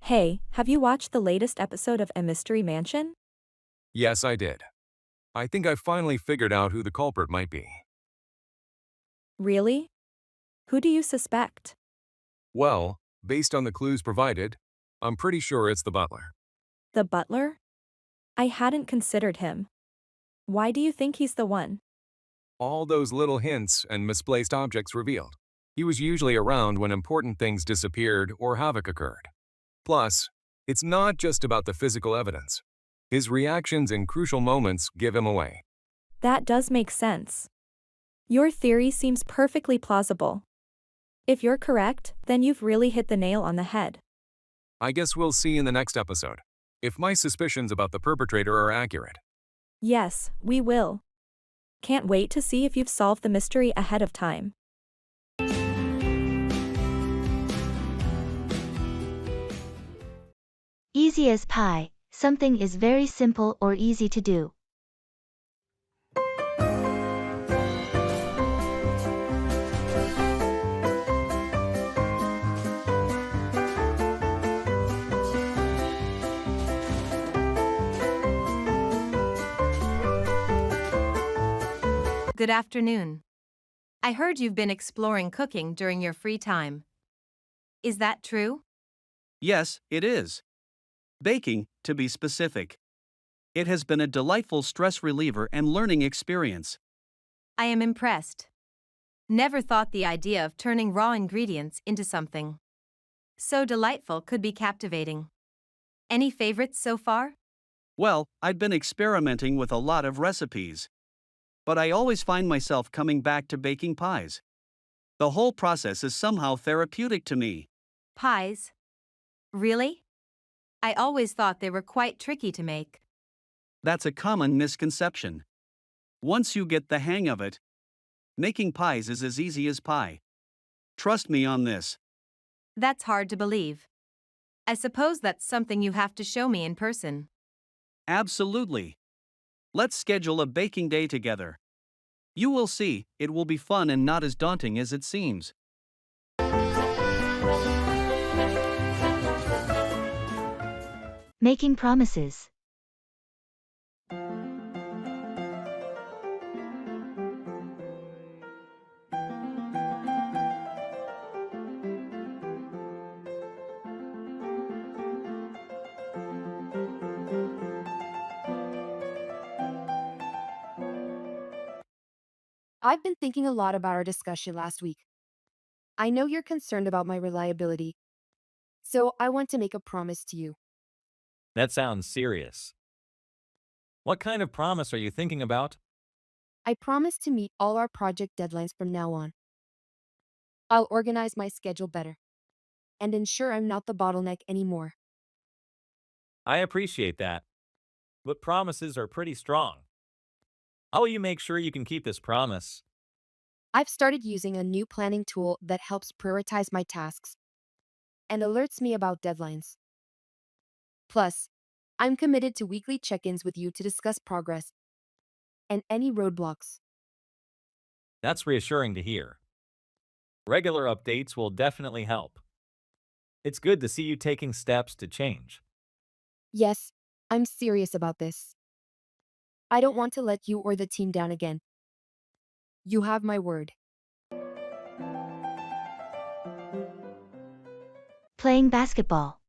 Hey, have you watched the latest episode of A Mystery Mansion? Yes, I did. I think I finally figured out who the culprit might be. Really? Who do you suspect? Well, based on the clues provided, I'm pretty sure it's the butler. The butler? I hadn't considered him. Why do you think he's the one? All those little hints and misplaced objects revealed. He was usually around when important things disappeared or havoc occurred. Plus, it's not just about the physical evidence. His reactions in crucial moments give him away. That does make sense. Your theory seems perfectly plausible. If you're correct, then you've really hit the nail on the head. I guess we'll see in the next episode if my suspicions about the perpetrator are accurate. Yes, we will. Can't wait to see if you've solved the mystery ahead of time. Easy as pie, something is very simple or easy to do. Good afternoon. I heard you've been exploring cooking during your free time. Is that true? Yes, it is. Baking, to be specific. It has been a delightful stress reliever and learning experience. I am impressed. Never thought the idea of turning raw ingredients into something so delightful could be captivating. Any favorites so far? Well, I'd been experimenting with a lot of recipes. But I always find myself coming back to baking pies. The whole process is somehow therapeutic to me. Pies? Really? I always thought they were quite tricky to make. That's a common misconception. Once you get the hang of it, making pies is as easy as pie. Trust me on this. That's hard to believe. I suppose that's something you have to show me in person. Absolutely. Let's schedule a baking day together. You will see, it will be fun and not as daunting as it seems. Making promises. I've been thinking a lot about our discussion last week. I know you're concerned about my reliability, so I want to make a promise to you. That sounds serious. What kind of promise are you thinking about? I promise to meet all our project deadlines from now on. I'll organize my schedule better and ensure I'm not the bottleneck anymore. I appreciate that. But promises are pretty strong. How will you make sure you can keep this promise? I've started using a new planning tool that helps prioritize my tasks and alerts me about deadlines. Plus, I'm committed to weekly check-ins with you to discuss progress and any roadblocks. That's reassuring to hear. Regular updates will definitely help. It's good to see you taking steps to change. Yes, I'm serious about this. I don't want to let you or the team down again. You have my word. Playing basketball.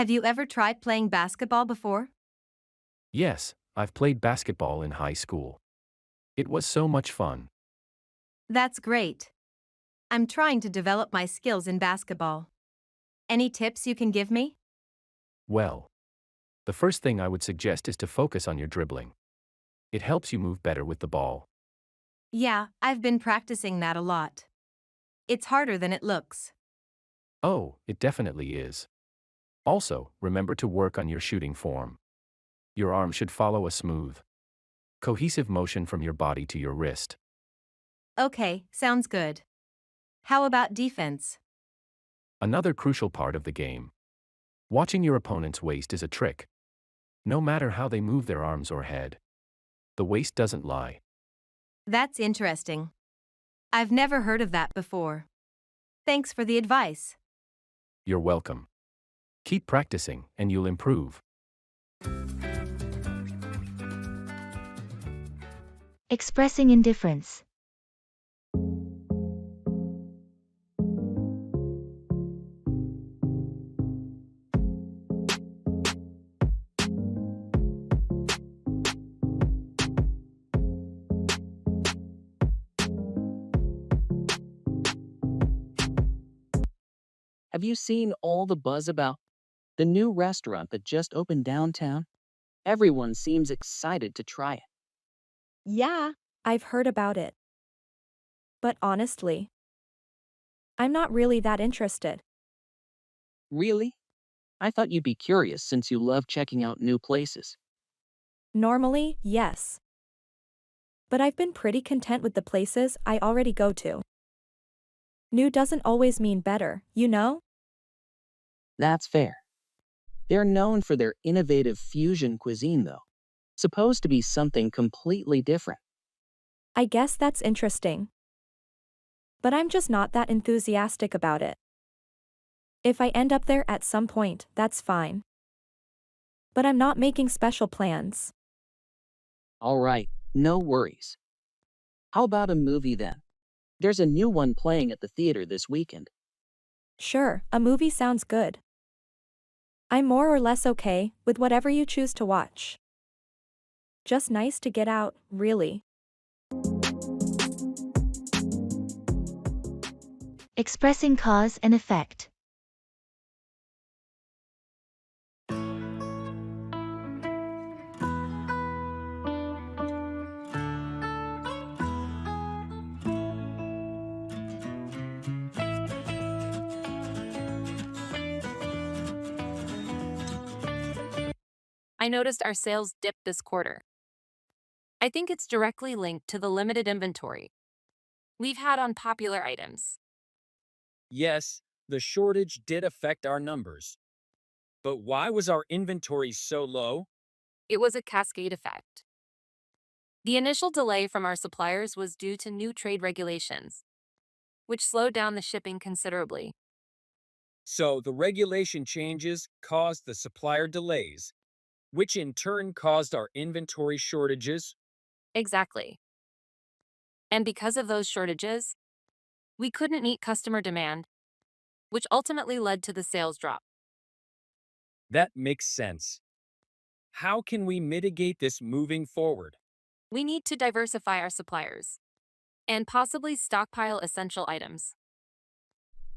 Have you ever tried playing basketball before? Yes, I've played basketball in high school. It was so much fun. That's great. I'm trying to develop my skills in basketball. Any tips you can give me? Well, the first thing I would suggest is to focus on your dribbling. It helps you move better with the ball. Yeah, I've been practicing that a lot. It's harder than it looks. Oh, it definitely is. Also, remember to work on your shooting form. Your arm should follow a smooth, cohesive motion from your body to your wrist. Okay, sounds good. How about defense? Another crucial part of the game. Watching your opponent's waist is a trick. No matter how they move their arms or head, the waist doesn't lie. That's interesting. I've never heard of that before. Thanks for the advice. You're welcome. Keep practicing, and you'll improve. Expressing indifference. Have you seen all the buzz about the new restaurant that just opened downtown? Everyone seems excited to try it. Yeah, I've heard about it. But honestly, I'm not really that interested. Really? I thought you'd be curious since you love checking out new places. Normally, yes. But I've been pretty content with the places I already go to. New doesn't always mean better, you know? That's fair. They're known for their innovative fusion cuisine, though. Supposed to be something completely different. I guess that's interesting. But I'm just not that enthusiastic about it. If I end up there at some point, that's fine. But I'm not making special plans. All right, no worries. How about a movie then? There's a new one playing at the theater this weekend. Sure, a movie sounds good. I'm more or less okay with whatever you choose to watch. Just nice to get out, really. Expressing cause and effect. I noticed our sales dipped this quarter. I think it's directly linked to the limited inventory we've had on popular items. Yes, the shortage did affect our numbers. But why was our inventory so low? It was a cascade effect. The initial delay from our suppliers was due to new trade regulations, which slowed down the shipping considerably. So the regulation changes caused the supplier delays, which in turn caused our inventory shortages. Exactly. And because of those shortages, we couldn't meet customer demand, which ultimately led to the sales drop. That makes sense. How can we mitigate this moving forward? We need to diversify our suppliers and possibly stockpile essential items.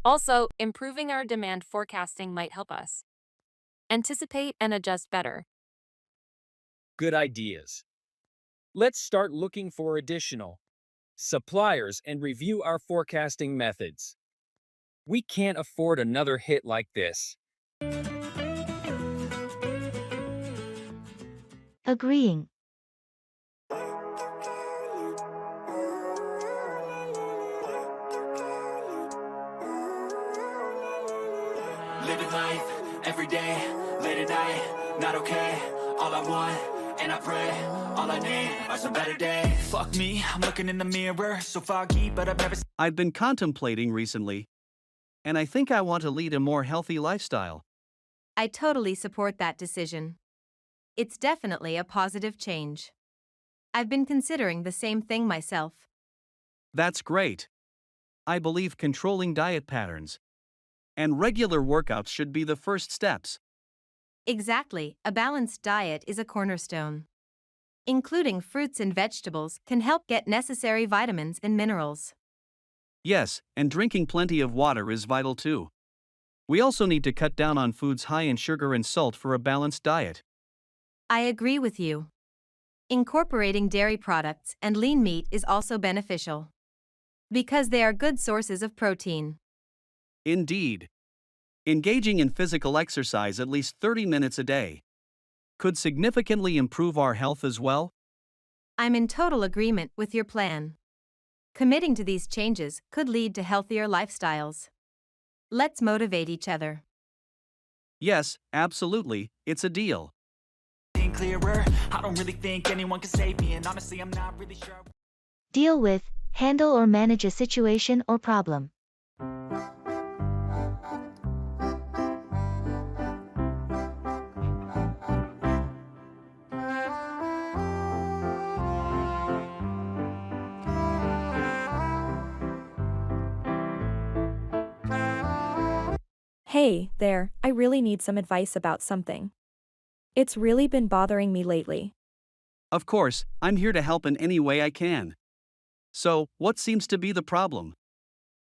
Also, improving our demand forecasting might help us anticipate and adjust better. Good ideas. Let's start looking for additional suppliers and review our forecasting methods. We can't afford another hit like this. Agreeing. living life, every day, late at night, not okay. All I want, and I pray, all I need are some better days. Fuck me, I'm looking in the mirror, so foggy, but I've never I've been contemplating recently, and I think I want to lead a more healthy lifestyle. I totally support that decision. It's definitely a positive change. I've been considering the same thing myself. That's great. I believe controlling diet patterns and regular workouts should be the first steps. Exactly, a balanced diet is a cornerstone. Including fruits and vegetables can help get necessary vitamins and minerals. Yes, and drinking plenty of water is vital too. We also need to cut down on foods high in sugar and salt for a balanced diet. I agree with you. Incorporating dairy products and lean meat is also beneficial because they are good sources of protein. Indeed. Engaging in physical exercise at least 30 minutes a day could significantly improve our health as well. I'm in total agreement with your plan. Committing to these changes could lead to healthier lifestyles. Let's motivate each other. Yes, absolutely, it's a deal. clearer. I don't really think anyone can save me, and honestly, I'm not really sure. Deal with, handle or manage a situation or problem. Hey, there, I really need some advice about something. It's really been bothering me lately. Of course, I'm here to help in any way I can. So, what seems to be the problem?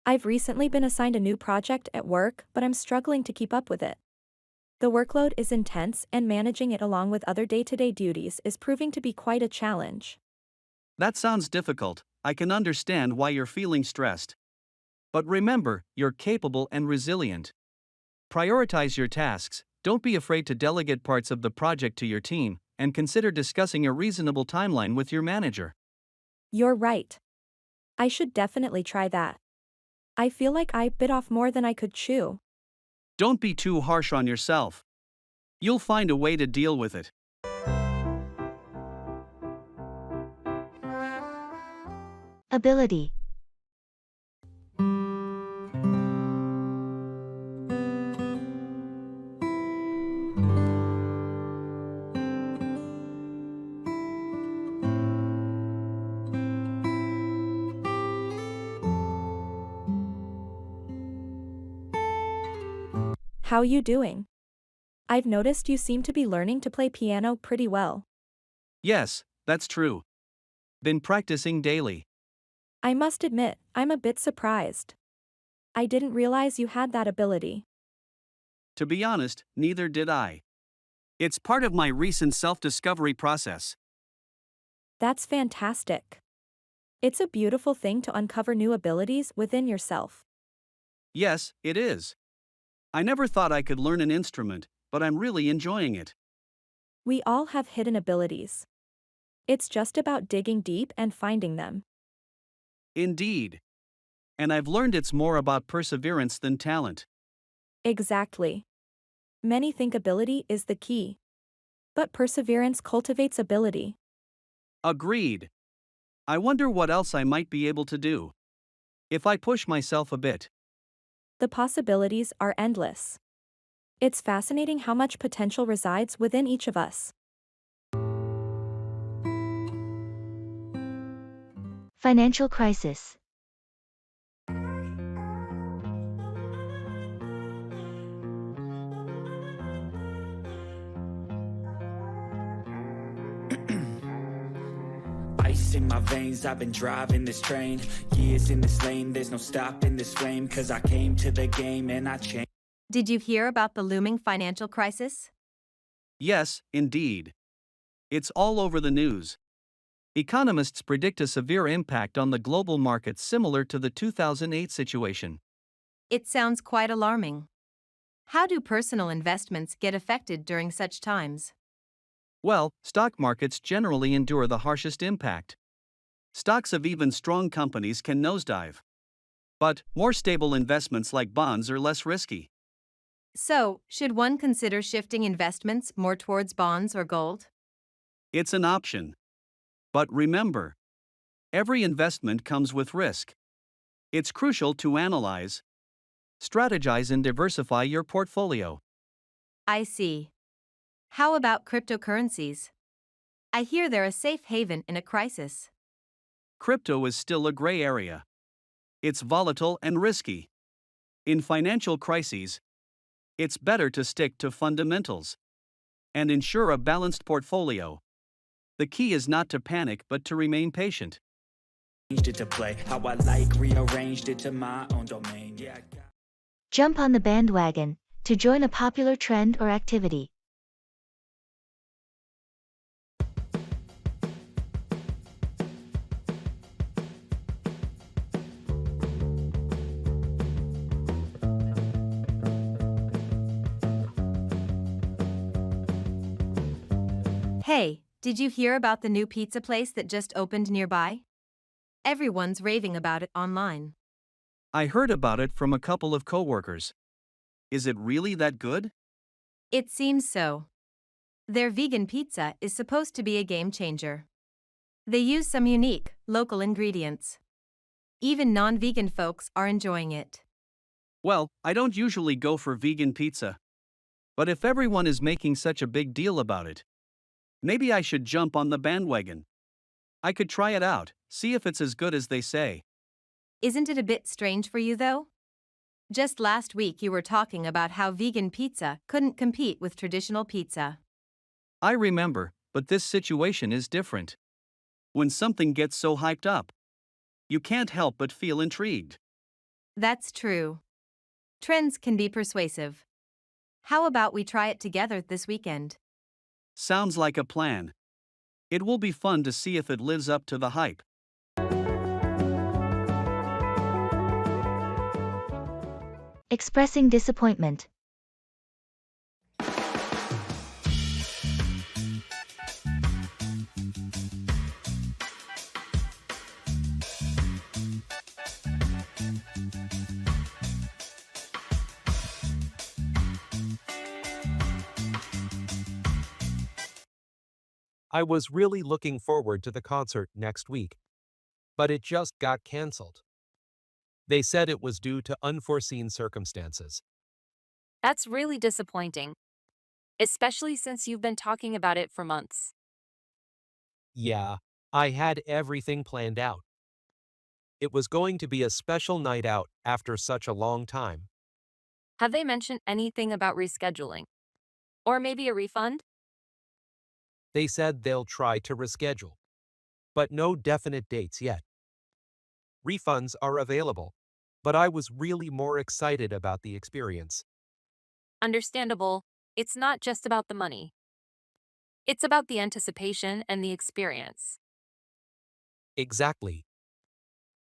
I've recently been assigned a new project at work, but I'm struggling to keep up with it. The workload is intense, and managing it along with other day-to-day duties is proving to be quite a challenge. That sounds difficult. I can understand why you're feeling stressed. But remember, you're capable and resilient. Prioritize your tasks, don't be afraid to delegate parts of the project to your team, and consider discussing a reasonable timeline with your manager. You're right. I should definitely try that. I feel like I bit off more than I could chew. Don't be too harsh on yourself. You'll find a way to deal with it. Ability. How you doing? I've noticed you seem to be learning to play piano pretty well. Yes, that's true. Been practicing daily. I must admit, I'm a bit surprised. I didn't realize you had that ability. To be honest, neither did I. It's part of my recent self-discovery process. That's fantastic. It's a beautiful thing to uncover new abilities within yourself. Yes, it is. I never thought I could learn an instrument, but I'm really enjoying it. We all have hidden abilities. It's just about digging deep and finding them. Indeed. And I've learned it's more about perseverance than talent. Exactly. Many think ability is the key. But perseverance cultivates ability. Agreed. I wonder what else I might be able to do if I push myself a bit. The possibilities are endless. It's fascinating how much potential resides within each of us. Financial crisis. Ice in my veins, I've been driving this train. Years in this lane, there's no stopping this flame. Cause I came to the game and I changed. Did you hear about the looming financial crisis? Yes, indeed. It's all over the news. Economists predict a severe impact on the global markets similar to the 2008 situation. It sounds quite alarming. How do personal investments get affected during such times? Well, stock markets generally endure the harshest impact. Stocks of even strong companies can nosedive. But more stable investments like bonds are less risky. So, should one consider shifting investments more towards bonds or gold? It's an option. But remember, every investment comes with risk. It's crucial to analyze, strategize, and diversify your portfolio. I see. How about cryptocurrencies? I hear they're a safe haven in a crisis. Crypto is still a gray area. It's volatile and risky. In financial crises, it's better to stick to fundamentals and ensure a balanced portfolio. The key is not to panic but to remain patient. It to play how I like, rearranged it to my own domain. Yeah. Jump on the bandwagon to join a popular trend or activity. Hey, did you hear about the new pizza place that just opened nearby? Everyone's raving about it online. I heard about it from a couple of coworkers. Is it really that good? It seems so. Their vegan pizza is supposed to be a game changer. They use some unique, local ingredients. Even non-vegan folks are enjoying it. Well, I don't usually go for vegan pizza. But if everyone is making such a big deal about it, maybe I should jump on the bandwagon. I could try it out, see if it's as good as they say. Isn't it a bit strange for you, though? Just last week you were talking about how vegan pizza couldn't compete with traditional pizza. I remember, but this situation is different. When something gets so hyped up, you can't help but feel intrigued. That's true. Trends can be persuasive. How about we try it together this weekend? Sounds like a plan. It will be fun to see if it lives up to the hype. Expressing disappointment. I was really looking forward to the concert next week, but it just got canceled. They said it was due to unforeseen circumstances. That's really disappointing, especially since you've been talking about it for months. Yeah, I had everything planned out. It was going to be a special night out after such a long time. Have they mentioned anything about rescheduling? Or maybe a refund? They said they'll try to reschedule, but no definite dates yet. Refunds are available, but I was really more excited about the experience. Understandable. It's not just about the money. It's about the anticipation and the experience. Exactly.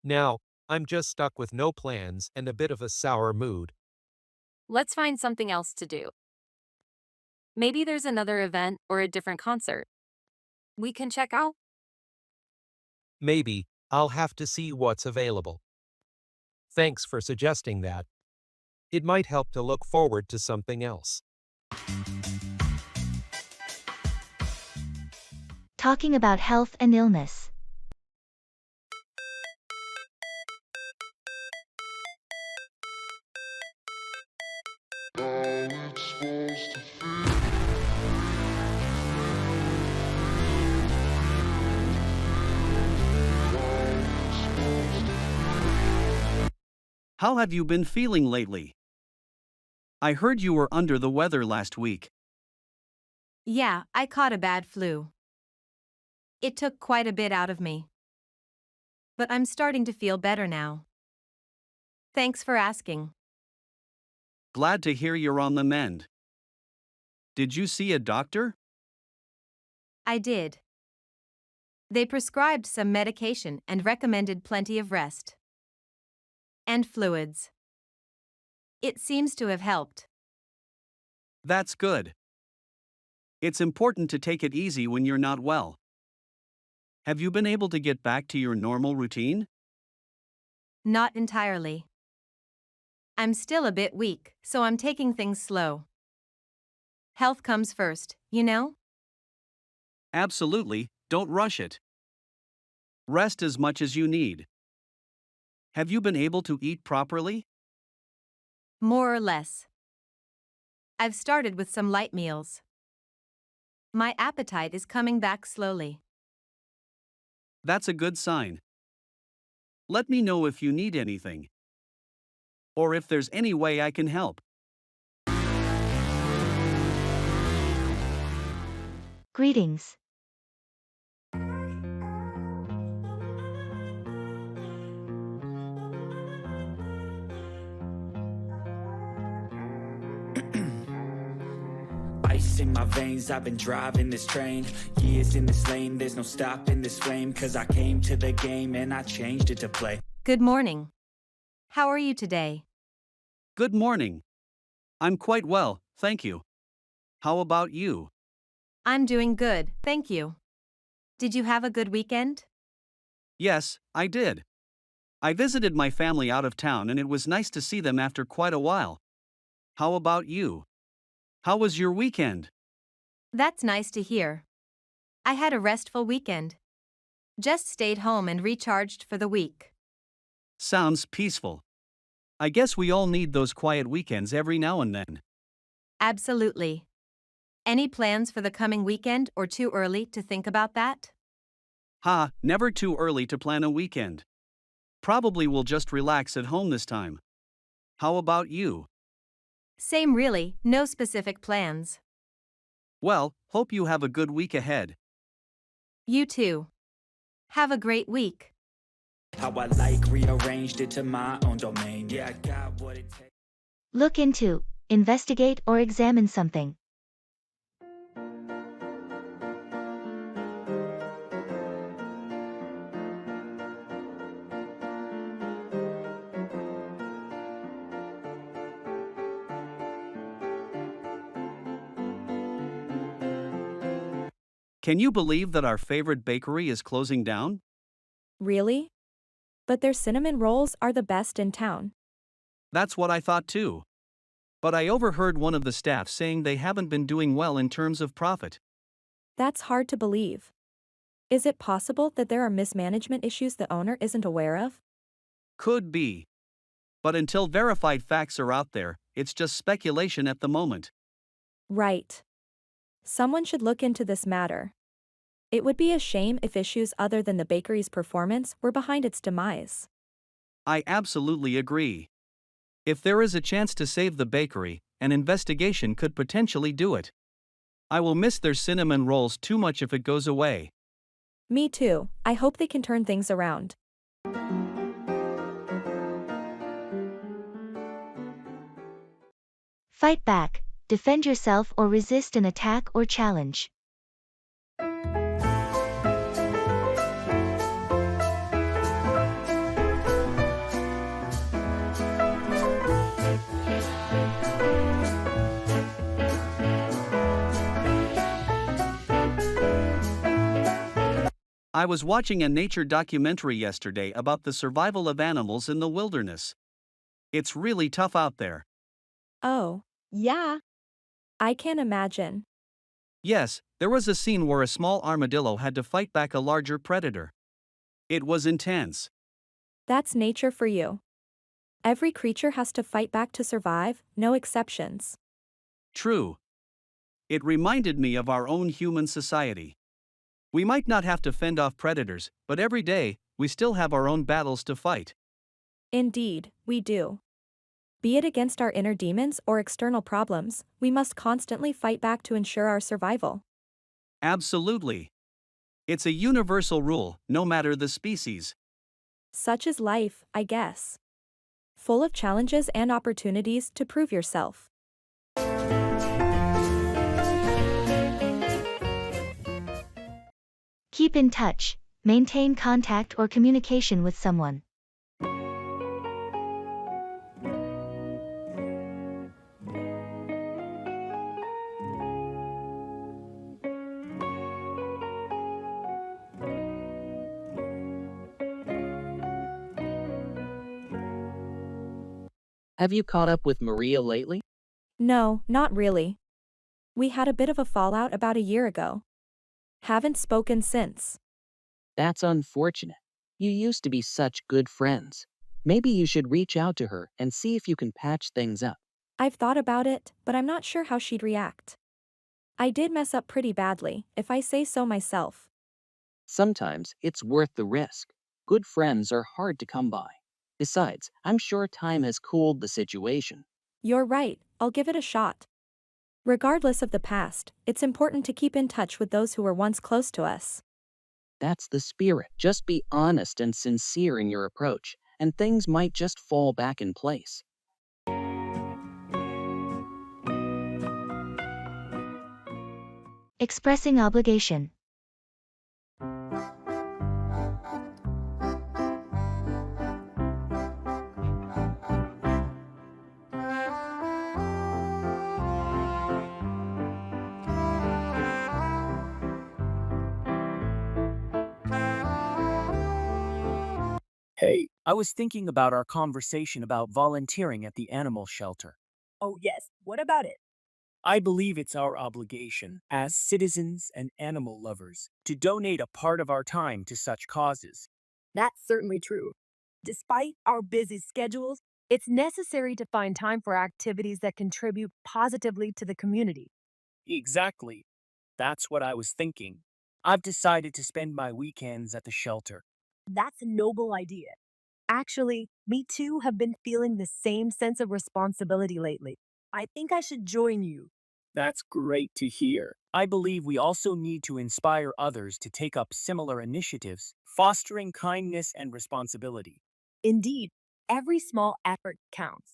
Now, I'm just stuck with no plans and a bit of a sour mood. Let's find something else to do. Maybe there's another event or a different concert we can check out. Maybe I'll have to see what's available. Thanks for suggesting that. It might help to look forward to something else. Talking about health and illness. How have you been feeling lately? I heard you were under the weather last week. Yeah, I caught a bad flu. It took quite a bit out of me. But I'm starting to feel better now. Thanks for asking. Glad to hear you're on the mend. Did you see a doctor? I did. They prescribed some medication and recommended plenty of rest. And fluids. It seems to have helped. That's good. It's important to take it easy when you're not well. Have you been able to get back to your normal routine? Not entirely. I'm still a bit weak, so I'm taking things slow. Health comes first, you know? Absolutely, don't rush it. Rest as much as you need. Have you been able to eat properly? More or less. I've started with some light meals. My appetite is coming back slowly. That's a good sign. Let me know if you need anything. Or if there's any way I can help. Greetings. Ice in my veins, I've been driving this train. Years in this lane, there's no stopping this flame. Cause I came to the game and I changed it to play. Good morning. How are you today? Good morning. I'm quite well, thank you. How about you? I'm doing good, thank you. Did you have a good weekend? Yes, I did. I visited my family out of town and it was nice to see them after quite a while. How about you? How was your weekend? That's nice to hear. I had a restful weekend. Just stayed home and recharged for the week. Sounds peaceful. I guess we all need those quiet weekends every now and then. Absolutely. Any plans for the coming weekend or too early to think about that? Never too early to plan a weekend. Probably will just relax at home this time. How about you? Same really, no specific plans. Well, hope you have a good week ahead. You too. Have a great week. How I like rearranged it to my own domain. Yeah, I got what it takes. Look into, investigate or examine something. Can you believe that our favorite bakery is closing down? Really? But their cinnamon rolls are the best in town. That's what I thought too. But I overheard one of the staff saying they haven't been doing well in terms of profit. That's hard to believe. Is it possible that there are mismanagement issues the owner isn't aware of? Could be. But until verified facts are out there, it's just speculation at the moment. Right. Someone should look into this matter. It would be a shame if issues other than the bakery's performance were behind its demise. I absolutely agree. If there is a chance to save the bakery, an investigation could potentially do it. I will miss their cinnamon rolls too much if it goes away. Me too. I hope they can turn things around. Fight back, defend yourself or resist an attack or challenge. I was watching a nature documentary yesterday about the survival of animals in the wilderness. It's really tough out there. Oh, yeah. I can imagine. Yes, there was a scene where a small armadillo had to fight back a larger predator. It was intense. That's nature for you. Every creature has to fight back to survive, no exceptions. True. It reminded me of our own human society. We might not have to fend off predators, but every day, we still have our own battles to fight. Indeed, we do. Be it against our inner demons or external problems, we must constantly fight back to ensure our survival. Absolutely. It's a universal rule, no matter the species. Such is life, I guess. Full of challenges and opportunities to prove yourself. Keep in touch, maintain contact or communication with someone. Have you caught up with Maria lately? No, not really. We had a bit of a fallout about a year ago. Haven't spoken since. That's unfortunate. You used to be such good friends. Maybe you should reach out to her and see if you can patch things up. I've thought about it, but I'm not sure how she'd react. I did mess up pretty badly, if I say so myself. Sometimes it's worth the risk. Good friends are hard to come by. Besides, I'm sure time has cooled the situation. You're right, I'll give it a shot. Regardless of the past, it's important to keep in touch with those who were once close to us. That's the spirit. Just be honest and sincere in your approach, and things might just fall back in place. Expressing obligation. Hey, I was thinking about our conversation about volunteering at the animal shelter. Oh, yes. What about it? I believe it's our obligation, as citizens and animal lovers, to donate a part of our time to such causes. That's certainly true. Despite our busy schedules, it's necessary to find time for activities that contribute positively to the community. Exactly. That's what I was thinking. I've decided to spend my weekends at the shelter. That's a noble idea. Actually, me too have been feeling the same sense of responsibility lately. I think I should join you. That's great to hear. I believe we also need to inspire others to take up similar initiatives, fostering kindness and responsibility. Indeed, every small effort counts.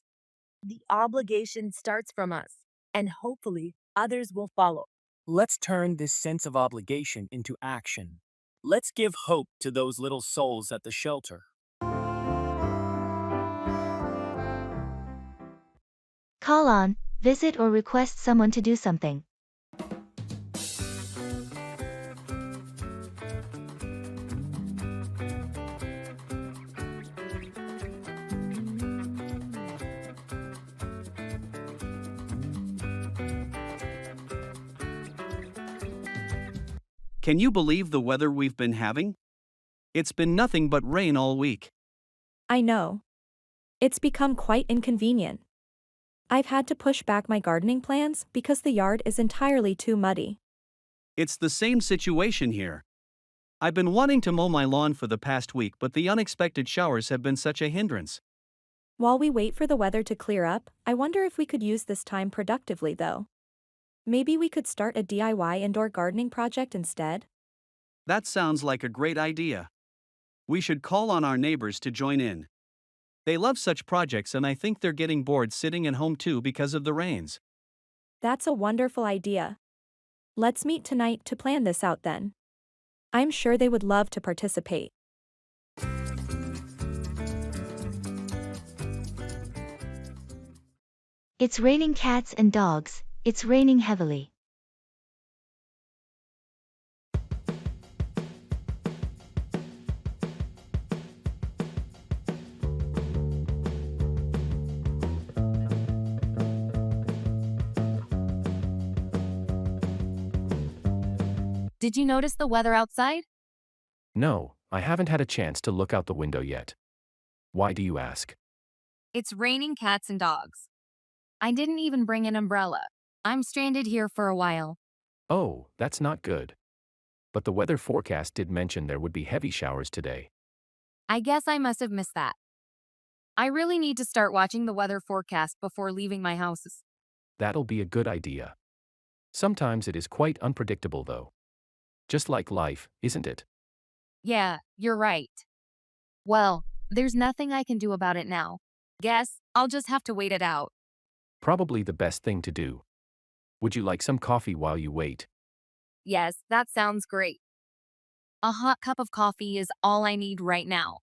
The obligation starts from us, and hopefully others will follow. Let's turn this sense of obligation into action. Let's give hope to those little souls at the shelter. Call on, visit or request someone to do something. Can you believe the weather we've been having? It's been nothing but rain all week. I know. It's become quite inconvenient. I've had to push back my gardening plans because the yard is entirely too muddy. It's the same situation here. I've been wanting to mow my lawn for the past week, but the unexpected showers have been such a hindrance. While we wait for the weather to clear up, I wonder if we could use this time productively though. Maybe we could start a DIY indoor gardening project instead? That sounds like a great idea. We should call on our neighbors to join in. They love such projects, and I think they're getting bored sitting at home too because of the rains. That's a wonderful idea. Let's meet tonight to plan this out then. I'm sure they would love to participate. It's raining cats and dogs, it's raining heavily. Did you notice the weather outside? No, I haven't had a chance to look out the window yet. Why do you ask? It's raining cats and dogs. I didn't even bring an umbrella. I'm stranded here for a while. Oh, that's not good. But the weather forecast did mention there would be heavy showers today. I guess I must have missed that. I really need to start watching the weather forecast before leaving my house. That'll be a good idea. Sometimes it is quite unpredictable though. Just like life, isn't it? Yeah, you're right. Well, there's nothing I can do about it now. Guess I'll just have to wait it out. Probably the best thing to do. Would you like some coffee while you wait? Yes, that sounds great. A hot cup of coffee is all I need right now.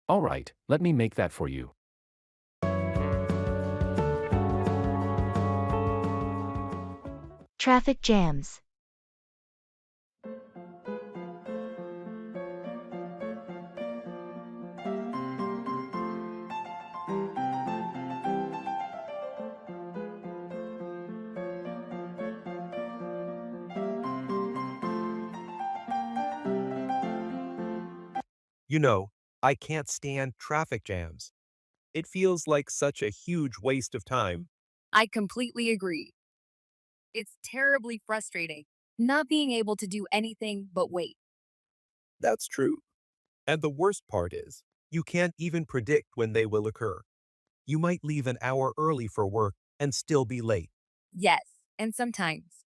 All right, let me make that for you. Traffic jams. You know, I can't stand traffic jams. It feels like such a huge waste of time. I completely agree. It's terribly frustrating not being able to do anything but wait. That's true. And the worst part is, you can't even predict when they will occur. You might leave an hour early for work and still be late. Yes, and sometimes,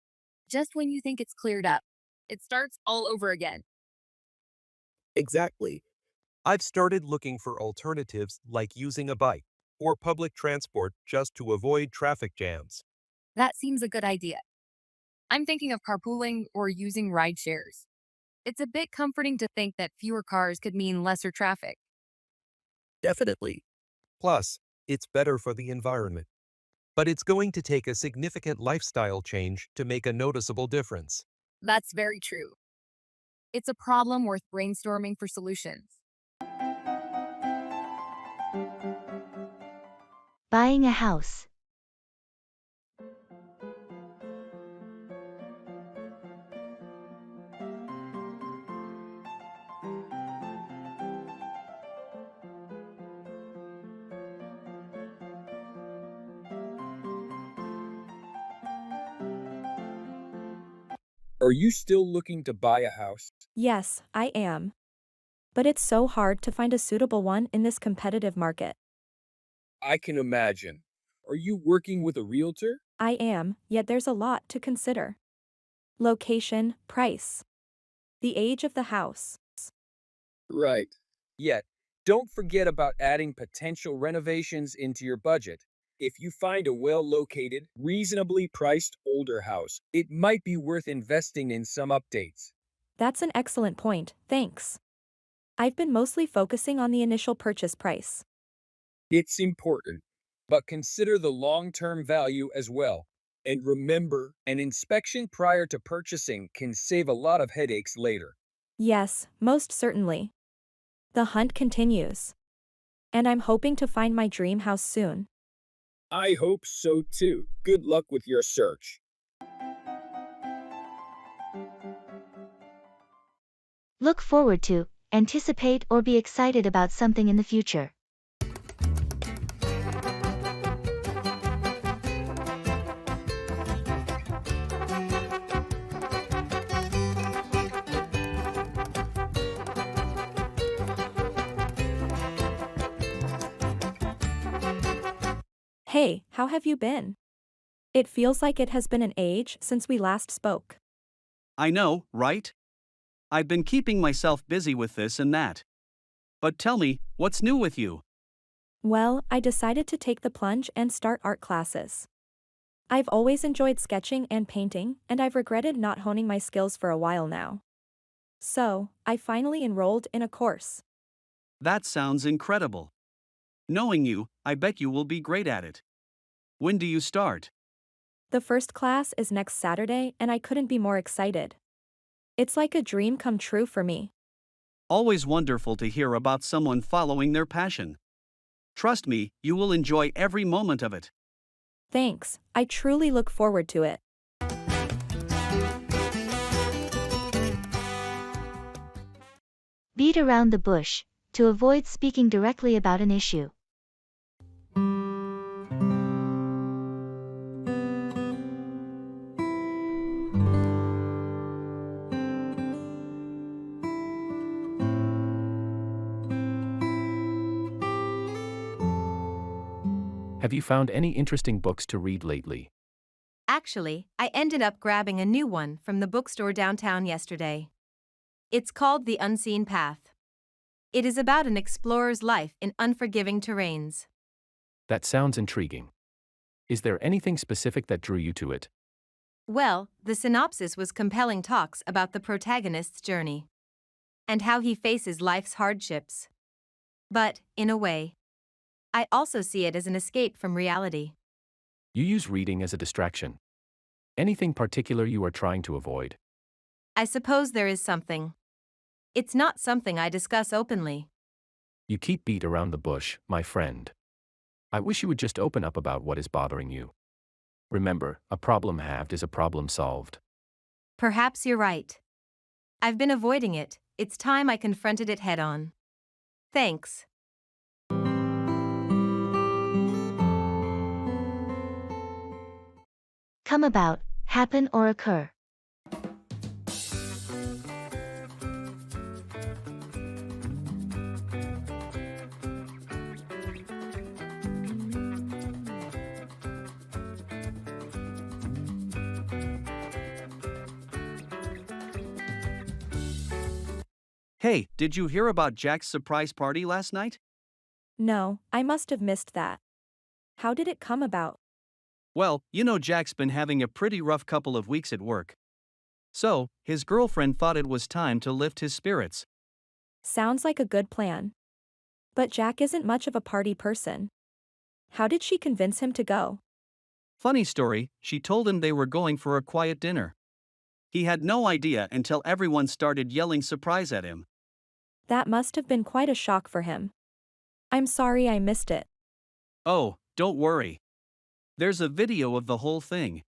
just when you think it's cleared up, it starts all over again. Exactly. I've started looking for alternatives like using a bike or public transport just to avoid traffic jams. That seems a good idea. I'm thinking of carpooling or using ride shares. It's a bit comforting to think that fewer cars could mean lesser traffic. Definitely. Plus, it's better for the environment. But it's going to take a significant lifestyle change to make a noticeable difference. That's very true. It's a problem worth brainstorming for solutions. Buying a house. Are you still looking to buy a house? Yes, I am. But it's so hard to find a suitable one in this competitive market. I can imagine. Are you working with a realtor? I am, yet there's a lot to consider. Location, price, the age of the house. Right. Yet, don't forget about adding potential renovations into your budget. If you find a well-located, reasonably priced older house, it might be worth investing in some updates. That's an excellent point, thanks. I've been mostly focusing on the initial purchase price. It's important, but consider the long-term value as well. And remember, an inspection prior to purchasing can save a lot of headaches later. Yes, most certainly. The hunt continues. And I'm hoping to find my dream house soon. I hope so too. Good luck with your search. Look forward to, anticipate or be excited about something in the future. Hey, how have you been? It feels like it has been an age since we last spoke. I know, right? I've been keeping myself busy with this and that. But tell me, what's new with you? Well, I decided to take the plunge and start art classes. I've always enjoyed sketching and painting, and I've regretted not honing my skills for a while now. So, I finally enrolled in a course. That sounds incredible. Knowing you, I bet you will be great at it. When do you start? The first class is next Saturday, and I couldn't be more excited. It's like a dream come true for me. Always wonderful to hear about someone following their passion. Trust me, you will enjoy every moment of it. Thanks, I truly look forward to it. Beat around the bush, to avoid speaking directly about an issue. Have you found any interesting books to read lately? Actually, I ended up grabbing a new one from the bookstore downtown yesterday. It's called The Unseen Path. It is about an explorer's life in unforgiving terrains. That sounds intriguing. Is there anything specific that drew you to it? Well, the synopsis was compelling talks about the protagonist's journey and how he faces life's hardships. But, in a way, I also see it as an escape from reality. You use reading as a distraction. Anything particular you are trying to avoid? I suppose there is something. It's not something I discuss openly. You keep beat around the bush, my friend. I wish you would just open up about what is bothering you. Remember, a problem halved is a problem solved. Perhaps you're right. I've been avoiding it. It's time I confronted it head on. Thanks. Come about, happen or occur. Hey, did you hear about Jack's surprise party last night? No, I must have missed that. How did it come about? Well, you know Jack's been having a pretty rough couple of weeks at work. So, his girlfriend thought it was time to lift his spirits. Sounds like a good plan. But Jack isn't much of a party person. How did she convince him to go? Funny story, she told him they were going for a quiet dinner. He had no idea until everyone started yelling surprise at him. That must have been quite a shock for him. I'm sorry I missed it. Oh, don't worry. There's a video of the whole thing.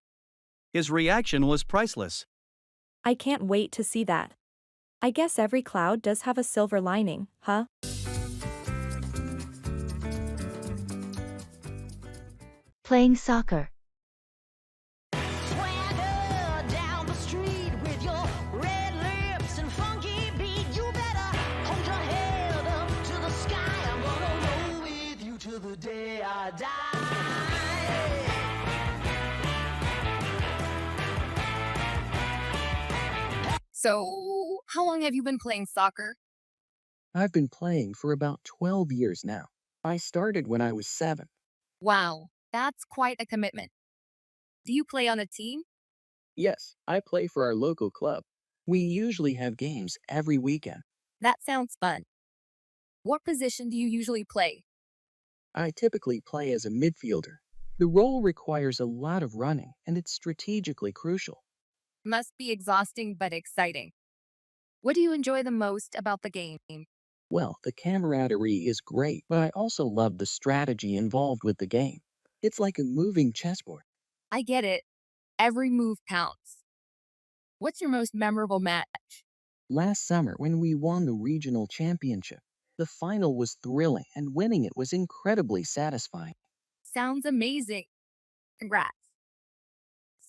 His reaction was priceless. I can't wait to see that. I guess every cloud does have a silver lining, huh? Playing soccer. So, how long have you been playing soccer? I've been playing for about 12 years now. I started when I was 7. Wow, that's quite a commitment. Do you play on a team? Yes, I play for our local club. We usually have games every weekend. That sounds fun. What position do you usually play? I typically play as a midfielder. The role requires a lot of running, and it's strategically crucial. Must be exhausting but exciting. What do you enjoy the most about the game? Well, the camaraderie is great, but I also love the strategy involved with the game. It's like a moving chessboard. I get it. Every move counts. What's your most memorable match? Last summer, when we won the regional championship, the final was thrilling, and winning it was incredibly satisfying. Sounds amazing. Congrats.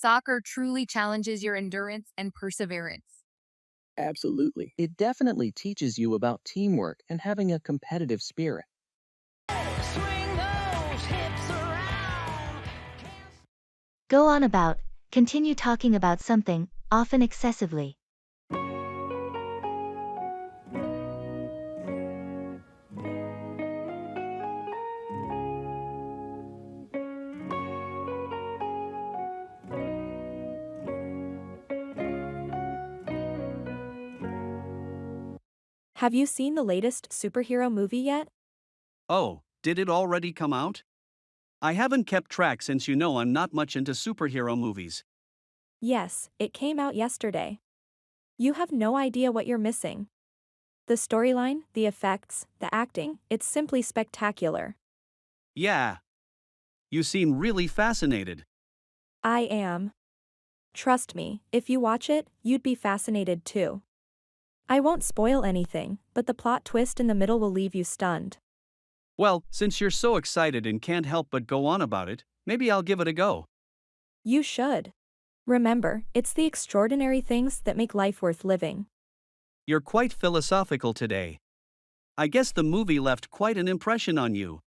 Soccer truly challenges your endurance and perseverance. Absolutely. It definitely teaches you about teamwork and having a competitive spirit. Go on about, continue talking about something, often excessively. Have you seen the latest superhero movie yet? Oh, did it already come out? I haven't kept track since you know I'm not much into superhero movies. Yes, it came out yesterday. You have no idea what you're missing. The storyline, the effects, the acting, it's simply spectacular. Yeah. You seem really fascinated. I am. Trust me, if you watch it, you'd be fascinated too. I won't spoil anything, but the plot twist in the middle will leave you stunned. Well, since you're so excited and can't help but go on about it, maybe I'll give it a go. You should. Remember, it's the extraordinary things that make life worth living. You're quite philosophical today. I guess the movie left quite an impression on you.